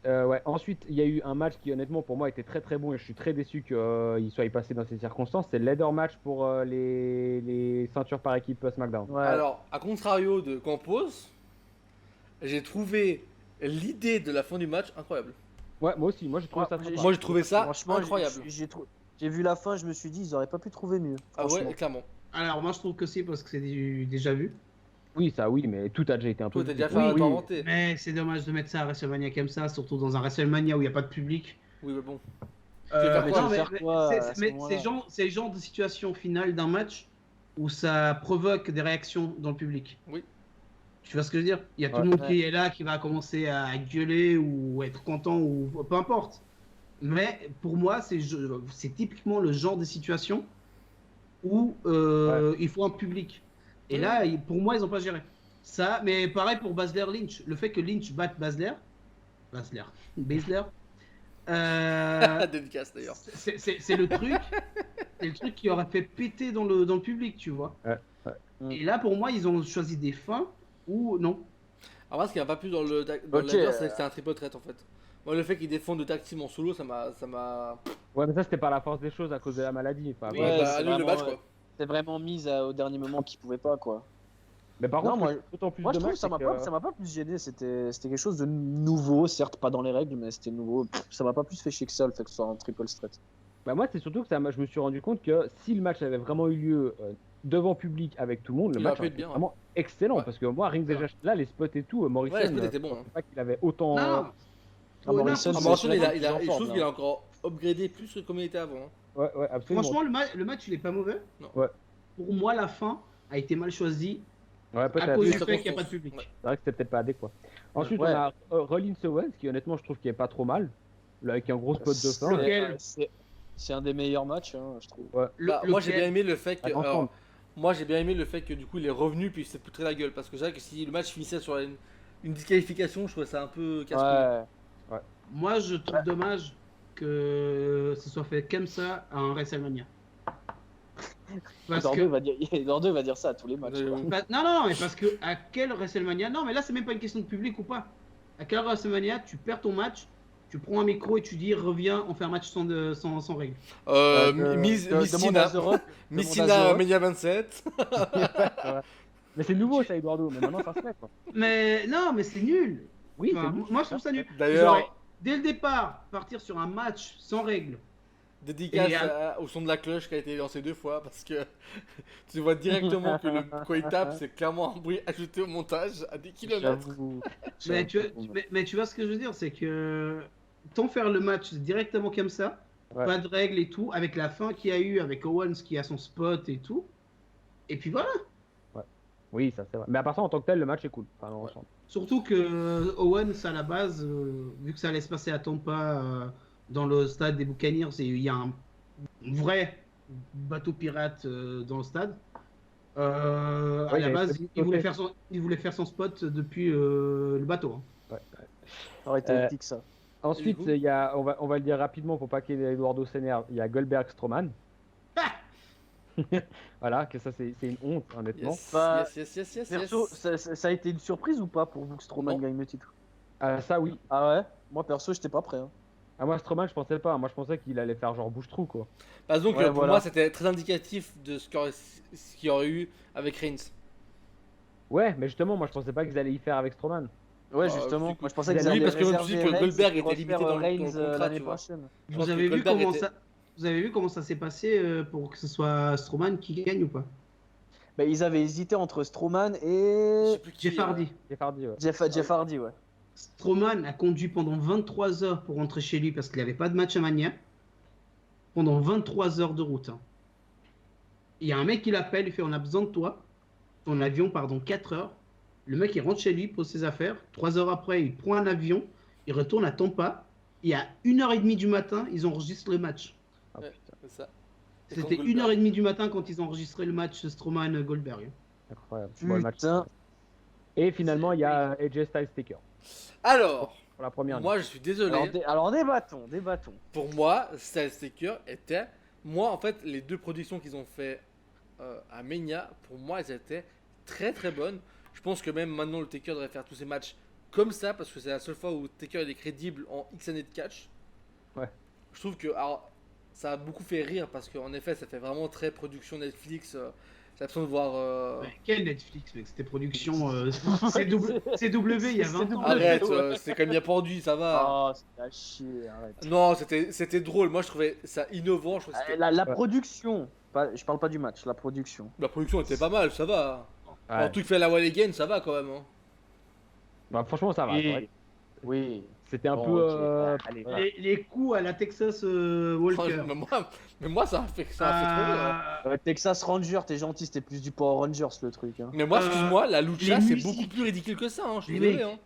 Ouais. Ensuite, il y a eu un match qui, honnêtement, pour moi, était très très bon et je suis très déçu qu'il soit passé dans ces circonstances. C'est le leader match pour les ceintures par équipe SmackDown. Ouais. Alors, à contrario de Campos, j'ai trouvé l'idée de la fin du match incroyable. Ouais, moi aussi. Moi, j'ai trouvé Ouais, ça très Moi j'ai trouvé ça Franchement, incroyable. J'ai vu la fin, je me suis dit, ils auraient pas pu trouver mieux. Ah franchement. ouais, clairement. Alors, moi, je trouve que c'est parce que c'est déjà vu. Oui, ça, oui, mais tout a déjà été un peu. Toi t'as déjà dit. fait un Oui, peu oui. inventé. Mais c'est dommage de mettre ça à WrestleMania comme ça, surtout dans un WrestleMania où il n'y a pas de public. Oui, mais bon. Euh, faire quoi, non, tu veux faire quoi, à ce mais moment-là c'est le genre de situation finale d'un match où ça provoque des réactions dans le public. Oui. Tu vois ce que je veux dire? Il y a tout Ouais. le monde Ouais. qui est là, qui va commencer à gueuler ou être content ou peu importe. Mais pour moi, c'est typiquement le genre de situation où il faut un public. Et là, pour moi, ils n'ont pas géré. Ça, mais pareil pour Baszler Lynch. Le fait que Lynch batte Baszler, Dédicace d'ailleurs. c'est le truc, c'est le truc qui aurait fait péter dans le public, tu vois. Ouais, ouais. Et là, pour moi, ils ont choisi des fins où non. Alors, moi, ce qui m'a pas plu dans le Ok, ladder, c'est que c'était un triple threat en fait. Moi, le fait qu'il défende de tag team en solo, ça m'a. Ouais, mais ça, c'était pas la force des choses à cause de la maladie. Enfin, Oui, voilà. Ouais, Ouais, bah, c'est annule le vraiment, match quoi. c'est vraiment mise au dernier moment qu'ils pouvaient pas, quoi. Mais par Non, contre, moi- d'autant plus Moi, je trouve dommage, que ça m'a c'est pas, que- ça m'a pas plus gêné. C'était quelque chose de nouveau, certes pas dans les règles, mais c'était nouveau. Ça m'a pas plus fait chier que ça, le fait que ce soit un triple threat. Bah moi, c'est surtout que je me suis rendu compte que si le match avait vraiment eu lieu devant public avec tout le monde, le Il match aurait pu aurait être été bien, ouais. vraiment excellent. Ouais. Parce que moi, rien que déjà là, les spots et tout, Morrison, Ouais, les spots étaient je bons, pensais hein. pas qu'il avait autant. Non, Ah, Morrison, non, Ah, c'est Morrison, celui-là il qui est a, plus en je forme, trouve là. qu'il a encore upgradé plus que comme il était avant. Hein. Ouais, absolument. franchement, le match, il est pas mauvais. Non. Ouais. Pour moi, la fin a été mal choisie Ouais, à peut-être. cause Oui, du ça fait compte, qu'il n'y a pas de ouais. public. C'est vrai que c'était peut-être pas adéquat. Ensuite, Ouais. on a Rollins Owens, qui honnêtement, je trouve qu'il est pas trop mal. Là, avec un gros spot de fin. Lequel C'est un des meilleurs matchs, hein, je trouve. Ouais. Le- Bah, moi j'ai lequel bien aimé le fait que. Ensemble. Alors, moi j'ai bien aimé le fait que du coup il est revenu puis il s'est poutré la gueule. Parce que c'est vrai que si le match finissait sur une disqualification, je trouvais ça un peu casse-couille. Ouais. Moi, je trouve dommage que ce soit fait comme ça à un WrestleMania. Parce Eduardo que. va dire, Eduardo va dire ça à tous les matchs. quoi. Non, mais parce que à quel WrestleMania. Non, mais là, c'est même pas une question de public ou pas. À quel WrestleMania, tu perds ton match, tu prends un micro et tu dis reviens, on fait un match sans règle. Miss Demande à Sina, The Rock, Miss demande à Sina The Rock. Mania 27. Mais c'est nouveau, ça, Eduardo. Mais maintenant, ça se fait, quoi. Mais non, mais c'est nul. Oui, Enfin, c'est nul. moi, je trouve ça nul. D'ailleurs- Ils auraient, dès le départ, partir sur un match sans règle. Dédicace Et au son de la cloche qui a été lancé 2 fois parce que tu vois directement que quand il tape, c'est clairement un bruit ajouté au montage à des kilomètres. J'avoue. Mais tu vois ce que je veux dire, c'est que tant faire le match directement comme ça, Ouais. pas de règles et tout, avec la fin qu'il y a eu, avec Owens qui a son spot et tout. Et puis voilà. Oui, ça c'est vrai. Mais à part ça, en tant que tel, le match est cool. Enfin, dans l'ensemble. Surtout que Owens, à la base, vu que ça allait se passer à Tampa, dans le stade des Buccaneers, et il y a un vrai bateau pirate dans le stade. À Ouais, il la avait base, fait il voulait faire son spot depuis le bateau. hein. Ça aurait été Euh, épique, ça. Ensuite, coup il y a, on va le dire rapidement pour pas qu'il y ait Eduardo s'énerve. Il y a Goldberg Strowman. Ah Voilà, que ça c'est une honte, honnêtement. Yes, Bah, yes. Perso, ça a été une surprise ou pas pour vous que Strowman Non. gagne le titre? Ça oui. Ah ouais? Moi perso, j'étais pas prêt. Hein. Ah, moi Strowman, je pensais pas. Moi, je pensais qu'il allait faire genre bouche-trou, quoi. Bah, donc Ouais, pour voilà. moi c'était très indicatif de ce qu'il y aurait eu avec Reigns. Ouais, mais justement, moi je pensais pas qu'ils allaient y faire avec Strowman. Ouais, Bah, justement. oui, Moi, je pensais oui, qu'ils allaient parce que je me suis dit que réserver Goldberg Reigns était et limité refaire dans le Reigns contrat, l'année tu vois. prochaine. Je pense Vous que avez, vu Goldberg comment était- ça, vous avez vu comment ça s'est passé pour que ce soit Strowman qui gagne ou pas? Bah, ils avaient hésité entre Strowman Je et sais plus qui, Jeff Hardy. Jeff Hardy, ouais. Jeff Hardy, ouais. Strowman a conduit pendant 23 heures pour rentrer chez lui parce qu'il n'avait pas de match à Mania. Pendant 23 heures de route. hein. Il y a un mec qui l'appelle, il fait on a besoin de toi. Ton avion part dans 4 heures. Le mec il rentre chez lui, pose ses affaires. 3 heures après, il prend un avion, il retourne à Tampa. Et à 1h30 du matin, ils enregistrent le match. Ah, Ouais. putain, C'est ça. Et C'était quand Goldberg- 1h30 du matin quand ils ont enregistré le match Strowman-Goldberg. incroyable. Bon, le match. Putain. Et finalement, il y a AJ Styles Taker Alors, pour la première. moi je suis désolé. Alors débattons. Pour moi, Styles Taker était. Moi, en fait, les 2 productions qu'ils ont fait à Mania, pour moi, elles étaient très très bonnes. Je pense que même maintenant, le Taker devrait faire tous ses matchs comme ça, parce que c'est la seule fois où Taker il est crédible en X années de catch. Ouais. Je trouve que. Alors, ça a beaucoup fait rire, parce qu'en effet, ça fait vraiment très production Netflix. J'ai l'impression de voir. Quel Netflix, mec? C'était production CW il y a 20 ans. Arrête, c'est quand même bien pendu, ça va. Oh, c'est à chier, arrête. Non, c'était drôle. Moi, je trouvais ça innovant. Je trouvais que c'était- La production, je parle pas du match, la production. La production était pas mal, ça va. Ouais. En tout cas, fait la Wall Again, ça va quand même. Hein. Bah, franchement, ça va. c'est vrai. Oui. C'était un Bon, peu. ok. Allez, voilà. Les coups à la Texas Walker. Mais moi, ça a fait trop rire. hein. Texas Ranger, t'es gentil, c'était plus du Power Rangers le truc. Hein. Mais moi, excuse-moi, la lucha, les c'est musiques. beaucoup plus ridicule que ça. Hein. Je suis Les désolé. mecs. Hein.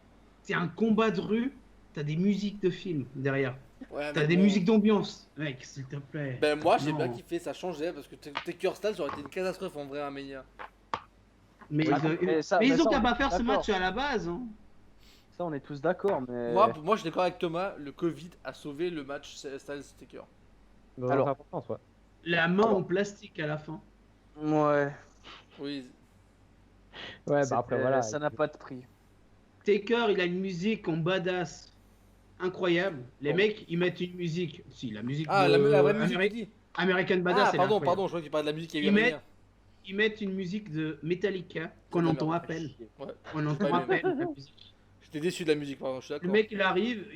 C'est un combat de rue, t'as des musiques de film derrière. Ouais, T'as mais des bon. musiques d'ambiance. Mec, s'il te plaît. Ben, moi, j'ai Non. bien kiffé, ça changeait parce que Taker Styles, ça aurait été une catastrophe en vrai à Mania. Mais, Oui, ils, mais ça- mais mais ils ont ça, qu'à on pas est faire ce d'accord. match à la base. Hein. Ça, on est tous d'accord, mais. Moi, je suis d'accord avec Thomas, le Covid a sauvé le match Styles Taker. Dans Alors. l'importance, ouais. La main en plastique à la fin. Ouais. Oui. Ouais, bah après, voilà. Ça n'a pas de prix. Taker, il a une musique en badass incroyable. Les Bon. mecs, ils mettent une musique. Si, la musique. Ah, de la vraie musique, tu dis. American Badass. Ah, elle est pardon, incroyable. pardon, je crois que tu parlais de la musique qu'il y a eu Ils à mettent, venir. ils mettent une musique de Metallica qu'on de la entend merde. à peine. Ouais. On entend pas à aimé. peine la musique. J'étais déçu de la musique, pardon, je suis Le d'accord. mec, il arrive,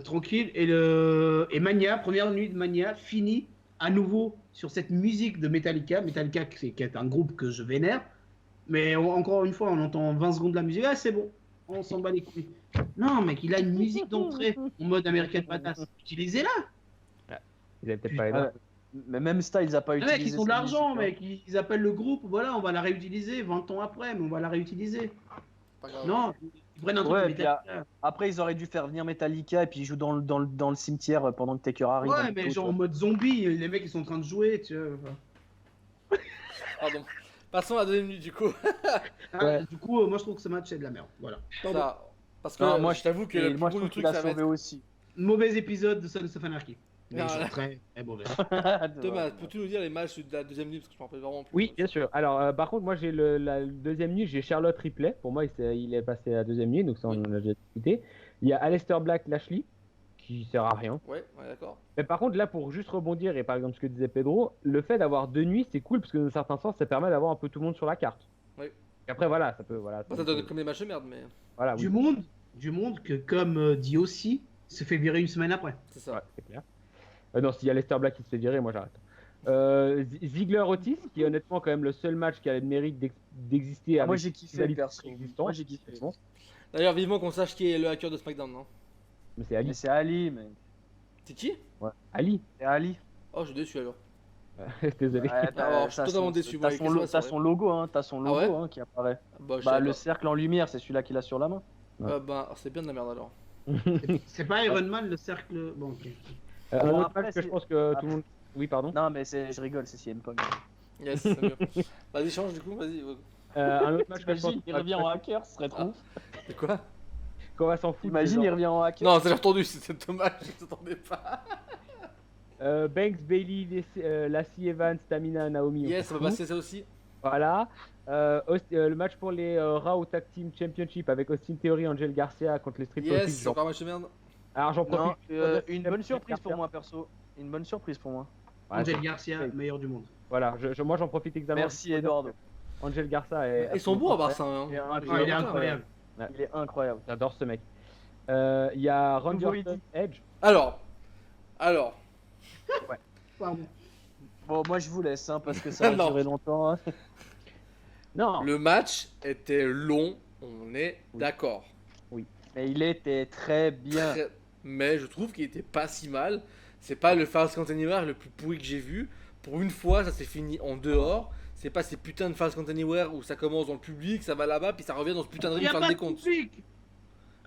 tranquille, et Mania, première nuit de Mania, finit à nouveau sur cette musique de Metallica. Metallica, qui est un groupe que je vénère, mais encore une fois, on entend 20 secondes de la musique, ah c'est bon, on s'en bat les couilles. Non, mec, il a une musique d'entrée en mode American Badass. Utilisez-la. Ils avaient peut-être pas les Ah, droits. mais même Styles a pas Les utilisé. mecs, ils ont de cette l'argent, musique, mec. Ils appellent le groupe, voilà, on va la réutiliser 20 ans après, mais on va la réutiliser. Pas grave. Non, ils prennent un truc Ouais, de puis Metallica. Après, ils auraient dû faire venir Metallica et puis ils jouent dans le cimetière pendant que Taker arrive. Ouais, en mais moto, genre tu en mode zombie, les mecs ils sont en train de jouer, tu vois. Pardon. Passons à la deuxième minute du coup. Ah, Ouais. Du coup, moi je trouve que ce match c'est de la merde. Voilà. Pardon. Ça, parce que Non, moi, je t'avoue que Et le plus moi, je gros trouve du qu'il truc, a ça va sauvé être. aussi. Mauvais épisode de Sons of Anarchy. Mais Non, genre là. très, très mauvais. Thomas, peux-tu nous dire les matchs de la deuxième minute parce que je m'en rappelle vraiment plus. Oui, bien sûr. Alors, par contre, moi, j'ai la deuxième minute, j'ai Charlotte Ripley. Pour moi, il est passé à la deuxième minute, donc ça, on en a déjà discuté. Il y a Aleister Black Lashley, qui sert à rien. Ouais, d'accord. Mais par contre, là, pour juste rebondir, et par exemple ce que disait Pedro, le fait d'avoir deux nuits, c'est cool, parce que dans un certain sens, ça permet d'avoir un peu tout le monde sur la carte. Oui. Et après, voilà, ça peut. Voilà, Bah, ça donne comme des matchs de merde, mais Voilà, Du oui. monde que, comme dit aussi, se fait virer une semaine après. c'est ça. Ouais, c'est clair. Non, s'il y a Aleister Black qui se fait virer, moi j'arrête. Ziggler Otis, qui est honnêtement quand même le seul match qui a le mérite d'exister. Moi, avec j'ai une kiffé rivalité perso. existante. Moi, j'ai kiffé. C'est bon. D'ailleurs, vivement qu'on sache qui est le hacker de SmackDown, non? Mais c'est Mais Ali. c'est Ali, mec. C'est qui? Ouais. Ali. C'est Ali. Oh, je suis déçu alors. Désolé. Ouais, Alors, je suis totalement déçu, moi, T'as avec les soins, t'as c'est son logo, hein. T'as son Ah logo ouais hein, qui apparaît. Bah, je Bah, sais le pas. cercle en lumière, c'est celui-là qu'il a sur la main. Bah, c'est bien de la merde alors. C'est pas Iron Man le cercle. Bon, ok. Un Bon, autre après, match que je c'est- pense que tout le monde. Oui, pardon. Non, mais je rigole, c'est CM Punk. Yes, c'est mieux. Vas-y, change du coup, vas-y. Ouais. Un autre match que je pense Imagine, il revient en hacker, ce serait trop. C'est quoi? qu'on va s'en foutre. Imagine, il revient en hacker. Non, c'est entendu, c'est dommage, je t'attendais pas. Banks, Bailey, Lassie Evans, Tamina, Naomi. on Yes, s'en on va fout. passer ça aussi. Voilà. Le match pour les Raw Tag Team Championship avec Austin Theory, Angel Garcia contre les Street Yes, Profits. c'est encore un match de merde. Alors j'en Non, profite. une bonne surprise pour moi, perso. Une bonne surprise pour moi. Ouais, Angel c'est- Garcia, meilleur du monde. Voilà, moi j'en profite extrêmement. Merci, Eduardo. Angel Garcia est. Ils sont beaux à Barça. Hein. Il est Ah, il est incroyable. Il est incroyable. J'adore ce mec. Il y a Randy Nouveau Orton, Eddie. Edge. Alors, Pardon. Bon, moi je vous laisse hein, parce que ça va Non. durer longtemps. hein. Non, le match était long, on est d'accord. mais il était très bien. Très- Mais je trouve qu'il était pas si mal. C'est pas le Falls Count Anywhere le plus pourri que j'ai vu. Pour une fois, ça s'est fini en dehors. C'est pas ces putains de Falls Count Anywhere où ça commence dans le public, ça va là-bas, puis ça revient dans ce putain de Il ring n'y a faire pas le de décompte. public. Tu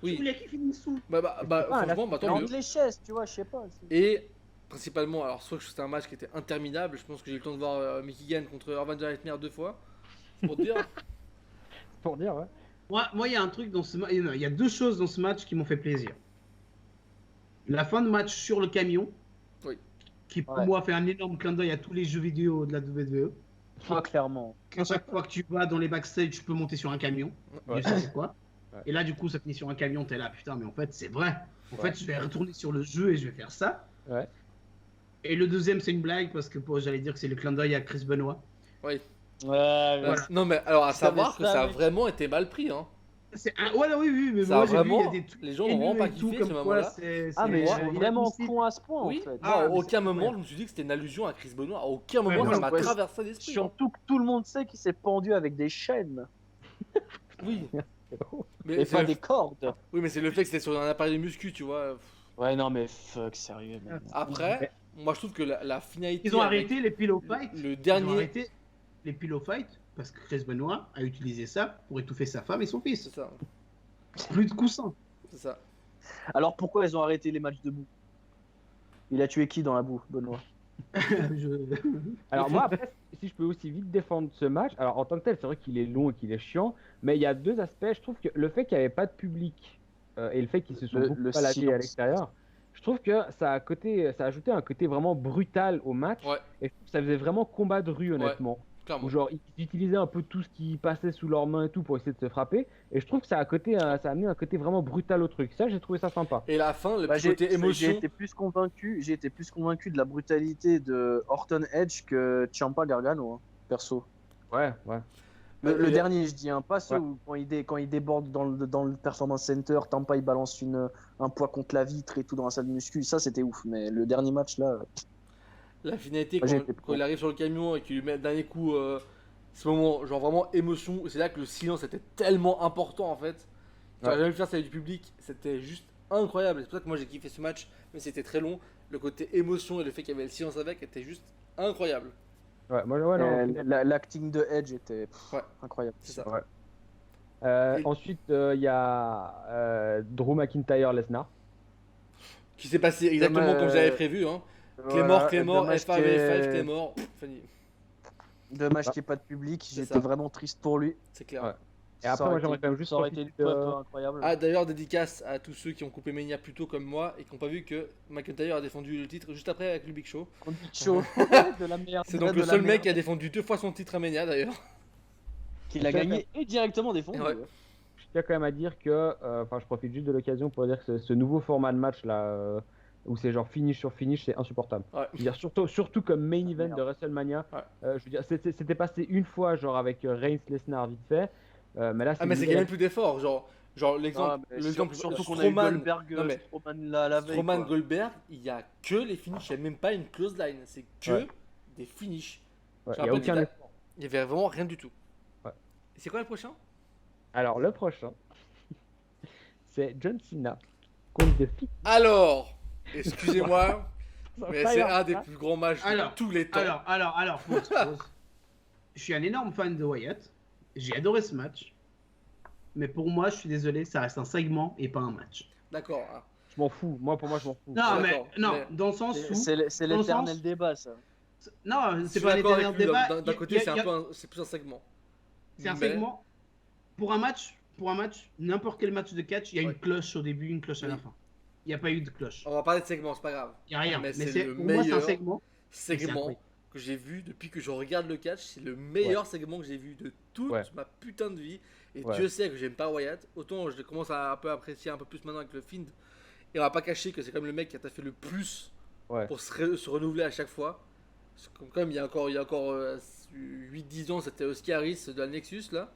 Oui, voulais qu'il finisse sous. franchement, bah tant mieux. Entre les chaises, tu vois, je sais pas. Et principalement, alors soit que c'était un match qui était interminable, je pense que j'ai eu le temps de voir Mickey Gane contre Irvan Nightmare 2 fois. C'est pour te dire. Pour dire, ouais. Moi, il y a un truc dans ce match. Il y a deux choses dans ce match qui m'ont fait plaisir. La fin de match sur le camion. Oui. Qui pour Ouais. moi fait un énorme clin d'œil à tous les jeux vidéo de la WWE. Toi, clairement. À chaque fois que tu vas dans les backstage, tu peux monter sur un camion. Ouais. Je sais c'est quoi. Ouais. Et là, du coup, ça finit sur un camion. T'es là, putain, mais en fait, c'est vrai. En Ouais. fait, je vais retourner sur le jeu et je vais faire ça. Ouais. Et le deuxième, c'est une blague parce que j'allais dire que c'est le clin d'œil à Chris Benoit. Ouais, Voilà. Non mais alors à Je savais savoir que ça, ça a mec. vraiment été mal pris. Hein. Ouais, oui, mais Ça moi, a j'ai vu, il y vraiment- a des trucs les gens n'ont vraiment pas haineux et tout, kiffé comme ce quoi moment-là. Ah, mais moi, ils sont vraiment con à ce point Oui. en fait. Moi, à Ah, mais aucun c'est moment incroyable. je me suis dit que c'était une allusion à Chris Benoit. À aucun Ouais, moment moi, ça m'a ouais. traversé l'esprit. hein. Surtout que tout le monde sait qu'il s'est pendu avec des chaînes Oui. Mais et c'est pas le... des cordes. Oui, mais c'est le fait que c'était sur un appareil de muscu, tu vois. Ouais, non, mais fuck, sérieux. man. Après, moi je trouve que la finalité. Ils ont avec arrêté les pillow fights. le Ils ont dernier. arrêté les pillow fights parce que Chris Benoit a utilisé ça pour étouffer sa femme et son C'est fils. ça. Plus de coussins. C'est ça. Alors pourquoi ils ont arrêté les matchs debout? Il a tué qui dans la boue, Benoît? Je- Alors moi, après, si je peux aussi vite défendre ce match, alors en tant que tel, c'est vrai qu'il est long et qu'il est chiant, mais il y a deux aspects. Je trouve que le fait qu'il n'y avait pas de public et le fait qu'ils se sont Le- beaucoup le baladés à silence. l'extérieur, je trouve que ça a ajouté un côté vraiment brutal au match. Ouais. Et je trouve que ça faisait vraiment combat de rue, honnêtement. Clairement. Où genre, ils utilisaient un peu tout ce qui passait sous leurs mains et tout pour essayer de se frapper. Et je trouve que ça a amené un côté vraiment brutal au truc. Ça, j'ai trouvé ça sympa. Et la fin, le Bah, petit côté j'ai émotion. été plus convaincu de la brutalité de Orton Edge que Ciampa Gargano, hein, perso. Ouais. Le dernier, je dis, hein, pas ceux Ouais. où quand il déborde dans le Performance Center, Ciampa il balance un poids contre la vitre et tout dans la salle de muscu, ça c'était ouf. Mais le dernier match là, La finalité, Moi, j'ai été quand il arrive sur le camion et qu'il lui met le dernier coup, ce moment, genre vraiment émotion, c'est là que le silence était tellement important en fait. J'aurais Ouais. jamais pu faire ça avec du public, c'était juste incroyable. C'est pour ça que moi j'ai kiffé ce match, mais c'était très long. Le côté émotion et le fait qu'il y avait le silence avec était juste incroyable. Ouais, moi, ouais, non. l'acting de Edge était Ouais. incroyable. C'est ça. Ouais. Et- Ensuite, il y a Drew McIntyre-Lesnar. Qui s'est passé exactement comme j'avais prévu. Hein. Claymore, Dommage F5, qu'il y F5, ait- Claymore, fini. Dommage qu'il n'y ait pas de public, C'est j'étais ça. vraiment triste pour lui. C'est clair. Ouais. Et après, moi, j'aimerais quand même juste ça aurait été profiter une de- photo incroyable. Ah d'ailleurs dédicace à tous ceux qui ont coupé Mania plus tôt comme moi et qui n'ont pas vu que McIntyre a défendu le titre juste après avec le Big Show. On dit chaud de la merde. C'est donc de le la seul mec merde. qui a défendu 2 fois son titre à Mania d'ailleurs. Qui l'a gagné et directement défendu. Ouais. Je tiens quand même à dire que, je profite juste de l'occasion pour dire que ce nouveau format de match là, où c'est genre finish sur finish, c'est insupportable. Ouais. Je veux dire, surtout comme main event merde. de WrestleMania. Ouais. Je veux dire, c'était passé une fois genre avec Reigns Lesnar vite fait, mais là Ah mais c'est qu'il y a même plus d'efforts, genre l'exemple, l'exemple surtout qu'on a eu Strowman, Goldberg, non, mais Strowman la veille. Strowman quoi. Goldberg, il y a que les finishes, il n'y a même pas une close line, c'est que Ouais. des finishes. Ouais, J'ai il un y a peu aucun dit- effort. Il y avait vraiment rien du tout. Ouais. Et c'est quoi le prochain? Alors le prochain, c'est John Cena contre The Fiend. Alors, excusez-moi, mais c'est Alors, un des là, plus grands matchs Alors, de tous les temps. Alors, pause. Je suis un énorme fan de Wyatt. J'ai adoré ce match. Mais pour moi, je suis désolé, ça reste un segment et pas un match. D'accord. Hein. je m'en fous. Pour moi, je m'en fous. Non, mais, D'accord, non, mais- dans le sens où. C'est dans le l'éternel sens- débat, ça. Non, Je c'est suis pas un d'accord éternel avec lui, débat. d'un Il y a- côté, il y a- c'est plus un segment. C'est un Mais- segment. Pour un match, n'importe quel match de catch, il y a Ouais. une cloche au début, une cloche à la Oui. fin. Il n'y a pas eu de cloche. On va parler de segment, c'est pas grave. Il n'y a rien. Mais Mais, c'est le pour moi, c'est un meilleur segment. Segment incroyable. que j'ai vu depuis que je regarde le catch, c'est le meilleur segment que j'ai vu de toute Ouais. ma putain de vie. Et Ouais. Dieu sait que j'aime pas Wyatt. Autant je commence à un peu apprécier un peu plus maintenant avec le Fiend. Et on va pas cacher que c'est comme le mec qui a fait le plus Ouais. pour se renouveler à chaque fois. Parce que comme il y a encore 8-10 ans, c'était Oscaris de la Nexus là.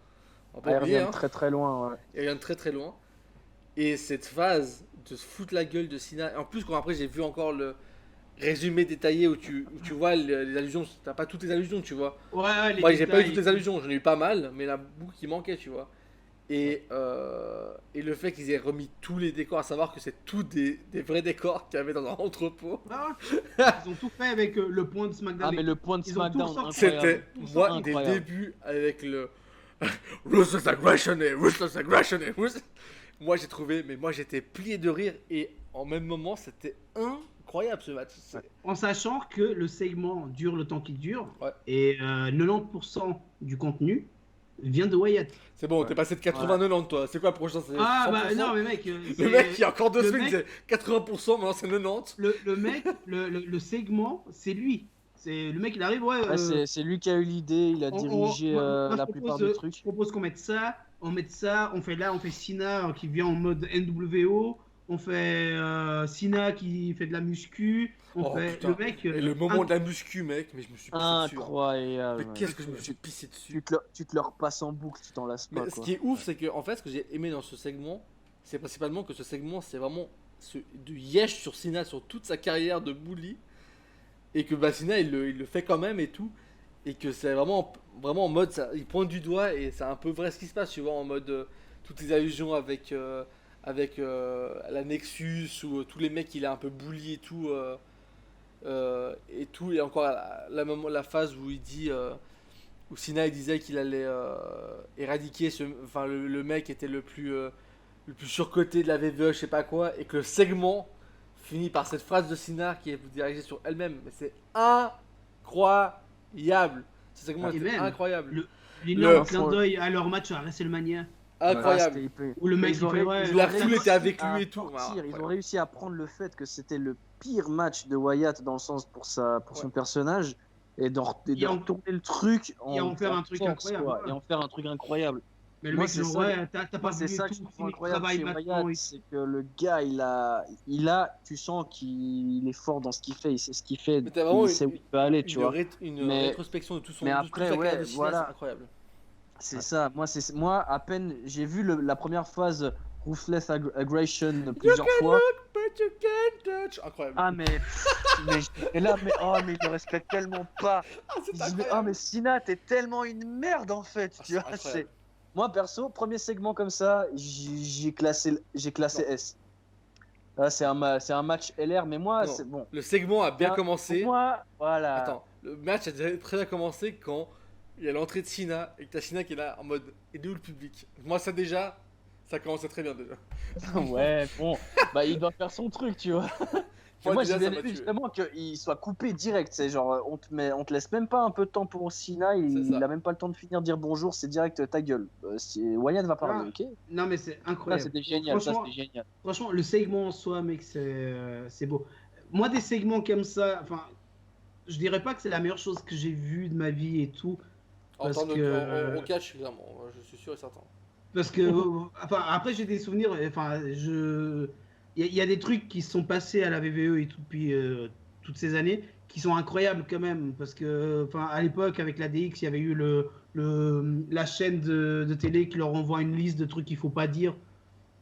On peut Il oublier, revient hein. très très loin. Ouais. Il vient de très très loin. Et cette phase de se foutre la gueule de Cena. En plus, quand après j'ai vu encore le résumé détaillé où tu vois les allusions. T'as pas toutes les allusions, tu vois. Ouais, les Moi, j'ai pas eu détails. toutes les allusions. J'en ai eu pas mal, mais la boucle qui manquait, tu vois. Et le fait qu'ils aient remis tous les décors, à savoir que c'est tous des vrais décors qu'il y avait dans un entrepôt. Ah, ils ont tout fait avec le point de SmackDown. Ah, mais le point de Ils ont tout SmackDown, sorti. C'était, incroyable. moi, Incroyable. des débuts avec le Ruthless Aggression et Ruthless Aggression et Ruthless- Moi, j'ai trouvé, mais moi, j'étais plié de rire et en même moment, c'était incroyable ce match. En sachant que le segment dure le temps qu'il dure. Ouais. Et 90% du contenu vient de Wyatt. C'est bon, t'es passé de 80-90, toi. C'est quoi le prochain? C'est Ah, 100%? bah non, mais mec. Le mec, il y a encore 2 le semaines, il mec- disait 80%, maintenant c'est 90%. Le mec, le segment, c'est lui. C'est le mec, il arrive, ouais. Ouais, c'est lui qui a eu l'idée, il a dirigé moi, la je plupart propose, des trucs. Je propose qu'on mette ça, on fait Cena qui vient en mode NWO, on fait Cena qui fait de la muscu, on Oh, fait putain. le mec. Et le moment de la muscu, mec, mais je me suis pissé dessus. hein. Incroyable. Mais qu'est-ce que je me suis pissé dessus. Tu te le repasses en boucle, tu t'en lasses pas. Mais ce Quoi. qui est ouf, c'est que en fait, ce que j'ai aimé dans ce segment, c'est principalement que ce segment, c'est vraiment de yesh sur Cena sur toute sa carrière de bully, et que bah, Cena il le fait quand même et tout, et que c'est vraiment en mode, il pointe du doigt et c'est un peu vrai ce qui se passe, tu vois, en mode toutes les allusions avec la Nexus ou tous les mecs qu'il a un peu bully et tout. Et encore la phase où il dit où Cena il disait qu'il allait éradiquer le mec était le plus surcoté de la WWE, je sais pas quoi, et que le segment finit par cette phrase de Cena qui est dirigée sur elle-même. Mais c'est incroyable. Ce segment Et était même, incroyable. L'énorme clin d'œil à leur match à WrestleMania. Incroyable. Où le mec il fait ouais. La foule était avec à lui et tout. sortir, ils Ouais. ont réussi à prendre le fait que c'était le pire match de Wyatt dans le sens pour son personnage et de Et en- retourner le truc et en faire un truc force, incroyable, quoi, ouais. et en faire un truc incroyable. Mais le Moi, mec, c'est genre, ça, ouais, t'as pas Moi, c'est voulu ça que tout, je trouve c'est le incroyable travail chez maintenant. Wyatt, c'est que le gars, tu sens qu'il est fort dans ce qu'il fait, il sait ce qu'il fait, Mais t'as vraiment il sait où il peut aller, tu vois. une Mais, rétrospection de toute mais sa après, carrière ouais, de Cena, voilà, c'est incroyable. c'est ça. Moi, à peine, j'ai vu la première phase Ruthless Aggression plusieurs fois. But you can't touch. Incroyable. Ah, mais là, mais il le respecte tellement pas. C'est Il dit, incroyable. mais Sina, t'es tellement une merde en fait. Ah, Tu c'est vois, incroyable. Moi, perso, premier segment comme ça, j'ai classé Non. S. Là, c'est un match LR, mais moi, Non. c'est bon. Le segment a bien Pour commencé. moi, voilà. Attends, le match a déjà très bien commencé quand il y a l'entrée de Cena et que t'as Cena qui est là en mode et de où le public. Moi, ça déjà, ça commençait très bien déjà. Ouais, bon, bah il doit faire son truc, tu vois. Moi, déjà, j'ai ça bien m'a aimé tué. justement qu'il soit coupé direct. C'est genre, on te laisse même pas un peu de temps pour Sina. C'est ça. Il a même pas le temps de finir, dire bonjour. C'est direct, ta gueule. Wyatt va parler, ok? Non, mais c'est Ça, incroyable. c'était génial. Ça, Franchement, c'était génial. franchement, le segment en soi, mec, c'est beau. Moi, des segments comme ça, enfin, je dirais pas que c'est la meilleure chose que j'ai vue de ma vie et tout. En Parce temps de que- au catch, clairement, je suis sûr et certain. Parce que, enfin, après, j'ai des souvenirs, enfin, il y a des trucs qui se sont passés à la VVE et tout depuis toutes ces années qui sont incroyables quand même. Parce que, enfin, à l'époque, avec la DX, il y avait eu la chaîne de télé qui leur envoie une liste de trucs qu'il faut pas dire.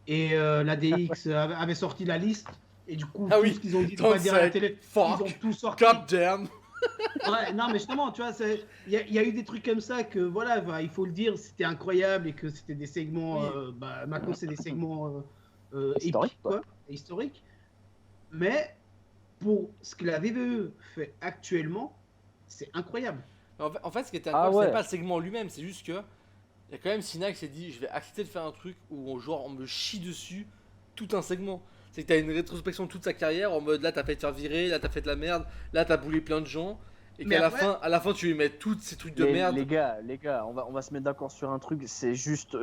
Et la DX avait sorti la liste. Et du coup, Ah tout oui, ce qu'ils ont dit de don't pas dire à la say télé, fuck, ils ont tout sorti. God damn. Ouais, non, mais justement, tu vois, il y a eu des trucs comme ça que, voilà, bah, il faut le dire, c'était incroyable et que c'était des segments. Oui. Bah, maintenant, c'est des segments Historique, épiques, quoi. historiques. Mais pour ce que la VVE fait actuellement, c'est incroyable. En fait, ce qui était Ah incroyable, ouais. c'est pas le segment lui-même, c'est juste que il y a quand même Cena qui s'est dit je vais accepter de faire un truc où genre on me chie dessus tout un segment. C'est que t'as une rétrospection de toute sa carrière en mode là t'as fait te faire virer, là t'as fait de la merde, là t'as boulé plein de gens et Mais qu'à après- à la fin tu lui mets tous ces trucs de Les, merde. les gars, on va se mettre d'accord sur un truc. C'est juste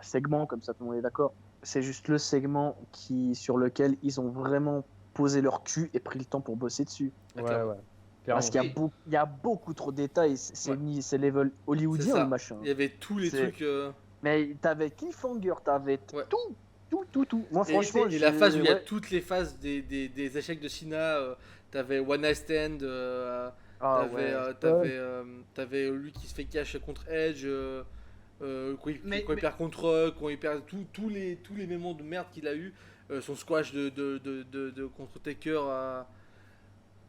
segment, comme ça tout le monde est d'accord. C'est juste le segment sur lequel ils ont vraiment posé leur cul et pris le temps pour bosser dessus. Ah, Ouais, clairement. ouais. Parce Clairement. qu'il y a beaucoup trop de détails. C'est Ouais. c'est level C'est hollywoodien ça. le machin. Il y avait tous les C'est- trucs. Mais t'avais Cliffhanger, t'avais Ouais. tout. Moi, Et, franchement, et la phase où il y a ouais. toutes les phases des échecs de Cena, t'avais One Night Stand, Ah t'avais ouais. t'avais lui qui se fait cash contre Edge, Mais- quand il perd contre Rock, quand il perd tous les moments de merde qu'il a eu, son squash contre Taker,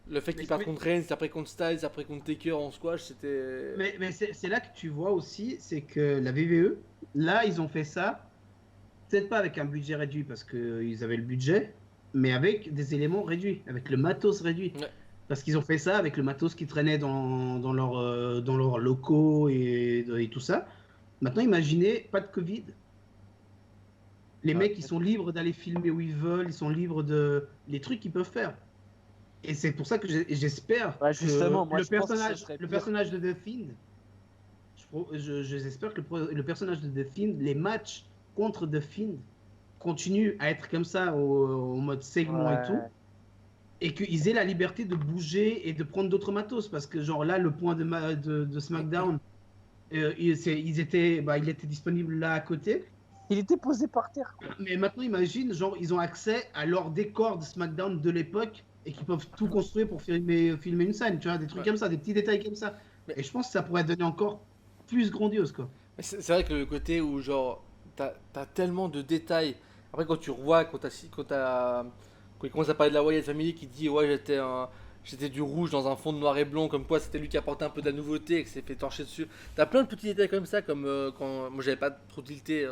le fait qu'il Mais- perd mais- contre Reigns, après contre Styles, après contre Taker en squash, c'était. Mais c'est là que tu vois aussi, c'est que la VVE, là, ils ont fait ça, peut-être pas avec un budget réduit parce qu'ils avaient le budget, mais avec des éléments réduits, avec le matos réduit. Ouais. Parce qu'ils ont fait ça avec le matos qui traînait dans leurs locaux et tout ça. Maintenant, imaginez, pas de Covid. Les Ouais. mecs, ils sont libres d'aller filmer où ils veulent, ils sont libres de les trucs qu'ils peuvent faire. Et c'est pour ça que j'espère Ouais, justement, que moi, le je pense que ça personnage, serait le pire. personnage de The Fiend, j'espère que le personnage de The Fiend, les matchs contre The Fiend continuent à être comme ça au mode segment Ouais. et tout, et qu'ils aient la liberté de bouger et de prendre d'autres matos, parce que genre là, le point de SmackDown, il était disponible là à côté. Il était posé par terre. Mais maintenant, imagine, genre, ils ont accès à leur décor de SmackDown de l'époque et qu'ils peuvent tout construire pour filmer une scène, tu vois, des trucs Ouais. comme ça, des petits détails comme ça. Mais- Et je pense que ça pourrait donner encore plus grandiose, quoi. Mais c'est vrai que le côté où genre t'as tellement de détails. Après quand tu revois quand il commence à parler de la Wyatt Family qui dit ouais j'étais du rouge dans un fond de noir et blanc comme quoi c'était lui qui apportait un peu de la nouveauté et que s'est fait torcher dessus. T'as plein de petits détails comme ça comme quand moi j'avais pas trop tilté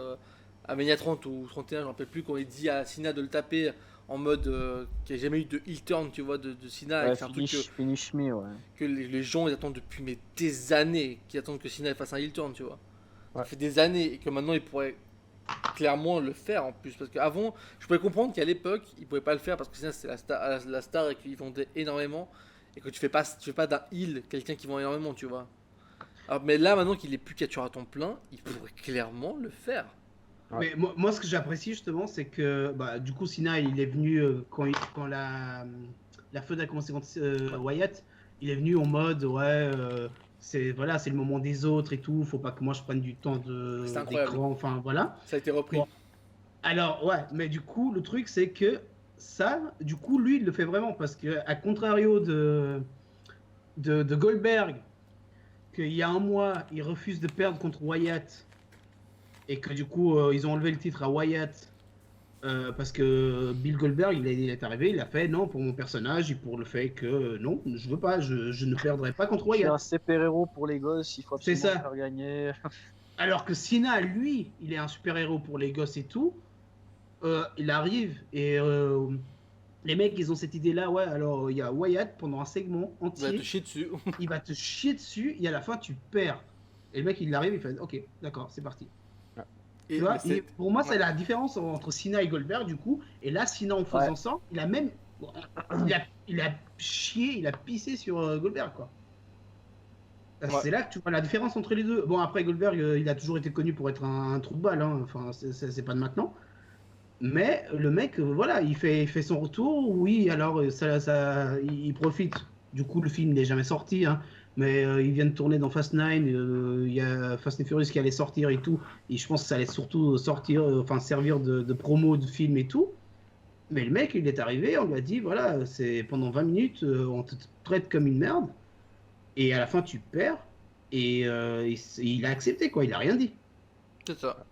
à Mania 30 ou 31 j'en rappelle plus quand il dit à Cena de le taper en mode qu'il n'y a jamais eu de heel turn tu vois de Cena et Ouais, que c'est un truc finish me, ouais. que les gens ils attendent depuis des années qui attendent que Cena fasse un heel turn tu vois. Ça Ouais. fait des années et que maintenant il pourrait clairement le faire en plus parce qu'avant je pouvais comprendre qu'à l'époque il pouvait pas le faire parce que Cena c'était la star et qu'il vendait énormément et que tu fais pas d'un heel quelqu'un qui vend énormément tu vois. Alors, mais là maintenant qu'il est plus capturé à temps plein il pourrait clairement le faire. Ouais. Mais moi, ce que j'apprécie justement, c'est que bah, du coup, Cena, il est venu quand la feud a commencé contre Wyatt. il est venu en mode c'est voilà, c'est le moment des autres et tout, faut pas que moi je prenne du temps C'est incroyable. d'écran, enfin voilà. Ça a été repris. Bon. Alors ouais, mais du coup le truc c'est que ça, du coup lui il le fait vraiment parce que à contrario de Goldberg, qu'il y a un mois il refuse de perdre contre Wyatt et que du coup ils ont enlevé le titre à Wyatt. Parce que Bill Goldberg, il est arrivé, il a fait non pour mon personnage et pour le fait que non, je veux pas, je ne perdrai pas contre Je suis un Wyatt. super-héros pour les gosses, il faut C'est absolument ça. faire gagner. Alors que Cena, lui, il est un super-héros pour les gosses et tout. Il arrive et les mecs, ils ont cette idée-là, ouais, alors il y a Wyatt pendant un segment Il va entier, te chier dessus. il va te chier dessus et à la fin, tu perds. Et le mec, il arrive, il fait ok, d'accord, c'est parti. Et, Tu vois, mais c'est- et pour moi, ouais. c'est la différence entre Cena et Goldberg, du coup. Et là, Cena, en faisant Ouais. ça, il a même. Il a chié, il a pissé sur Goldberg, quoi. Ouais. C'est là que tu vois la différence entre les deux. Bon, après, Goldberg, il a toujours été connu pour être un trou de balle, hein. Enfin, c'est pas de maintenant. Mais le mec, voilà, il fait son retour. Oui, alors, il profite. Du coup, le film n'est jamais sorti, hein. Mais il vient de tourner dans Fast 9. Il y a Fast and Furious qui allait sortir et tout. Et je pense que ça allait surtout sortir, enfin, servir de promo de film et tout. Mais le mec, il est arrivé, on lui a dit voilà, c'est pendant 20 minutes, on te traite comme une merde. Et à la fin, tu perds. Et il a accepté, quoi. Il a rien dit. C'est ça.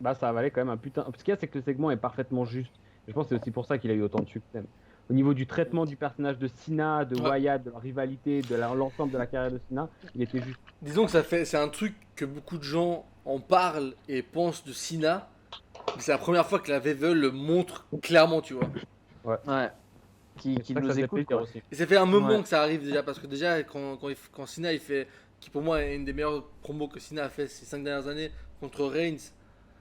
Bah, ça valait quand même un putain. Ce qu'il y a, c'est que le segment est parfaitement juste. Et je pense que c'est aussi pour ça qu'il a eu autant de succès. Au niveau du traitement du personnage de Cena, de Ouais. Wyatt, de la rivalité, de l'ensemble de la carrière de Cena, il était juste. Disons que c'est un truc que beaucoup de gens en parlent et pensent de Cena. Mais c'est la première fois que la VVE le montre clairement, tu vois. Ouais. Qui C'est pour ça que nous ça fait écoute, plaisir quoi. aussi. Et ça fait un moment Ouais. que ça arrive déjà, parce que déjà, quand Cena il fait, qui pour moi est une des meilleures promos que Cena a fait ces 5 dernières années contre Reigns,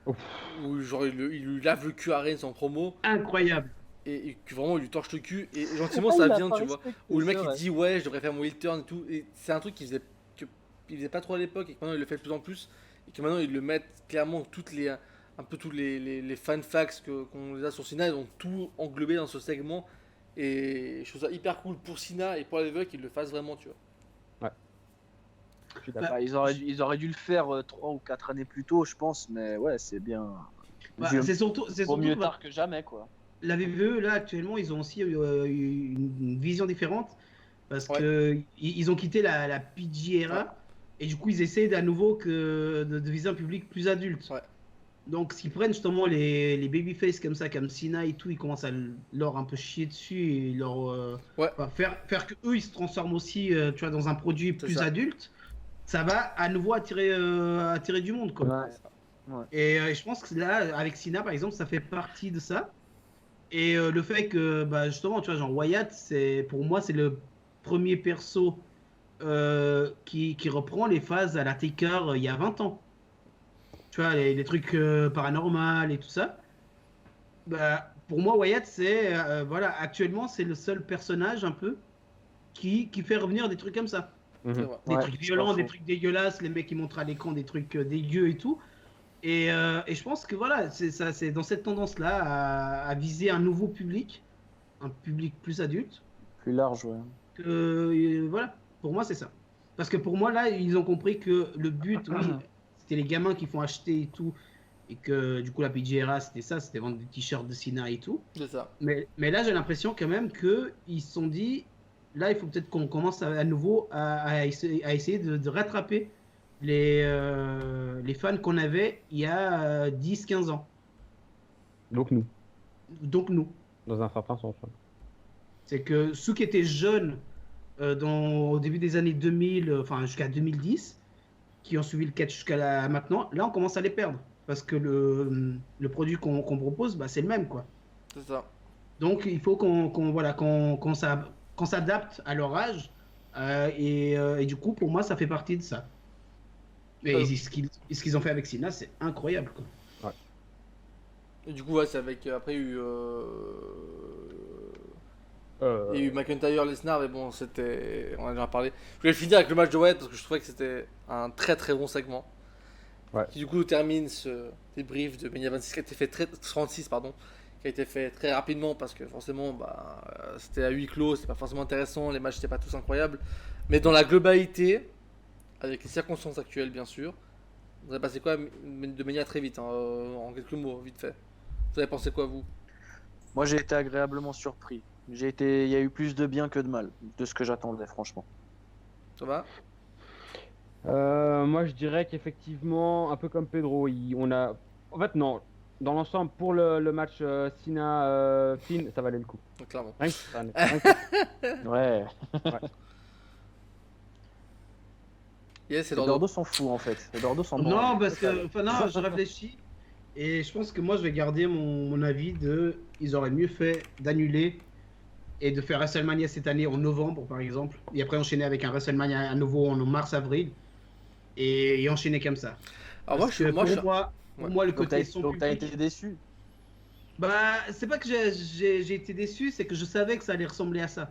Ouf. où genre il lui lave le cul à Reigns en promo, Incroyable. et que vraiment il lui torche le cul, et gentiment Ah, ça il a vient, pas tu vois. respecté, Où le mec c'est il vrai. dit ouais, je devrais faire mon heel turn et tout, et c'est un truc qu'il faisait pas trop à l'époque, et que maintenant il le fait de plus en plus, et que maintenant ils le mettent clairement, un peu tous les fan facts qu'on les a sur Cena, ils ont tout englobé dans ce segment. Et je trouve ça hyper cool pour Cena et pour la WWE qu'ils le fassent vraiment, tu vois. Je suis d'accord. Bah, ils auraient dû le faire 3 ou 4 années plus tôt, je pense, mais ouais, c'est bien. Bah, Mieux- c'est surtout Vaut mieux que tard que jamais, quoi. la VVE, là, actuellement, ils ont aussi une vision différente. Parce Ouais. que ils ont quitté la PG era. Ouais. Et du coup, ils essaient à nouveau de viser un public plus adulte. Ouais. Donc, s'ils prennent justement les babyface comme ça, comme Cena et tout, ils commencent à leur un peu chier dessus et Ouais. enfin, faire que eux ils se transforment aussi, tu vois, dans un produit C'est plus ça. adulte. Ça va à nouveau attirer du monde, quoi. Ouais. Et je pense que là, avec Cena par exemple, ça fait partie de ça. Et le fait que, bah, justement, tu vois, genre Wyatt, pour moi, c'est le premier perso qui reprend les phases à la Taker il y a 20 ans. Tu vois, les trucs paranormaux et tout ça. Bah, pour moi, Wyatt, voilà, actuellement, c'est le seul personnage un peu qui fait revenir des trucs comme ça. C'est Mhm. vrai. Des Ouais, trucs c'est violents, pas des faux. trucs dégueulasses, les mecs qui montrent à l'écran des trucs dégueux et tout. Et je pense que voilà, c'est dans cette tendance-là à viser un nouveau public, un public plus adulte. Plus large, ouais. Voilà, pour moi, c'est ça. Parce que pour moi, là, ils ont compris que le but, oui, c'était les gamins qui font acheter et tout. Et que du coup, la PGRA, c'était ça, c'était vendre des t-shirts de Cena et tout. C'est ça. Mais là, j'ai l'impression quand même qu'ils se sont dit, là, il faut peut-être qu'on commence à nouveau à essayer de rattraper les fans qu'on avait il y a 10-15 ans. Donc nous, Donc nous. dans un certain sens. Ouais. C'est que ceux qui étaient jeunes au début des années 2000, enfin jusqu'à 2010, qui ont suivi le catch jusqu'à maintenant, là, on commence à les perdre. Parce que le produit qu'on propose, bah, c'est le même, quoi. C'est ça. Donc il faut qu'on s'adapte à leur âge. Et du coup, pour moi, ça fait partie de ça. Et ce qu'ils ont fait avec Cena, c'est incroyable, quoi. Et du coup, ouais, c'est avec. Après, il y a eu McIntyre, Lesnar, mais bon, c'était. On en a déjà parlé. Je voulais finir avec le match de Wyatt parce que je trouvais que c'était un très très bon segment. Ouais. Qui du coup termine ce débrief de Mania 26 qui a été fait 36, pardon. qui a été fait très rapidement parce que forcément c'était à huis clos, c'était pas forcément intéressant, les matchs n'étaient pas tous incroyables. Mais dans la globalité, avec les circonstances actuelles bien sûr, vous avez passé quoi de manière très vite, hein, en quelques mots, vite fait. Vous avez pensé quoi vous? Moi, j'ai été agréablement surpris. Il y a eu plus de bien que de mal, de ce que j'attendais, franchement. Ça va? Moi, je dirais qu'effectivement, un peu comme Pedro, on a. En fait, non. Dans l'ensemble, pour le match Sina-Finn, ça valait le coup. Clairement. Rien que ça, rien que- Ouais. Yes, c'est Les Dordo. Dordos s'en fout, en fait. Les Dordos s'en Non, branlent. parce que, enfin, non, je réfléchis et je pense que moi je vais garder mon avis de. Ils auraient mieux fait d'annuler et de faire WrestleMania cette année en novembre par exemple, et après enchaîner avec un WrestleMania à nouveau en mars-avril et enchaîner comme ça. Alors moi, Parce que pour moi, le Donc, côté son t'as public, été déçu. bah c'est pas que j'ai été déçu, c'est que je savais que ça allait ressembler à ça.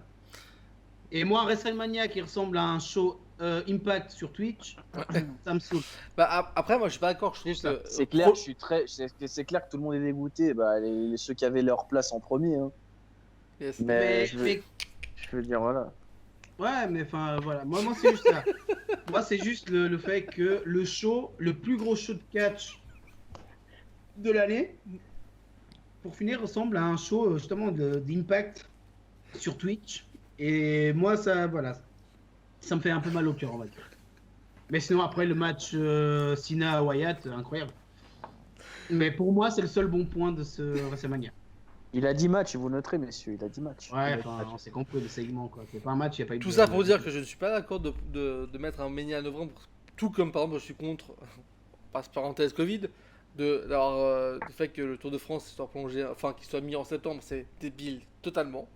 Et moi, un WrestleMania qui ressemble à un show Impact sur Twitch, ça me saoule. Après, moi je suis pas d'accord, je trouve que. C'est clair, c'est clair que tout le monde est dégoûté. Bah, ceux qui avaient leur place en premier. Hein. Yes. Mais, Mais- je veux dire, voilà. Ouais, mais enfin voilà, moi c'est juste ça. Moi c'est juste le fait que le show, le plus gros show de catch de l'année, pour finir, ressemble à un show justement d'Impact sur Twitch. Et moi ça, voilà, ça me fait un peu mal au cœur, on va dire. Mais sinon après le match Cena-Wyatt, incroyable. Mais pour moi c'est le seul bon point de ce WrestleMania. Il a 10 matchs, vous noterez, messieurs. Il a 10 matchs. Ouais, enfin on s'est compris le segment quoi. C'est pas un match, il n'y a pas eu Tout de- ça pour dire que je ne suis pas d'accord de mettre un Mania à novembre, tout comme par exemple je suis contre, passe parenthèse Covid, d'avoir le fait que le Tour de France soit prolongé, enfin qu'il soit mis en septembre, c'est débile totalement.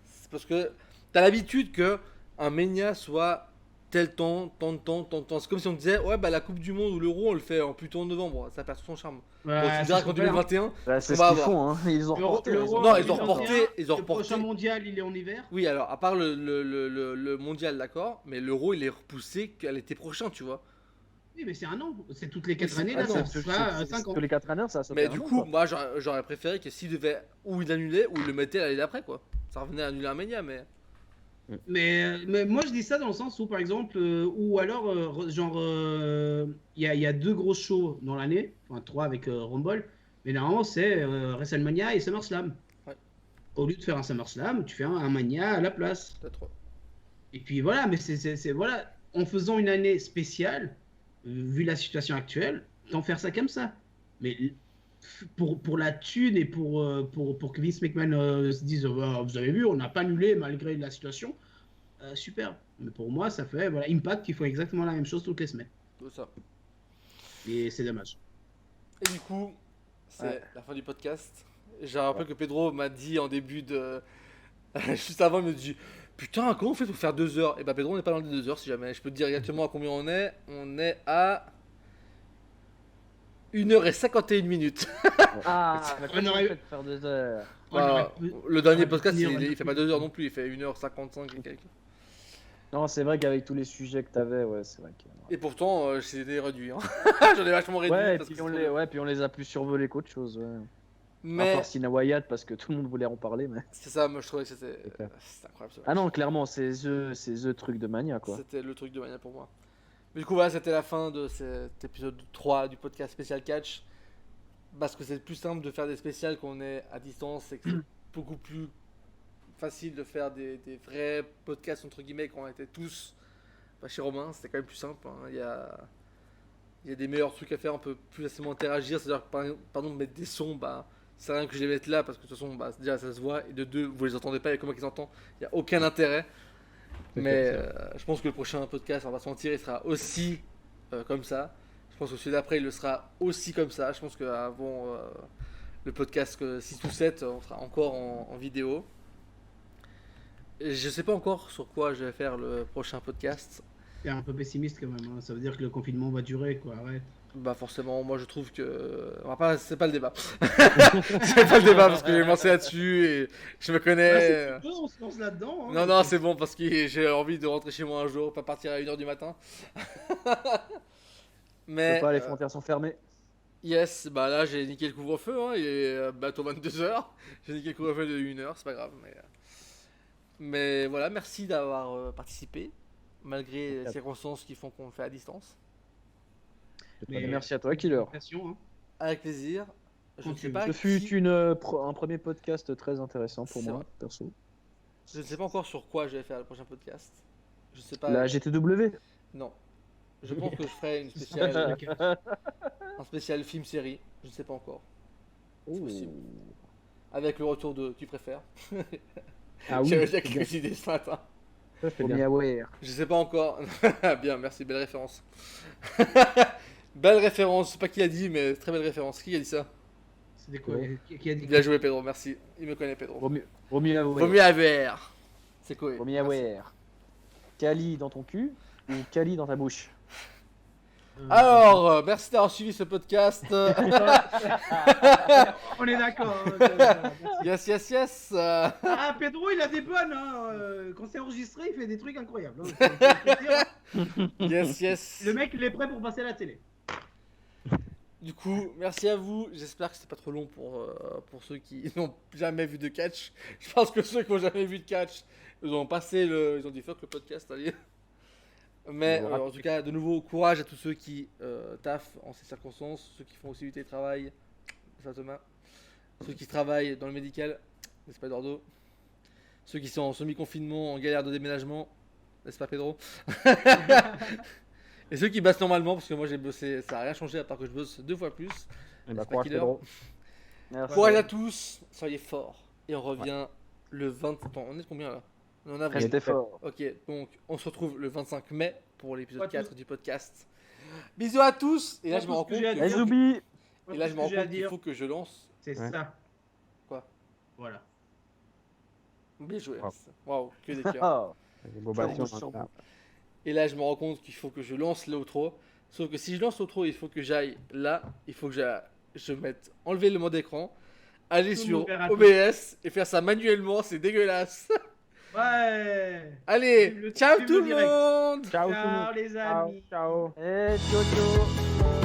C'est parce que t'as l'habitude que un Mania soit tel temps, tant de temps, tant de temps. C'est comme si on disait ouais bah la Coupe du Monde ou l'Euro on le fait en plutôt en novembre, ça perd tout son charme. Ouais, Bon, tu me diras qu'en 2021, Bah, c'est on ce va qu'ils avoir. font. Hein. Ils ont reporté. l'Euro- Non, ils ont 2021, reporté, ils ont Le prochain reporté. mondial il est en hiver. Oui, alors, à part le mondial, d'accord, mais l'euro, il est repoussé qu'à l'été prochain, tu vois. Oui, mais c'est un an. C'est toutes les 4 c'est- années, ah là, non, ça fera 5 ans. Tous les 4 années, ça Mais du coup, moi, j'aurais préféré que s'il devait, ou il annulait, ou il le mettait l'année d'après, quoi. Ça revenait à annuler un Mania, mais. Mais moi, je dis ça dans le sens où, par exemple, ou alors, genre, il y a 2 gros shows dans l'année, enfin 3 avec Rumble, mais normalement, c'est WrestleMania et SummerSlam. Ouais. Au lieu de faire un SummerSlam, tu fais un Mania à la place. Peut-être, ouais. Et puis voilà, mais voilà, en faisant une année spéciale, vu la situation actuelle, d'en faire ça comme ça. Mais pour la thune et pour que Vince McMahon se dise Ah, vous avez vu, on n'a pas annulé malgré la situation, super. Mais pour moi, ça fait voilà, Impact qui font exactement la même chose toutes les semaines. Tout ça. Et c'est dommage. Et du coup, c'est Ouais. la fin du podcast. J'ai rappelé que Pedro m'a dit en début de. Juste avant, il me dit putain, comment on fait pour faire 2 heures? Et bah, Pedro, on n'est pas dans les 2 heures si jamais. Je peux te dire exactement à combien on est. On est à 1h51 minutes. Ah, On aurait- fait de faire 2 heures. On aurait Bah, pu- le dernier aurait pu podcast, tenir il un fait peu pas plus. 2 heures non plus, il fait 1h55 et quelques. Non, c'est vrai qu'avec tous les sujets que t'avais, ouais, c'est vrai que. Et pourtant, j'ai réduit. Hein. J'en ai vachement réduit. Ouais, parce que puis c'est on trop les, bien. ouais, puis on les a plus survolés qu'autre chose. Ouais. À Mais part Sina Wyatt, parce que tout le monde voulait en parler. Mais... c'est ça, moi je trouvais que c'était C'est clair. c'était incroyable. ce Ah match. non, clairement, c'est the truc de Mania, quoi. C'était le truc de Mania pour moi. Mais du coup, voilà, c'était la fin de cet épisode 3 du podcast spécial catch. Parce que c'est plus simple de faire des spéciales quand on est à distance et que c'est beaucoup plus facile de faire des vrais podcasts entre guillemets quand on était tous chez Romain. C'était quand même plus simple. Hein. Il y a des meilleurs trucs à faire, on peut plus facilement interagir. C'est-à-dire que par exemple, mettre des sons, bah, c'est rien que je les mette là parce que de toute façon, bah, déjà ça se voit. Et de deux, vous les entendez pas et comment ils entendent, il n'y a aucun intérêt. C'est Mais clair, je pense que le prochain podcast, on va se mentir, il sera aussi comme ça. Je pense que celui d'après, il le sera aussi comme ça. Je pense qu'avant le podcast 6 ou 7, on sera encore en vidéo. Et je sais pas encore sur quoi je vais faire le prochain podcast. T'es un peu pessimiste quand même. Hein. Ça veut dire que le confinement va durer, quoi. Arrête. Bah forcément, moi je trouve que... C'est pas le débat. C'est pas le débat parce que j'ai lancé là-dessus et je me connais. Ah, si tu veux, on se lance là-dedans. hein. Non, c'est bon parce que j'ai envie de rentrer chez moi un jour, pas partir à 1h du matin. Je Mais sais pas, les frontières sont fermées. Yes, bah là j'ai niqué le couvre-feu, hein, il est bientôt 22h. J'ai niqué le couvre-feu de 1h, c'est pas grave. Mais voilà, merci d'avoir participé, malgré les circonstances qui font qu'on le fait à distance. Et merci à toi, Killer. Hein. Avec plaisir. Je ne sais pas Ce fut qui- un premier podcast très intéressant pour C'est moi, vrai. perso. Je ne sais pas encore sur quoi je vais faire le prochain podcast. Je sais pas. La GTW. Non. Je pense que je ferai une spéciale, un spécial film-série. Je ne sais pas encore. C'est possible. Avec le retour de Tu préfères. Ah oui, J'avais c'est déjà bien. quelques idées ce matin. Ça, c'est Premier bien. aware. Je sais pas encore. Bien, merci, belle référence. Belle référence, je sais pas qui a dit, mais très belle référence. Qui a dit ça? C'est des quoi qui a dit Bien joué, Pedro, merci. Il me connaît, Pedro. Premier aware. Vaut mieux AVR. C'est cool. Premier aware. Kali dans ton cul ou Kali dans ta bouche? Alors, merci d'avoir suivi ce podcast. On est d'accord. Merci. Yes. Ah, Pedro, il a des bonnes. Hein. Quand c'est enregistré, il fait des trucs incroyables. Hein. Faut le dire. Yes. Le mec, il est prêt pour passer à la télé. Du coup, merci à vous. J'espère que c'était pas trop long pour ceux qui n'ont jamais vu de catch. Je pense que ceux qui n'ont jamais vu de catch, ils ont passé ils ont dit fuck le podcast, allez. Mais en tout cas, de nouveau, courage à tous ceux qui taffent en ces circonstances, ceux qui font aussi du télétravail, ça Thomas, ceux qui travaillent dans le médical, n'est-ce pas Eduardo, ceux qui sont en semi-confinement, en galère de déménagement, n'est-ce pas Pedro, et ceux qui bossent normalement, parce que moi j'ai bossé, ça n'a rien changé à part que je bosse 2 fois plus. Eh ben, pas courage, Killer. Pedro. Merci. Courage à tous, soyez forts, et on revient le 20... Attends, on est de combien là? On est en avril. Restez fort. Ok, donc on se retrouve le 25 mai pour l'épisode Ouais, 4 du podcast. Bisous à tous. Et là, Ouais, je me tout rends ce que compte j'ai à qu'il dire. Les faut que- oublis. et là, je me rends J'ai à compte qu'il dire. faut que je lance. C'est Ouais. ça. Quoi? Voilà. Bien joué. Wow. Waouh, que des cœurs. Ah. Les bobations, Ça, hein, ça. Et là, je me rends compte qu'il faut que je lance l'outro. Sauf que si je lance l'outro, il faut que j'aille là. Il faut que je mette enlever le mode écran, aller Tout sur ouvert à tous. OBS et faire ça manuellement. C'est dégueulasse. Ouais. Allez, Vive le- ciao vive tout le le direct. monde. Ciao tout le monde. Ciao les Ciao, amis. ciao. Eh, Jojo.